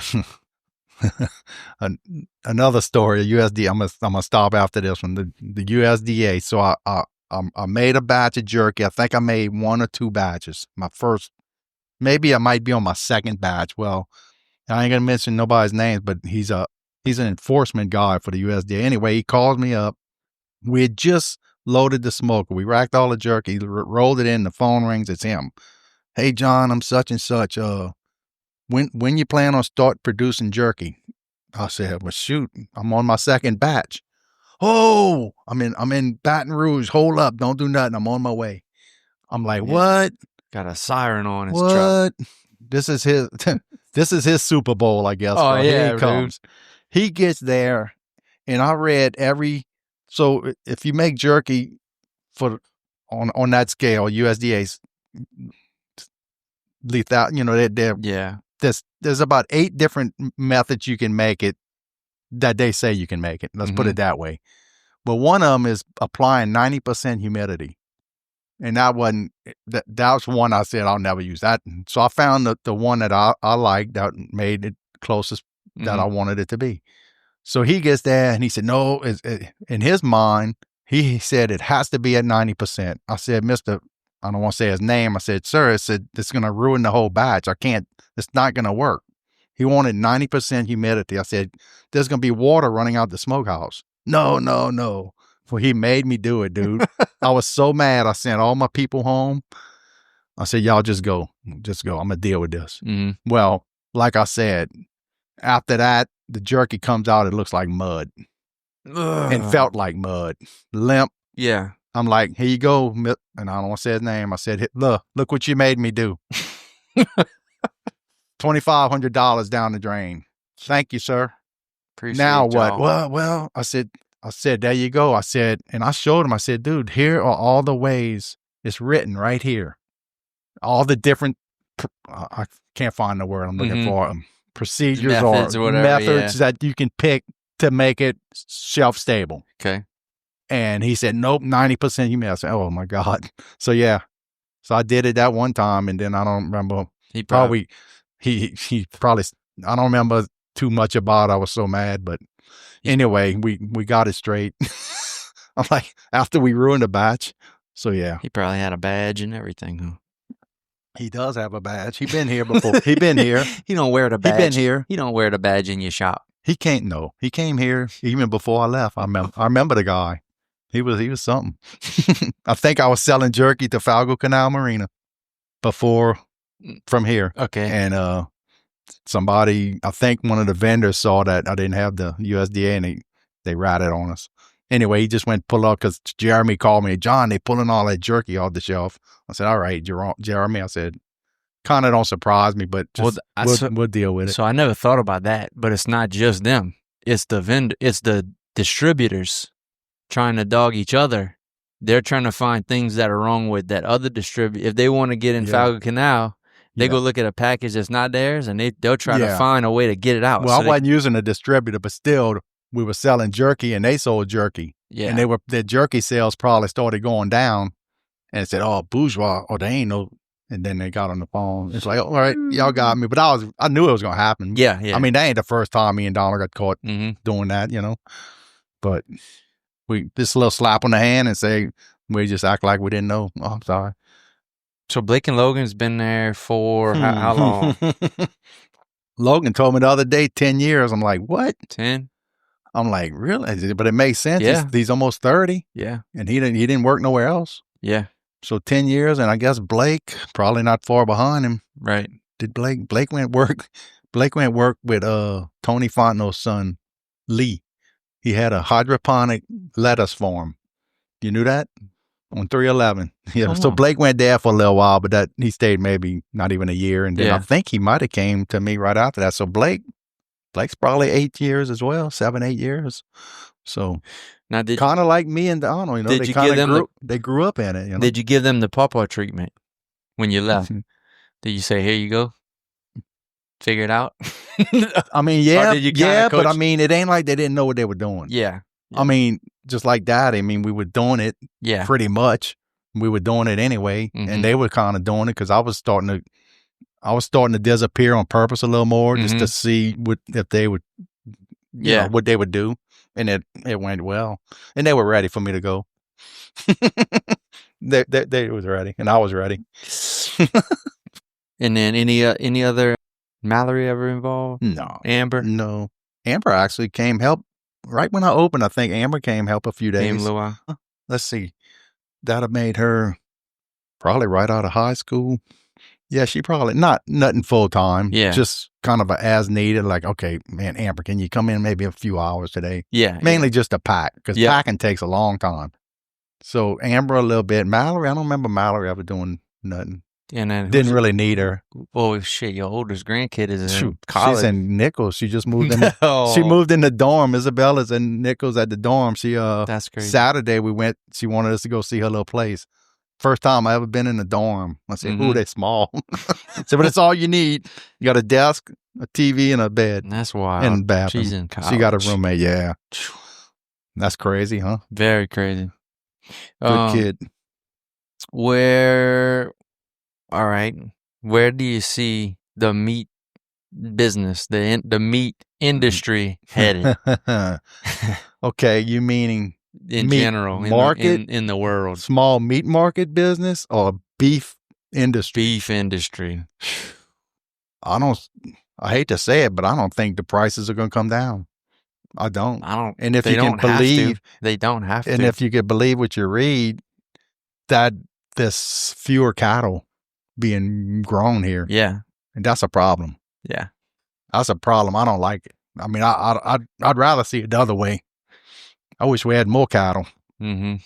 another story. USDA. I'm gonna stop after this one. The USDA. So I made a batch of jerky. I think I made 1 or 2 batches. My first, maybe I might be on my second batch. Well, I ain't gonna mention nobody's names, but he's an enforcement guy for the USDA. Anyway, he calls me up. We had just loaded the smoker. We racked all the jerky, rolled it in. The phone rings. It's him. Hey, John, I'm such and such. When you plan on start producing jerky? I said, well, shoot, I'm on my second batch. Oh, I'm in Baton Rouge. Hold up, don't do nothing. I'm on my way. I'm like, what? Got a siren on his truck. This is his. This is his Super Bowl, I guess. Oh, yeah, here he comes. Dude. He gets there, and I read so if you make jerky on that scale, USDA's lethal, there's about 8 different methods you can make it that they say you can make it. Let's put it that way. But one of them is applying 90% humidity. And that was one I said I'll never use that. So I found the one that I liked that made it closest that I wanted it to be. So he gets there and he said, no, in his mind, he said it has to be at 90%. I said, Mr. I don't want to say his name. I said, sir, it's going to ruin the whole batch. It's not going to work. He wanted 90% humidity. I said, there's going to be water running out the smokehouse. No. Well, he made me do it, dude. I was so mad. I sent all my people home. I said, y'all just go. I'm going to deal with this. Well, like I said, after that, the jerky comes out. It looks like mud. And felt like mud. Limp. Yeah. I'm like, here you go. And I don't want to say his name. I said, look what you made me do. $2,500 down the drain. Thank you, sir. Appreciate now it, what? Y'all. Well, I said, there you go. I said, and I showed him, I said, dude, here are all the ways it's written right here. All the different, I can't find the word I'm looking for, procedures or methods that you can pick to make it shelf stable. Okay. And he said, nope, 90% humidity. I said, oh my God. So yeah. So I did it that one time, and then I don't remember. He probably, I don't remember too much about it. I was so mad, but anyway, we got it straight. I'm like, after we ruined the batch. So yeah. He probably had a badge and everything, huh? He does have a badge. He been here before. He been here. He don't wear the badge. He been here. He don't wear the badge in your shop. He can't. No, he came here even before I left. I remember the guy. He was something. I think I was selling jerky to Falgo Canal Marina before from here. Okay. And somebody, I think one of the vendors saw that I didn't have the USDA, and they ratted on us. Anyway, he just went pull up because Jeremy called me. John, they pulling all that jerky off the shelf. I said, all right, Jeremy. I said, kind of don't surprise me, but just, we'll deal with it. So I never thought about that, but it's not just them. It's the vendor. It's the distributors trying to dog each other. They're trying to find things that are wrong with that other distributor. If they want to get in Falgo Canal, they go look at a package that's not theirs, and they'll try to find a way to get it out. Well, I wasn't using a distributor, but still, we were selling jerky, and they sold jerky. Yeah. And their jerky sales probably started going down, and it said, oh, Bourgeois, they ain't no. And then they got on the phone. It's like, all right, y'all got me. But I knew it was going to happen. Yeah. I mean, that ain't the first time me and Donald got caught doing that, But we just a little slap on the hand and say, we just act like we didn't know. Oh, I'm sorry. So Blake and Logan's been there for how long? Logan told me the other day, 10 years. I'm like, what? 10? I'm like, really? But it makes sense. Yeah. He's almost 30. Yeah. And he didn't work nowhere else. Yeah. So 10 years, and I guess Blake, probably not far behind him. Right. Did Blake went work with Tony Fontenot's son, Lee. He had a hydroponic lettuce farm. You knew that? On 311. Yeah. So Blake went there for a little while, but he stayed maybe not even a year. And then I think he might have came to me right after that. So Blake Blake's probably 8 years as well, 7, 8 years. So now, kind of like me and Donald, you know, did they you kind give them of they grew up in it. You know? Did you give them the pawpaw treatment when you left? Did you say, "Here you go, figure it out"? I mean, but I mean, it ain't like they didn't know what they were doing. Yeah. I mean, just like that. I mean, we were doing it. Yeah. Pretty much, we were doing it anyway, and they were kind of doing it because I was starting to disappear on purpose a little more just to see if they would, you know, what they would do, and it went well, and they were ready for me to go. They was ready, and I was ready. And then any other Mallory ever involved? No. Amber? No. Amber actually came help right when I opened. I think Amber came help a few days. Came a little while. Let's see. That have made her probably right out of high school. Yeah, she probably nothing full time. Yeah. Just kind of as needed. Like, okay, man, Amber, can you come in maybe a few hours today? Yeah. Mainly just to pack because packing takes a long time. So Amber a little bit. Mallory, I don't remember Mallory ever doing nothing. And then Didn't really need her. Oh shit! Your oldest grandkid is in college. She's in Nichols. She just moved in. She moved in the dorm. Isabella's in Nichols at the dorm. She that's crazy. Saturday we went. She wanted us to go see her little place. First time I ever been in a dorm. I said, "Ooh, they're small." I said, "But it's all you need. You got a desk, a TV, and a bed. That's wild. And a bathroom." She's in college. She got a roommate. Yeah, that's crazy, huh? Very crazy. Good kid. All right. Where do you see the meat business, the meat industry headed? Okay, you meaning in meat general, market in the world, small meat market business or beef industry? Beef industry. I hate to say it, but I don't think the prices are going to come down. I don't. And if you can believe, they don't have to. And if you could believe what you read, that there's fewer cattle being grown here. Yeah. And that's a problem. Yeah. That's a problem. I don't like it. I mean, I'd rather see it the other way. I wish we had more cattle. Mm-hmm.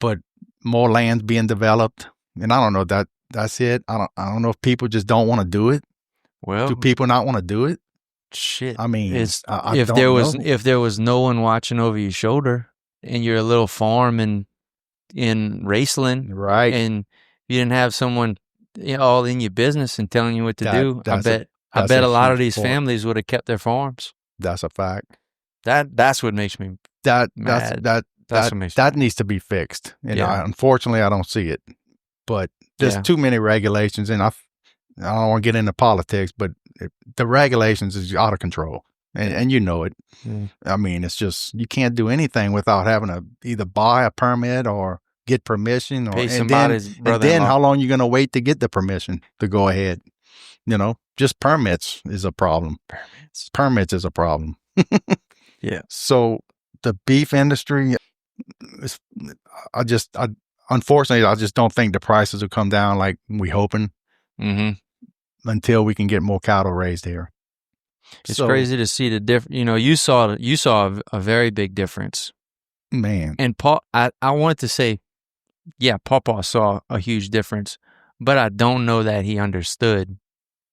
But more land's being developed. And I don't know that's it. I don't know if people just don't want to do it. Well, do people not want to do it? Shit. I mean, if there was no one watching over your shoulder and you're a little farm in Raceland, right? And you didn't have someone all in your business and telling you what to do, I bet a lot of these families would have kept their farms. That's a fact. That's what makes me mad. That needs to be fixed. And unfortunately, I don't see it. But there's too many regulations, and I don't want to get into politics, but the regulations is out of control, and you know it. I mean, it's just you can't do anything without having to either buy a permit or get permission, or pay somebody's brother-in-law. And then how long you going to wait to get the permission to go ahead? You know, just permits is a problem. Permits is a problem. Yeah. So the beef industry, unfortunately, I just don't think the prices will come down like we hoping. Until we can get more cattle raised here. It's crazy to see the difference. You saw a very big difference, man. And Paul, I wanted to say, yeah, Pawpaw saw a huge difference, but I don't know that he understood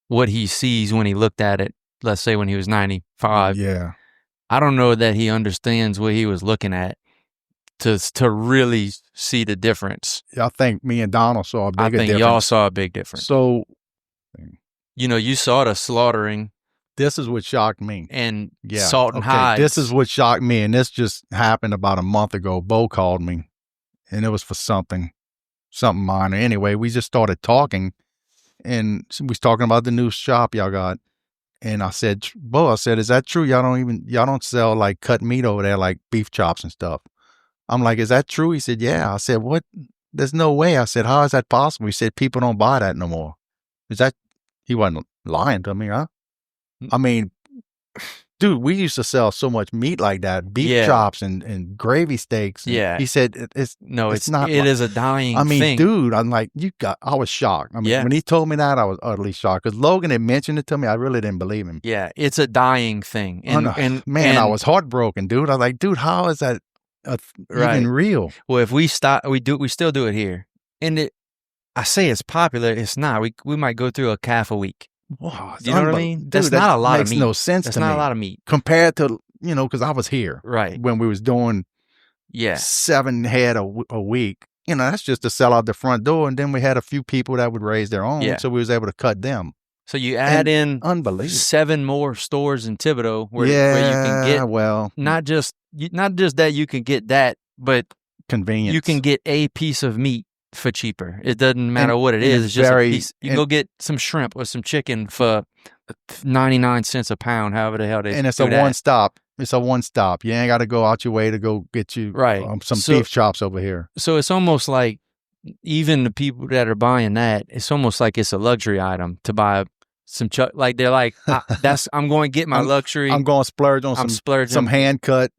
what he sees when he looked at it. Let's say when he was 95. Yeah, I don't know that he understands what he was looking at to really see the difference. I think me and Donald saw a big difference. I think y'all saw a big difference. So, you saw the slaughtering. This is what shocked me. And salt and hides. This is what shocked me. And this just happened about a month ago. Bo called me, and it was for something minor. Anyway, we just started talking, and we was talking about the new shop y'all got. And I said, Bo, is that true? Y'all don't sell like cut meat over there, like beef chops and stuff. I'm like, is that true? He said, yeah. I said, what? There's no way. I said, how is that possible? He said, people don't buy that no more. He wasn't lying to me, huh? I mean, dude, we used to sell so much meat like that, beef chops and gravy steaks. And he said, it's not. It is a dying thing. I mean, dude, I'm like, I was shocked. I mean, when he told me that, I was utterly shocked. Because Logan had mentioned it to me. I really didn't believe him. Yeah, it's a dying thing. And I was heartbroken, dude. I was like, dude, how is that even real? Well, if we stop, we still do it here. And I say it's popular. It's not. We might go through a calf a week. Wow, Do you know what I mean? Dude, That's not a lot of makes meat. no sense That's to not me. a lot of meat. Compared to, because I was here. Right. When we was doing 7 head a week. That's just to sell out the front door. And then we had a few people that would raise their own. Yeah. So we was able to cut them. So you add in unbelievable 7 more stores in Thibodaux where you can get not just that you can get that, but convenience. You can get a piece of meat for cheaper. It doesn't matter what it is. It's just a piece. You can go get some shrimp or some chicken for 99 cents a pound, however the hell they do that. And it's a one-stop. It's a one-stop. You ain't got to go out your way to go get you some beef chops over here. So it's almost like even the people that are buying that, it's almost like it's a luxury item to buy some like they're like, I'm going to get my luxury. I'm going to splurge on some hand cut,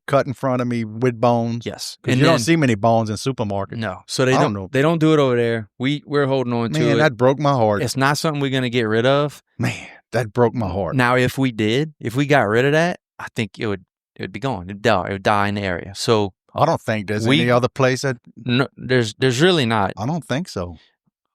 cut in front of me with bones. Yes. And you don't see many bones in supermarkets. No. So they don't do it over there. We're holding on to it. Man, that broke my heart. It's not something we're going to get rid of. Man, that broke my heart. Now, if we got rid of that, I think it would be gone. It would die in the area. So I don't think there's any other place that. No, there's really not. I don't think so.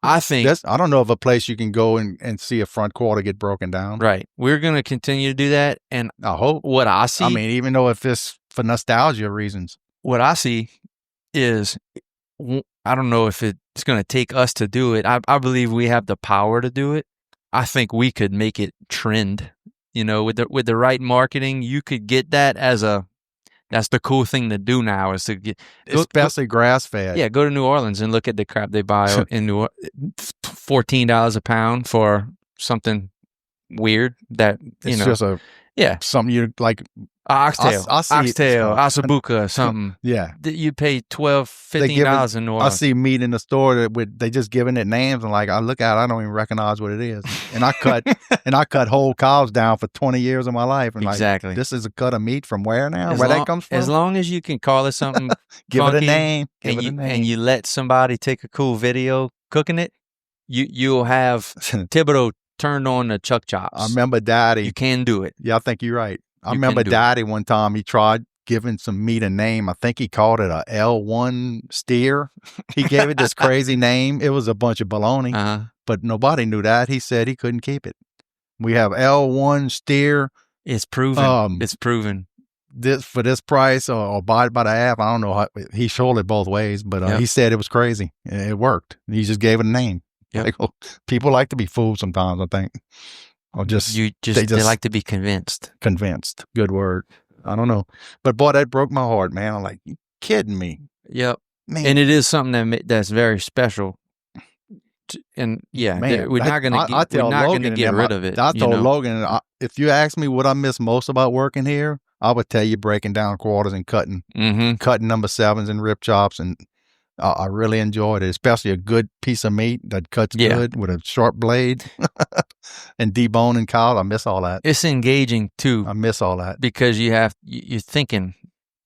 I think I don't know of a place you can go and see a front quarter get broken down. Right. We're going to continue to do that, and I hope what I see. I mean, even though if it's for nostalgia reasons, what I see is, I don't know if it's going to take us to do it. I believe we have the power to do it. I think we could make it trend. With the right marketing, you could get that as that's the cool thing to do now is to get, especially grass fed. Yeah, go to New Orleans and look at the crap they buy in $14 a pound for something weird that it's just something you like. Oxtail, ossobuco, something. Yeah, you pay $12-$15 in New Orleans. I see meat in the store they just giving it names, and like I look at it, I don't even recognize what it is. And I cut whole cows down for 20 years of my life, and exactly. Like, this is a cut of meat from where now? Where that comes from? As long as you can call it something, give funky, it a name, and you let somebody take a cool video cooking it, you'll have Thibodaux turned on the chuck chops. I remember Daddy. You can do it. Yeah, I think you're right. I remember Daddy one time, he tried giving some meat a name. I think he called it a L1 steer. He gave it this crazy name. It was a bunch of baloney, but nobody knew that. He said he couldn't keep it. We have L1 steer. It's proven. It's proven. For this price or buy it by the half. I don't know how, he showed it both ways, but he said it was crazy. It worked. He just gave it a name. Yep. Like, people like to be fooled sometimes, I think. Or they like to be convinced. Convinced. Good word. I don't know. But boy, that broke my heart, man. I'm like, you kidding me? Yep. Man. And it is something that's very special. And man, we're not going to get rid of it. I told Logan, if you ask me what I miss most about working here, I would tell you breaking down quarters and cutting number 7s and rib chops, and I really enjoyed it, especially a good piece of meat that cuts good with a sharp blade and deboning cows. I miss all that. It's engaging too. I miss all that because you're thinking.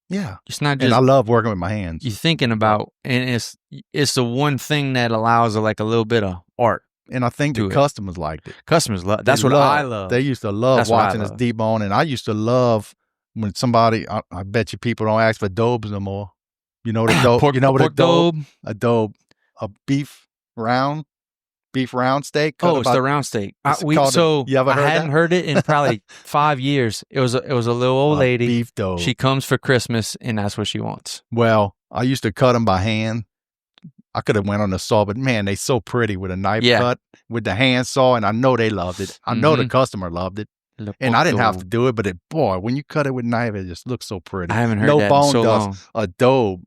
Yeah, it's not just. And I love working with my hands. You're thinking about, and it's the one thing that allows like a little bit of art. And I think the customers liked it. Customers love. That's what I love. They used to love watching us debone, and I used to love when somebody. I bet you people don't ask for dobes no more. You know what a dobe? You know what a dobe? A dobe, a beef round steak. Oh, it's the round steak. I hadn't heard it in probably 5 years. It was a little old lady. Beef dobe. She comes for Christmas, and that's what she wants. Well, I used to cut them by hand. I could have went on the saw, but man, they so pretty with a knife cut with the hand saw, and I know they loved it. I know the customer loved it. And I didn't have to do it, but when you cut it with a knife, it just looks so pretty. I haven't heard that in so long. A dobe.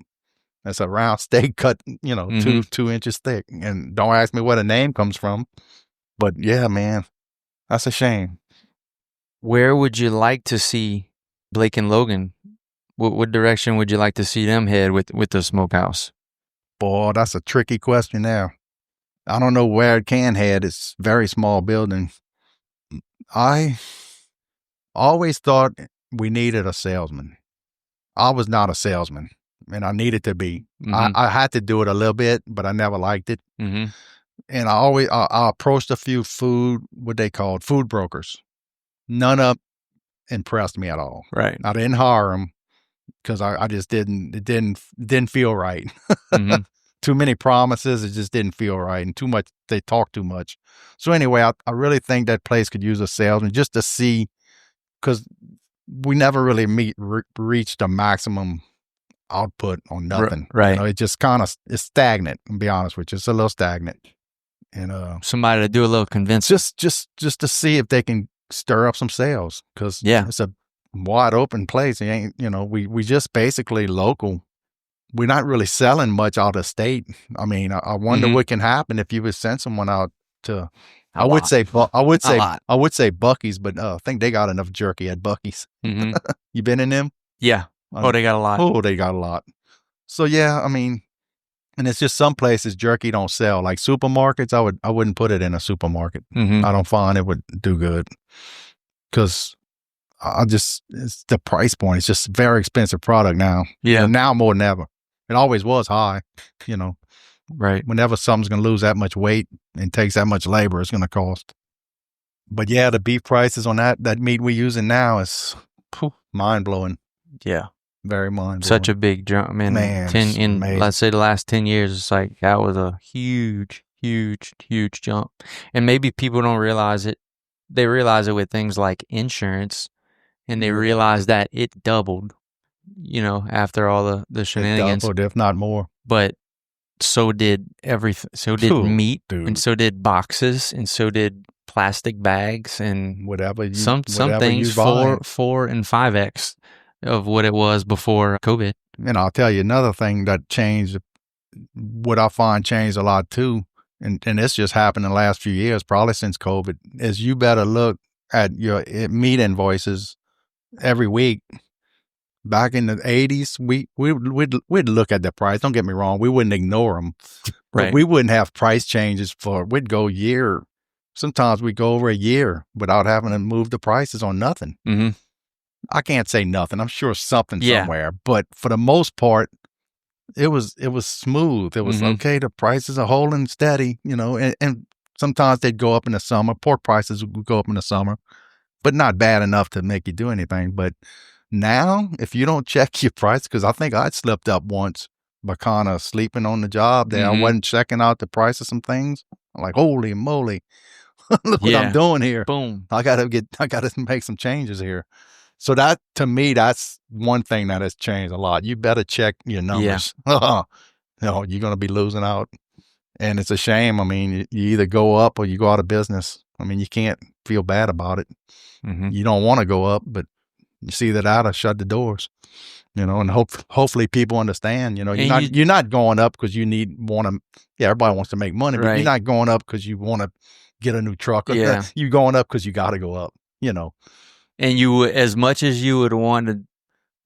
That's a round steak cut, 2 inches thick. And don't ask me where the name comes from. But yeah, man, that's a shame. Where would you like to see Blake and Logan? What direction would you like to see them head with the smokehouse? Boy, that's a tricky question there. I don't know where it can head. It's a very small building. I always thought we needed a salesman. I was not a salesman. And I needed to be. I had to do it a little bit, but I never liked it. And I approached a few food brokers. None of them impressed me at all. Right. I didn't hire them because I just didn't. It didn't feel right. too many promises. It just didn't feel right, and too much. They talk too much. So anyway, I really think that place could use a salesman just to see, because we never really reached a maximum output on nothing. Right. You know, it just kind of is stagnant. To be honest with you, it's a little stagnant. And somebody to do a little convincing, just to see if they can stir up some sales, because it's a wide open place. It ain't, you know, we just basically local. We're not really selling much out of state. I mean, I wonder what can happen if you would send someone out to. I would say Buc-ee's, but I think they got enough jerky at Buc-ee's. You been in them? Yeah. Oh, they got a lot. Oh, they got a lot. So yeah, I mean, and it's just some places jerky don't sell. Like supermarkets, I wouldn't put it in a supermarket. I don't find it would do good, because it's the price point. It's just a very expensive product now. Yeah. And now more than ever. It always was high, you know. Right. Whenever something's going to lose that much weight and takes that much labor, it's going to cost. But yeah, the beef prices on that meat we're using now is mind-blowing. Yeah. Very mind-blowing. Such a big jump. Man, let's say the last 10 years, it's like that was a huge, huge, huge jump. And maybe people don't realize it. They realize it with things like insurance, and they realize that it doubled, you know, after all the shenanigans. It doubled, if not more. But so did everything. So did meat, dude. And so did boxes, and so did plastic bags, and whatever. Some things 4 and 5x of what it was before COVID. And I'll tell you another thing that changed. What I find changed a lot too, and this just happened in the last few years, probably since COVID, is you better look at your meat invoices every week. Back in the 80s, we'd look at the price. Don't get me wrong, we wouldn't ignore them, but we wouldn't have price changes we'd go year. Sometimes we'd go over a year without having to move the prices on nothing. I can't say nothing. I'm sure something somewhere, but for the most part, it was smooth. It was okay. The prices are holding steady, you know, and sometimes they'd go up in the summer. Pork prices would go up in the summer, but not bad enough to make you do anything. But now, if you don't check your price, because I think I slipped up once by kind of sleeping on the job there. I wasn't checking out the price of some things. I'm like, holy moly, look what I'm doing here. Boom. I gotta make some changes here. So that, to me, that's one thing that has changed a lot. You better check your numbers. You know, you're going to be losing out. And it's a shame. I mean, you either go up or you go out of business. I mean, you can't feel bad about it. You don't want to go up, but you see that out or shut the doors, you know, and hopefully people understand, you know, you're not going up because everybody wants to make money, but you're not going up because you want to get a new truck. You're going up because you got to go up, you know. And you, as much as you would want to,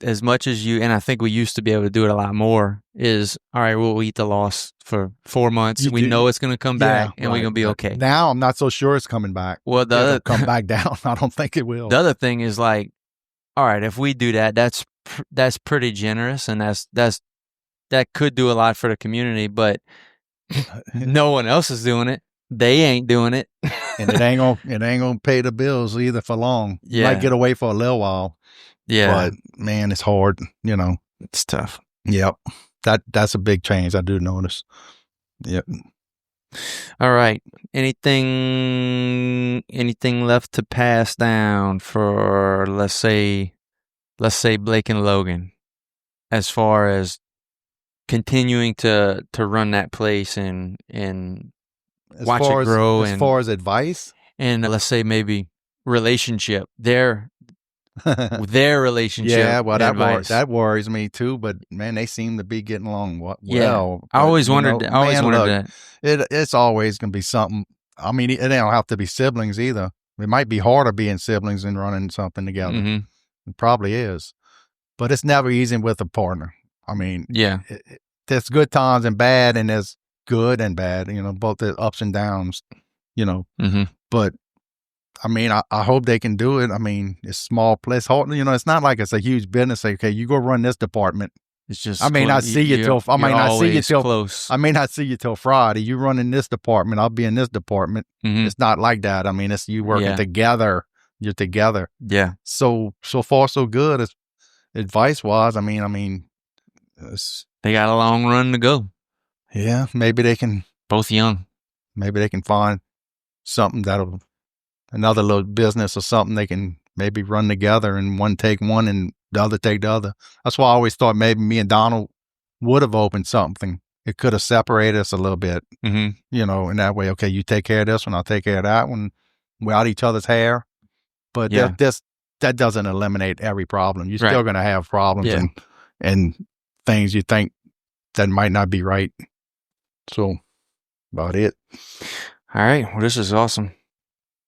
and I think we used to be able to do it a lot more, is, all right, we'll eat the loss for 4 months. We know it's going to come back, and we're going to be okay. Now I'm not so sure it's coming back. Well, it'll come back down. I don't think it will. The other thing is like, all right, if we do that, that's pretty generous, and that could do a lot for the community, but no one else is doing it. They ain't doing it. And it ain't gonna pay the bills either for long. You might get away for a little while. Yeah. But man, it's hard, you know. It's tough. Yep. That's a big change, I do notice. Yep. All right. Anything left to pass down for let's say Blake and Logan, as far as continuing to run that place and watch it grow, as far as advice, and let's say maybe relationship, their relationship. Yeah, well, that worries me too. But man, they seem to be getting along well. Yeah, I always wondered. That. It's always gonna be something. I mean, it don't have to be siblings either. It might be harder being siblings and running something together. It probably is, but it's never easy with a partner. I mean, there's good times and bad, and there's good and bad, you know, both the ups and downs, you know. But I mean, I hope they can do it. I mean, it's small place, you know. It's not like it's a huge business. Say, okay, you go run this department. It's just I may not see you till close. I may not see you till Friday. You run in this department, I'll be in this department. It's not like that. I mean, it's you working together. You're together. Yeah. So far so good. As advice wise, I mean, they got a long run to go. Yeah, maybe they can. Both young. Maybe they can find something another little business or something they can maybe run together, and one take one and the other take the other. That's why I always thought maybe me and Donald would have opened something. It could have separated us a little bit, you know, in that way. Okay, you take care of this one, I'll take care of that one. We're out each other's hair. But that doesn't eliminate every problem. You're still going to have problems and things you think that might not be right. So, about it. All right. Well, this is awesome.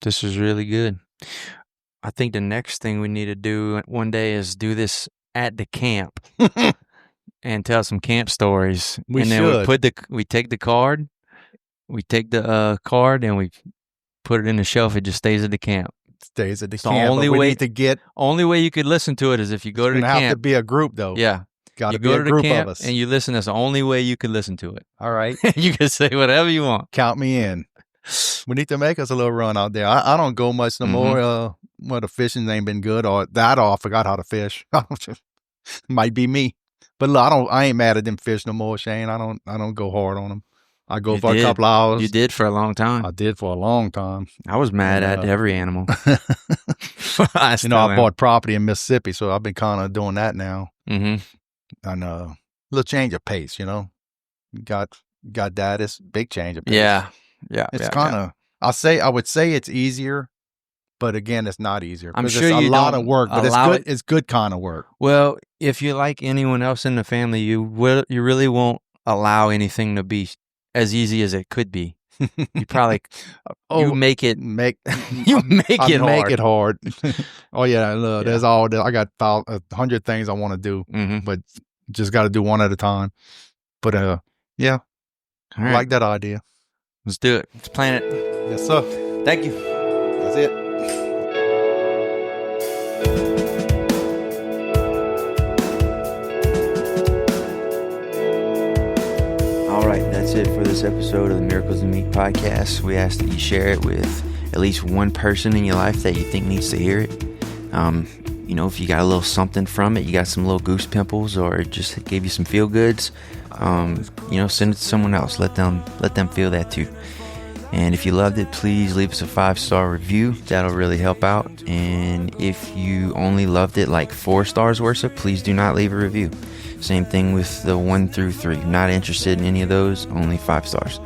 This is really good. I think the next thing we need to do one day is do this at the camp and tell some camp stories. We take the card, and we put it in the shelf. It just stays at the camp. Stays at the so camp. Only way you could listen to it is if you go to the camp. Have to be a group though. Yeah. Got to be a group of us. And you listen. That's the only way you can listen to it. All right. You can say whatever you want. Count me in. We need to make us a little run out there. I don't go much no more. The fishing ain't been good or I forgot how to fish. Might be me. But look, I ain't mad at them fish no more, Shane. I don't go hard on them. I go for a couple hours. You did for a long time. I did for a long time. I was mad at every animal. I bought property in Mississippi, so I've been kind of doing that now. Mm-hmm. And a little change of pace, you know. Got that. It's big change of pace. Yeah. It's kind of. I would say it's easier, but again, it's not easier. I'm sure it's a lot of work, but it's good. It's good kind of work. Well, if you like anyone else in the family, you really won't allow anything to be as easy as it could be. You probably you make it hard. Oh yeah, look, there's all. I got 100 things I want to do, but just got to do one at a time. But I like that idea. Let's do it. Let's plan it. Yes, sir. Thank you. That's it. All right, that's it for this episode of the Miracles of Meat podcast. We ask that you share it with at least one person in your life that you think needs to hear it. If you got a little something from it, you got some little goose pimples, or it just gave you some feel goods, send it to someone else. Let them feel that too. And if you loved it, please leave us a 5-star review. That'll really help out. And if you only loved it like 4 stars worth, please do not leave a review. Same thing with the 1 through 3. Not interested in any of those, only 5 stars.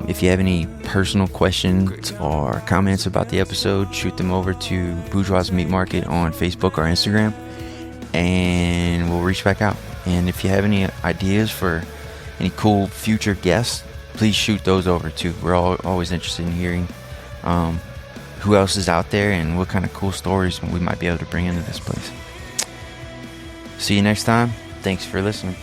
If you have any personal questions or comments about the episode, shoot them over to Bourgeois Meat Market on Facebook or Instagram, and we'll reach back out. And if you have any ideas for any cool future guests, please shoot those over too. We're always interested in hearing who else is out there and what kind of cool stories we might be able to bring into this place. See you next time. Thanks for listening.